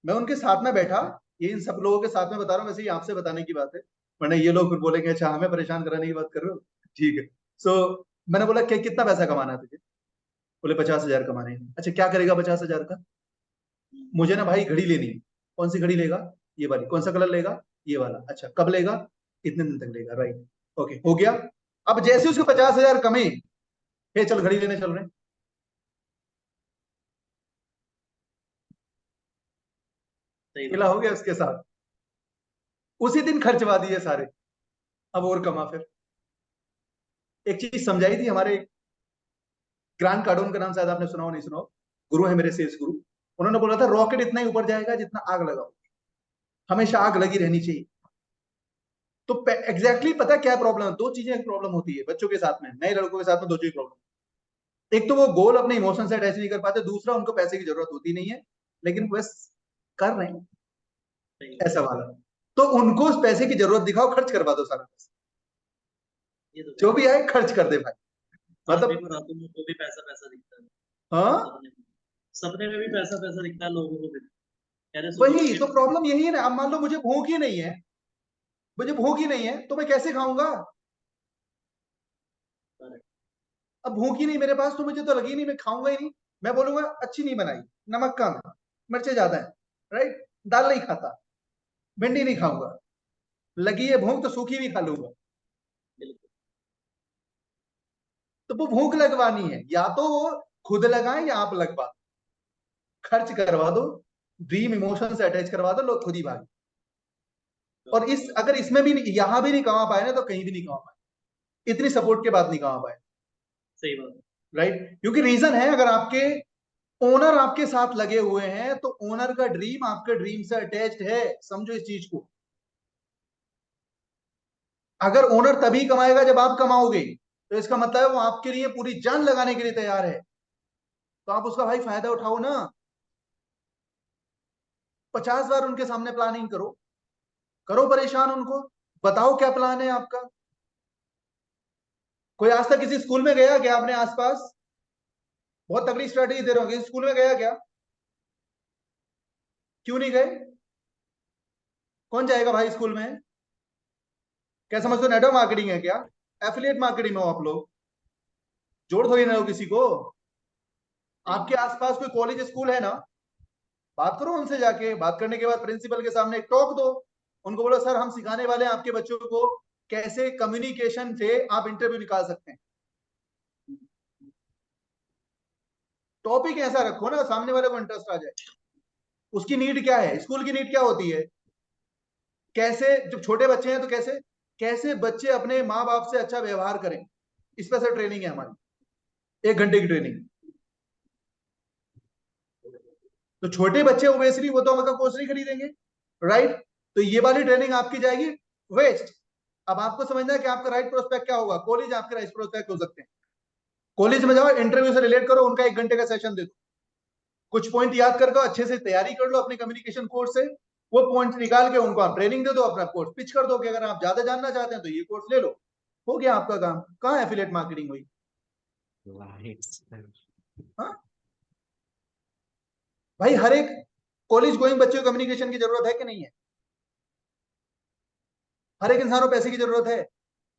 Speaker 2: मैं उनके साथ में बैठा, ये इन सब लोगों के साथ में बता रहा हूँ, वैसे ही आपसे बताने की बात है, वरना ये लोग फिर बोलेंगे अच्छा हमें परेशान कराने की बात कर रहे हो, ठीक है। सो मैंने बोला कि कितना पैसा कमाना है तुझे, बोले 50,000 कमाने हैं। अच्छा क्या करेगा 50,000 का, मुझे ना भाई घड़ी लेनी है, कौन सी घड़ी लेगा, ये वाली, कौन सा कलर लेगा, ये वाला, अच्छा कब लेगा, कितने दिन तक लेगा, राइट, ओके हो गया। अब जैसे उसके 50,000 कमे, हे चल घड़ी लेने चल रहे हैं,
Speaker 1: सही
Speaker 2: खेला हो गया उसके साथ, उसी दिन खर्चवा दिए सारे, अब और कमा फिर। एक चीज समझाई थी हमारे ग्रांट कार्डोन का नाम शायद आपने सुना हो, नहीं सुना हो, गुरु है मेरे सेल्स गुरु, उन्होंने बोला था रॉकेट इतना ही ऊपर जाएगा जितना आग लगाओ, हमेशा आग लगी रहनी चाहिए। तो एग्जैक्टली पता क्या प्रॉब्लम है, दो चीजें प्रॉब्लम होती है बच्चों के साथ में, नए लड़कों के साथ में दो चीज प्रॉब्लम, एक तो वो गोल अपने इमोशन से अटैच नहीं कर पाते, दूसरा उनको पैसे की जरूरत होती नहीं है, लेकिन बस कर रहे हैं
Speaker 1: सही।
Speaker 2: ऐसा वाला, तो उनको उस पैसे की जरूरत दिखाओ, खर्च करवा दो सारा पैसा,
Speaker 1: ये तो
Speaker 2: जो
Speaker 1: है।
Speaker 2: भी आए खर्च कर दे भाई,
Speaker 1: आदमी
Speaker 2: मतलब
Speaker 1: को रातों में तो भी पैसा पैसा दिखता है,
Speaker 2: हाँ
Speaker 1: सपने में, सपने में भी पैसा पैसा दिखता है लोगों को भी, कह रहे सुबह
Speaker 2: वही
Speaker 1: उठ
Speaker 2: तो
Speaker 1: के
Speaker 2: प्रॉब्लम यही है ना। अब मान लो मुझे भूख ही नहीं है, मुझे भूख ही नहीं है तो मैं कैसे खाऊंगा, अब भूख ही नहीं मेरे पास तो मुझे तो लगी नहीं, मैं खाऊंगा ही नहीं, मैं बोलूंगा अच्छी नहीं बनाई, नमक कम है, मिर्चे ज्यादा है, राइट, दाल नहीं खाता, भिंडी नहीं खाऊंगा, लगी है भूख तो सूखी भी खा लूंगा, तो वो भूख लगवानी है, या तो वो खुद लगाए या आप लगवा दो, खर्च करवा दो, ड्रीम इमोशन से अटैच करवा दो, लोग खुद ही भागे। और इस अगर इसमें भी यहां भी नहीं कमा पाए ना, तो कहीं भी नहीं कमा पाए, इतनी सपोर्ट के बाद नहीं कमा पाए,
Speaker 1: सही बात है।
Speaker 2: राइट, क्योंकि रीजन है, अगर आपके ओनर आपके साथ लगे हुए हैं तो ओनर का ड्रीम आपके ड्रीम से अटैच्ड है, समझो इस चीज को। अगर ओनर तभी कमाएगा जब आप कमाओगे, तो इसका मतलब है वो आपके लिए पूरी जान लगाने के लिए तैयार है, तो आप उसका भाई फायदा उठाओ ना, 50 बार उनके सामने प्लानिंग करो, करो परेशान उनको, बताओ क्या प्लान है आपका। कोई आज तक किसी स्कूल में गया क्या आपने आसपास, बहुत तगड़ी स्ट्रेटेजी दे रहे हो, किसी स्कूल में गया क्या, क्यों नहीं गए, कौन जाएगा भाई स्कूल में, क्या समझते हो नेटवर्क मार्केटिंग है क्या, एफिलिएट मार्केटिंग में हो आप लोग, जोड़ थोड़ी ना हो किसी को। आपके आसपास कोई कॉलेज स्कूल है ना, बात करो उनसे, जाके बात करने के बाद प्रिंसिपल के सामने एक टॉक दो, उनको बोलो सर हम सिखाने वाले हैं आपके बच्चों को कैसे कम्युनिकेशन से आप इंटरव्यू निकाल सकते हैं। टॉपिक ऐसा रखो ना सामने वाले को इंटरेस्ट आ जाए, उसकी नीड क्या है, स्कूल की नीड क्या होती है, कैसे जब छोटे बच्चे हैं तो कैसे कैसे बच्चे अपने माँ बाप से अच्छा व्यवहार करें, इस पर से ट्रेनिंग है हमारी, 1 घंटे की ट्रेनिंग। तो छोटे बच्चे ओबेसली वो तो हमारा कोर्स नहीं खरीदेंगे, राइट, तो ये वाली ट्रेनिंग आपकी जाएगी वेस्ट। अब आपको समझना है कि आपका राइट प्रोस्पेक्ट क्या होगा, कॉलेज आपके राइट प्रोस्पेक्ट हो सकते हैं, कॉलेज में जाओ इंटरव्यू से रिलेट करो, उनका 1 घंटे का सेशन दे दो, कुछ पॉइंट याद करके अच्छे से तैयारी कर लो अपने कम्युनिकेशन कोर्स से, वो पॉइंट निकाल के उनको आप ट्रेनिंग दे दो, अपना कोर्स पिच कर दो कि अगर आप ज्यादा जानना चाहते हैं तो ये कोर्स ले लो, हो गया आपका काम, कहाँ एफिलिएट मार्केटिंग हुई। हाँ भाई, हर एक कॉलेज गोइंग बच्चे को कम्युनिकेशन की जरूरत है कि नहीं है, हर एक इंसान को पैसे की जरूरत है।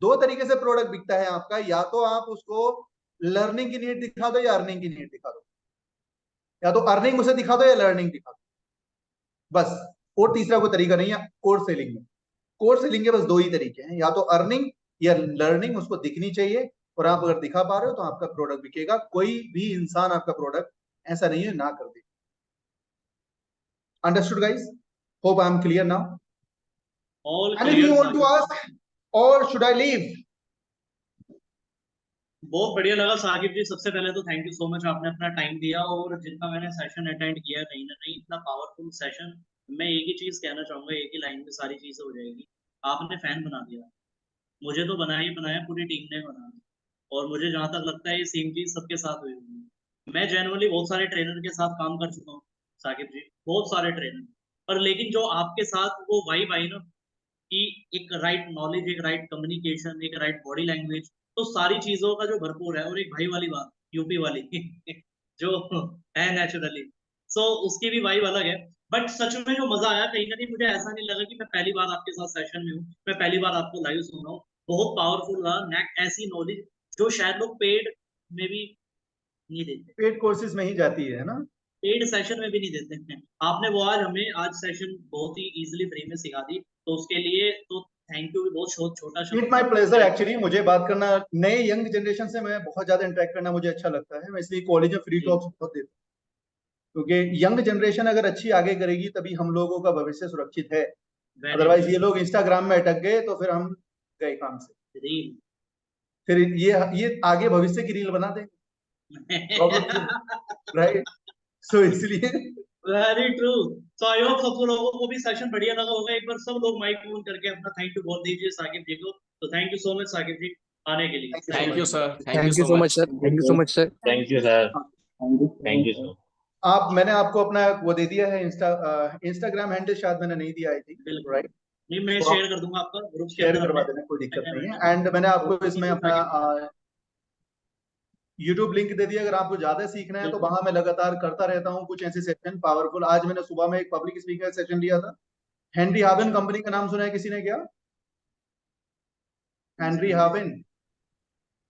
Speaker 2: दो तरीके से प्रोडक्ट बिकता है आपका, या तो आप उसको लर्निंग की नीड दिखा दो या अर्निंग की नीड दिखा दो, या तो अर्निंग उसे दिखा दो या लर्निंग दिखा दो, बस, और तीसरा कोई तरीका नहीं है कोर्स सेलिंग में। कोर्स सेलिंग के बस दो ही तरीके हैं, या तो अर्निंग या लर्निंग उसको दिखनी चाहिए, और आप अगर दिखा पा रहे हो तो आपका प्रोडक्ट बिकेगा, कोई भी इंसान आपका प्रोडक्ट ऐसा नहीं है ना कर दे। Understood, guys? Hope I'm clear now.
Speaker 1: All
Speaker 2: Anything
Speaker 1: clear
Speaker 2: you want to
Speaker 1: Saqib.
Speaker 2: ask, or should I leave?
Speaker 1: बहुत बढ़िया लगा साकिब जी। सबसे पहले तो थैंक यू सो मच, आपने अपना टाइम दिया और जितना मैंने सेशन अटेंड किया, कहीं ना कहीं इतना पावरफुल सेशन। मैं एक ही चीज कहना चाहूंगा, एक ही लाइन में सारी चीजें हो जाएगी। आपने फैन बना दिया, मुझे तो बनाया ही बनाया, पूरी टीम ने बनाया। और मुझे जहां तक लगता है ये सेम चीज सबके साथ हुई होगी। मैं जनरली बहुत सारे ट्रेनर के साथ काम कर चुका हूँ साकिब जी, बहुत सारे ट्रेनर। पर लेकिन जो आपके साथ वो वाइब आई ना, कि एक राइट नॉलेज, एक राइट कम्युनिकेशन, एक राइट बॉडी लैंग्वेज, तो सारी चीजों का जो भरपूर है। और एक भाई वाली बात, यूपी वाली जो है नेचुरली, सो उसकी भी वाइब अलग है। बट सच में जो मजा आया, कहीं ना कहीं मुझे ऐसा नहीं लगा कि मैं पहली बार आपके साथ सेशन में हूँ, मैं पहली बार आपको लाइव सुन रहा हूँ। बहुत पावरफुल रहा, ऐसी नॉलेज जो शायद लोग पेड में भी नहीं देते,
Speaker 2: पेड कोर्सेज में ही जाती है ना?
Speaker 1: पेड सेशन में भी नहीं देते हैं। आपने वो आज हमें आज सेशन बहुत ही इजीली फ्री में सिखा दी, तो उसके लिए तो थैंक यू भी बहुत छोटा शब्द
Speaker 2: इट माई
Speaker 1: है।
Speaker 2: Pleasure actually. मुझे बात करना, नए यंग जनरेशन से मैं बहुत ज्यादा इंटरेक्ट करना मुझे अच्छा लगता है। मैं इसलिए कॉलेज में फ्री
Speaker 1: जी,
Speaker 2: टॉक्स बहुत देता हूँ, क्योंकि यंग जनरेशन अगर अच्छी आगे करेगी तभी हम लोगों का भविष्य सुरक्षित है।
Speaker 1: वेरी
Speaker 2: अदरवाइज ये लोग इंस्टाग्राम में अटक गए तो फिर हम गए काम से।
Speaker 1: रील
Speaker 2: फिर ये आगे भविष्य की रील बना देंगे, राइट? सो इसलिए
Speaker 1: very true. So I hope सब लोगों को भी सेशन बढ़िया लगा होगा। एक बार सब लोग माइक ऑन करके अपना थैंक यू बोल दीजिए साकिब जी को। तो thank you so much Sakib ji आने के लिए।
Speaker 6: Thank you sir, thank you
Speaker 8: thank you
Speaker 6: so
Speaker 8: so much
Speaker 6: much.
Speaker 8: Sir, thank you so much sir.
Speaker 9: Thank you sir, thank you sir.
Speaker 2: आप, मैंने आपको अपना वो दे दिया है, इंस्टाग्राम हैंडल शायद मैंने नहीं दिया, आई थिंक,
Speaker 1: बिल्कुल
Speaker 2: राइट?
Speaker 1: नहीं, मैं
Speaker 2: तो
Speaker 1: शेयर
Speaker 2: आप
Speaker 1: कर दूंगा आपका ग्रुप के
Speaker 2: शेयर
Speaker 1: अंदर
Speaker 2: करवा
Speaker 1: अपने।
Speaker 2: देना, कोई दिक्कत नहीं
Speaker 1: हैंडल
Speaker 2: है। एंड मैंने आपको
Speaker 1: तो
Speaker 2: इसमें अपना
Speaker 1: साकिब
Speaker 2: यूट्यूब लिंक दे दिया। अगर आपको ज्यादा सीखना है तो वहां मैं लगातार करता रहता हूँ कुछ ऐसे सेशन पावरफुल। आज मैंने सुबह में एक पब्लिक स्पीकर सेशन लिया था। हेनरी हाबिन कंपनी का नाम सुना है किसी ने? क्या हेनरी हाबिन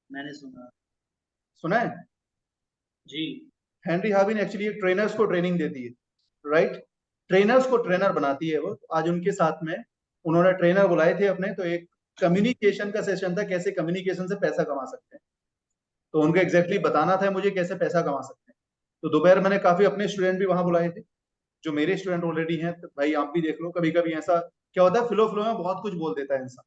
Speaker 1: मैंने सुना
Speaker 2: सुना है?
Speaker 1: जी।
Speaker 2: हेनरी हाबिन एक्चुअली ट्रेनर्स को ट्रेनिंग देती है, राइट? ट्रेनर्स को ट्रेनर बनाती है वो। आज उनके साथ में उन्होंने ट्रेनर बुलाए थे अपने, तो एक कम्युनिकेशन का सेशन था, कैसे कम्युनिकेशन से पैसा कमा सकते हैं। तो उनको एग्जैक्टली बताना था मुझे कैसे पैसा कमा सकते हैं। तो दोपहर मैंने काफी अपने स्टूडेंट भी वहां बुलाए थे, जो मेरे स्टूडेंट ऑलरेडी हैं। तो भाई आप भी देख लो, कभी कभी ऐसा क्या होता है, फ्लो फ्लो में बहुत कुछ बोल देता है इंसान।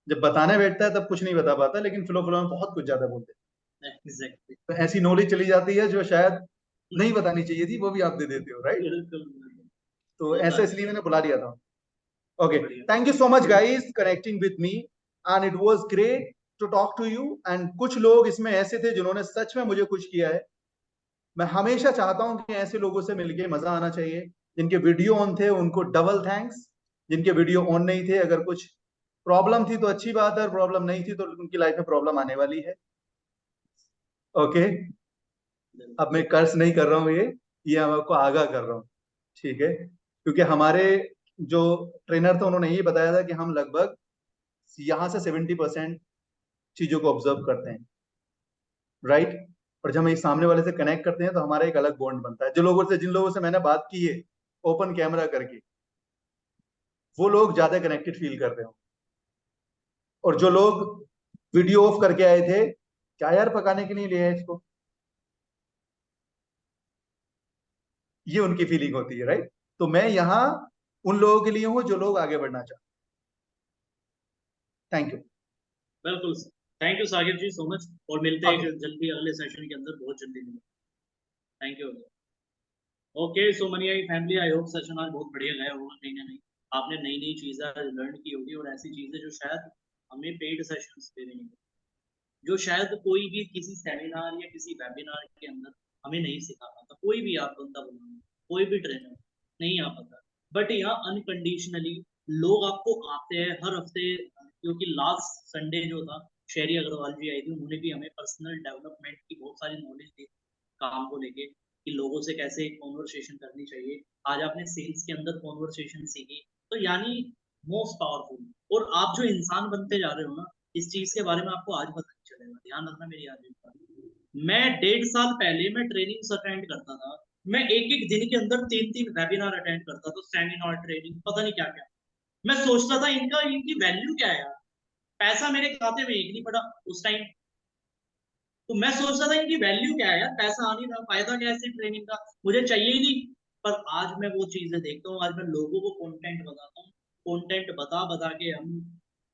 Speaker 2: जब बताने बैठता है तब कुछ नहीं बता पाता, लेकिन फ्लो फ्लो में बहुत कुछ ज्यादा बोल देता
Speaker 1: एग्जैक्टली।
Speaker 2: है। तो ऐसी नॉलेज चली जाती है जो शायद नहीं बतानी चाहिए थी, वो भी आप दे देते हो, राइट?
Speaker 1: बिल्कुल
Speaker 2: तो
Speaker 1: होता
Speaker 2: ऐसा
Speaker 1: है।
Speaker 2: इसलिए मैंने बुला लिया था। ओके,
Speaker 1: बढ़िया।
Speaker 2: Thank you so much guys connecting with me, and it was great to talk to you. And कुछ लोग इसमें ऐसे थे जिन्होंने सच में मुझे खुश किया है। मैं हमेशा चाहता हूं कि ऐसे लोगों से मिलके मजा आना चाहिए। जिनके वीडियो ऑन थे उनको डबल थैंक्स, जिनके वीडियो ऑन नहीं थे, अगर कुछ प्रॉब्लम थी तो अच्छी बात है, प्रॉब्लम नहीं थी तो उनकी लाइफ में प्रॉब्लम आने वाली है। ओके, अब मैं कर्ज नहीं कर रहा हूँ, ये मैं आपको आगाह कर रहा हूँ, ठीक है? क्योंकि हमारे जो ट्रेनर थे उन्होंने ये बताया था कि हम लगभग यहाँ से 70% चीजों को ऑब्जर्व करते हैं, राइट? और जब हम एक सामने वाले से कनेक्ट करते हैं तो हमारा एक अलग बॉन्ड बनता है। जिन लोगों से मैंने बात की है ओपन कैमरा करके, वो लोग ज्यादा कनेक्टेड फील कर रहे हो। और जो लोग वीडियो ऑफ करके आए थे, क्या यार पकाने के लिए ले आए इसको, ये उनकी फीलिंग होती है, राइट? तो मैं यहाँ उन लोगों के लिए हूँ जो लोग आगे बढ़ना चाहते। Thank you.
Speaker 1: बिल्कुल thank you Sakib ji so much. और मिलते हैं
Speaker 2: Okay.
Speaker 1: जल्दी अगले सेशन के अंदर, बहुत जल्दी मिलते। Thank you. Okay so money I family, I hope session आज बहुत बढ़िया गया होगा। कहीं ना कहीं आपने नई नई चीजें लर्न की होगी, और ऐसी चीजें जो शायद हमें पेड सेशंस पे नहीं, जो शायद कोई भी किसी सेमिनार या किसी वेबिनार के अंदर हमें नहीं सिखा पाता। कोई भी आप बंदा बनाओ, कोई भी ट्रेनर नहीं आ पाता। बट यहाँ अनकंडीशनली लोग आपको आते हैं हर हफ्ते। क्योंकि लास्ट संडे जो था, शेरी अग्रवाल जी आई थी, उन्होंने भी हमें पर्सनल डेवलपमेंट की बहुत सारी नॉलेज दी काम को लेके, कि लोगों से कैसे कॉन्वर्सेशन करनी चाहिए। आज आपने सेल्स के अंदर कॉन्वर्सेशन सीखी, तो यानी मोस्ट पावरफुल। और आप जो इंसान बनते जा रहे हो ना, इस चीज के बारे में आपको आज पता नहीं चलेगा। ध्यान रखना मेरी आज बात। मैं 1.5 साल पहले मैं ट्रेनिंग अटेंड करता था। मैं एक एक दिन के अंदर 3-3 वेबिनार अटेंड करता था, सेमिनार, ट्रेनिंग, पता नहीं क्या क्या। मैं सोचता था इनकी वैल्यू क्या है यार। पैसा मेरे खाते में एक नहीं पड़ा उस टाइम। तो मैं सोचता था इनकी वैल्यू क्या है यार, पैसा आ नहीं रहा, फायदा क्या है ट्रेनिंग का, मुझे चाहिए ही नहीं। पर आज मैं वो चीजें देखता हूँ, आज मैं लोगों को कंटेंट बताता हूँ, कंटेंट बता बता के हम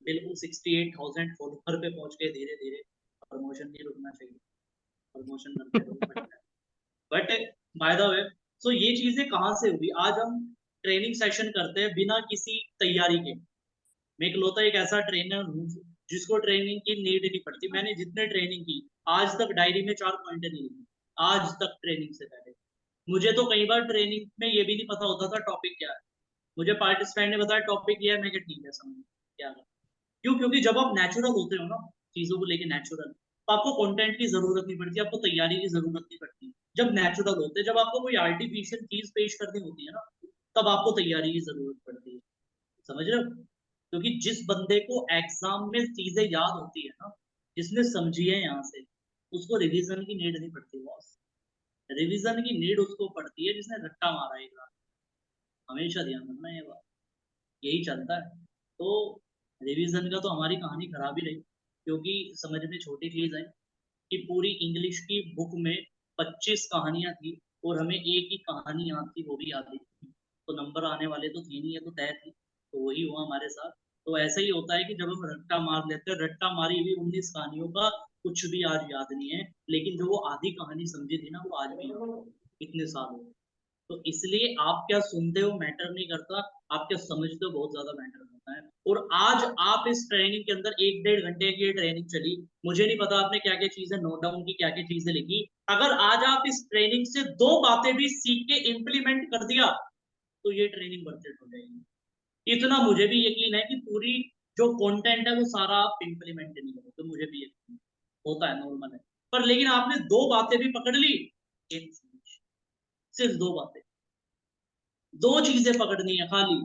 Speaker 1: बिल्कुल 68,000 फॉलोअर पे पहुंच गए धीरे धीरे। प्रमोशन नहीं रुकना चाहिए, प्रमोशन करते रहो। बट बाय द वे, सो ये चीजें कहाँ से हुई? आज हम ट्रेनिंग सेशन करते हैं बिना किसी तैयारी के। मैं इकलौता एक ऐसा ट्रेनर हूँ जिसको ट्रेनिंग की नीड नहीं पड़ती। मैंने जितने ट्रेनिंग की आज तक डायरी में 4 पॉइंट नहीं लिखे, आज तक ट्रेनिंग से पहले। मुझे तो कई बार ट्रेनिंग में ये भी नहीं पता होता था टॉपिक क्या है। मुझे पार्टिसिपेंट ने बताया टॉपिक ये है, मैं क्या ठीक है समझ क्या है। क्यों? क्योंकि जब आप नेचुरल होते हो ना, चीजों को लेके नेचुरल, तो आपको कंटेंट की जरूरत नहीं पड़ती, आपको तैयारी की जरूरत नहीं पड़ती। जब नेचुरल होते, जब आपको कोई आर्टिफिशियल चीज पेश करनी होती है ना, तब आपको तैयारी की जरूरत पड़ती है। समझ रहे हो? क्योंकि जिस बंदे को एग्जाम में चीजें याद होती है ना, जिसने समझी है यहाँ से, उसको रिवीजन की नीड नहीं पड़ती बॉस। रिवीजन की नीड उसको पड़ती है जिसने रट्टा मारा एक बार। हमेशा ध्यान रखना ये बात, यही चलता है। तो रिवीजन का तो हमारी कहानी खराब ही रही, क्योंकि समझ में छोटी चीज है कि पूरी इंग्लिश की बुक में 25 कहानियां थी और हमें एक ही कहानी याद थी, वो भी याद थी। तो नंबर आने वाले तो थे नहीं, है तो तय थी। तो वही हुआ हमारे साथ। तो ऐसा ही होता है कि जब हम रट्टा मार लेते हैं, रट्टा मारी हुई 19 कहानियों का कुछ भी आज याद नहीं है, लेकिन जो वो आधी कहानी समझी थी ना, वो आज भी याद है, इतने साल हो गए। तो इसलिए आप क्या सुनते हो मैटर नहीं करता, आप क्या समझते हो बहुत ज्यादा मैटर करता है। और आज आप इस ट्रेनिंग के अंदर 1-1.5 घंटे की ट्रेनिंग चली, मुझे नहीं पता आपने क्या क्या चीजें नोट डाउन की, क्या क्या चीजें लिखी। अगर आज आप इस ट्रेनिंग से 2 बातें भी सीख के इम्प्लीमेंट कर दिया, तो ये ट्रेनिंग वर्थ हो जाएगी। इतना मुझे भी यकीन है कि पूरी जो कंटेंट है वो सारा आप इम्प्लीमेंट नहीं करो, तो मुझे भी यकीन होता है, नॉर्मल है। पर लेकिन आपने 2 बातें भी पकड़ ली, सिर्फ 2 बातें, 2 चीजें पकड़नी है खाली,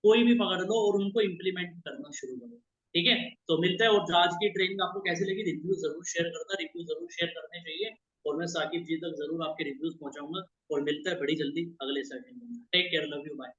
Speaker 1: कोई भी पकड़ लो और उनको इम्प्लीमेंट करना शुरू करो। ठीक है, तो मिलते हैं। और आज की ट्रेनिंग आपको कैसी लगी, रिव्यू जरूर शेयर करना, रिव्यू जरूर शेयर करने चाहिए। और मैं साकिब जी तक जरूर आपके रिव्यूज पहुंचाऊंगा। और मिलता है बड़ी जल्दी अगले सेशन में। Take care, love you, bye.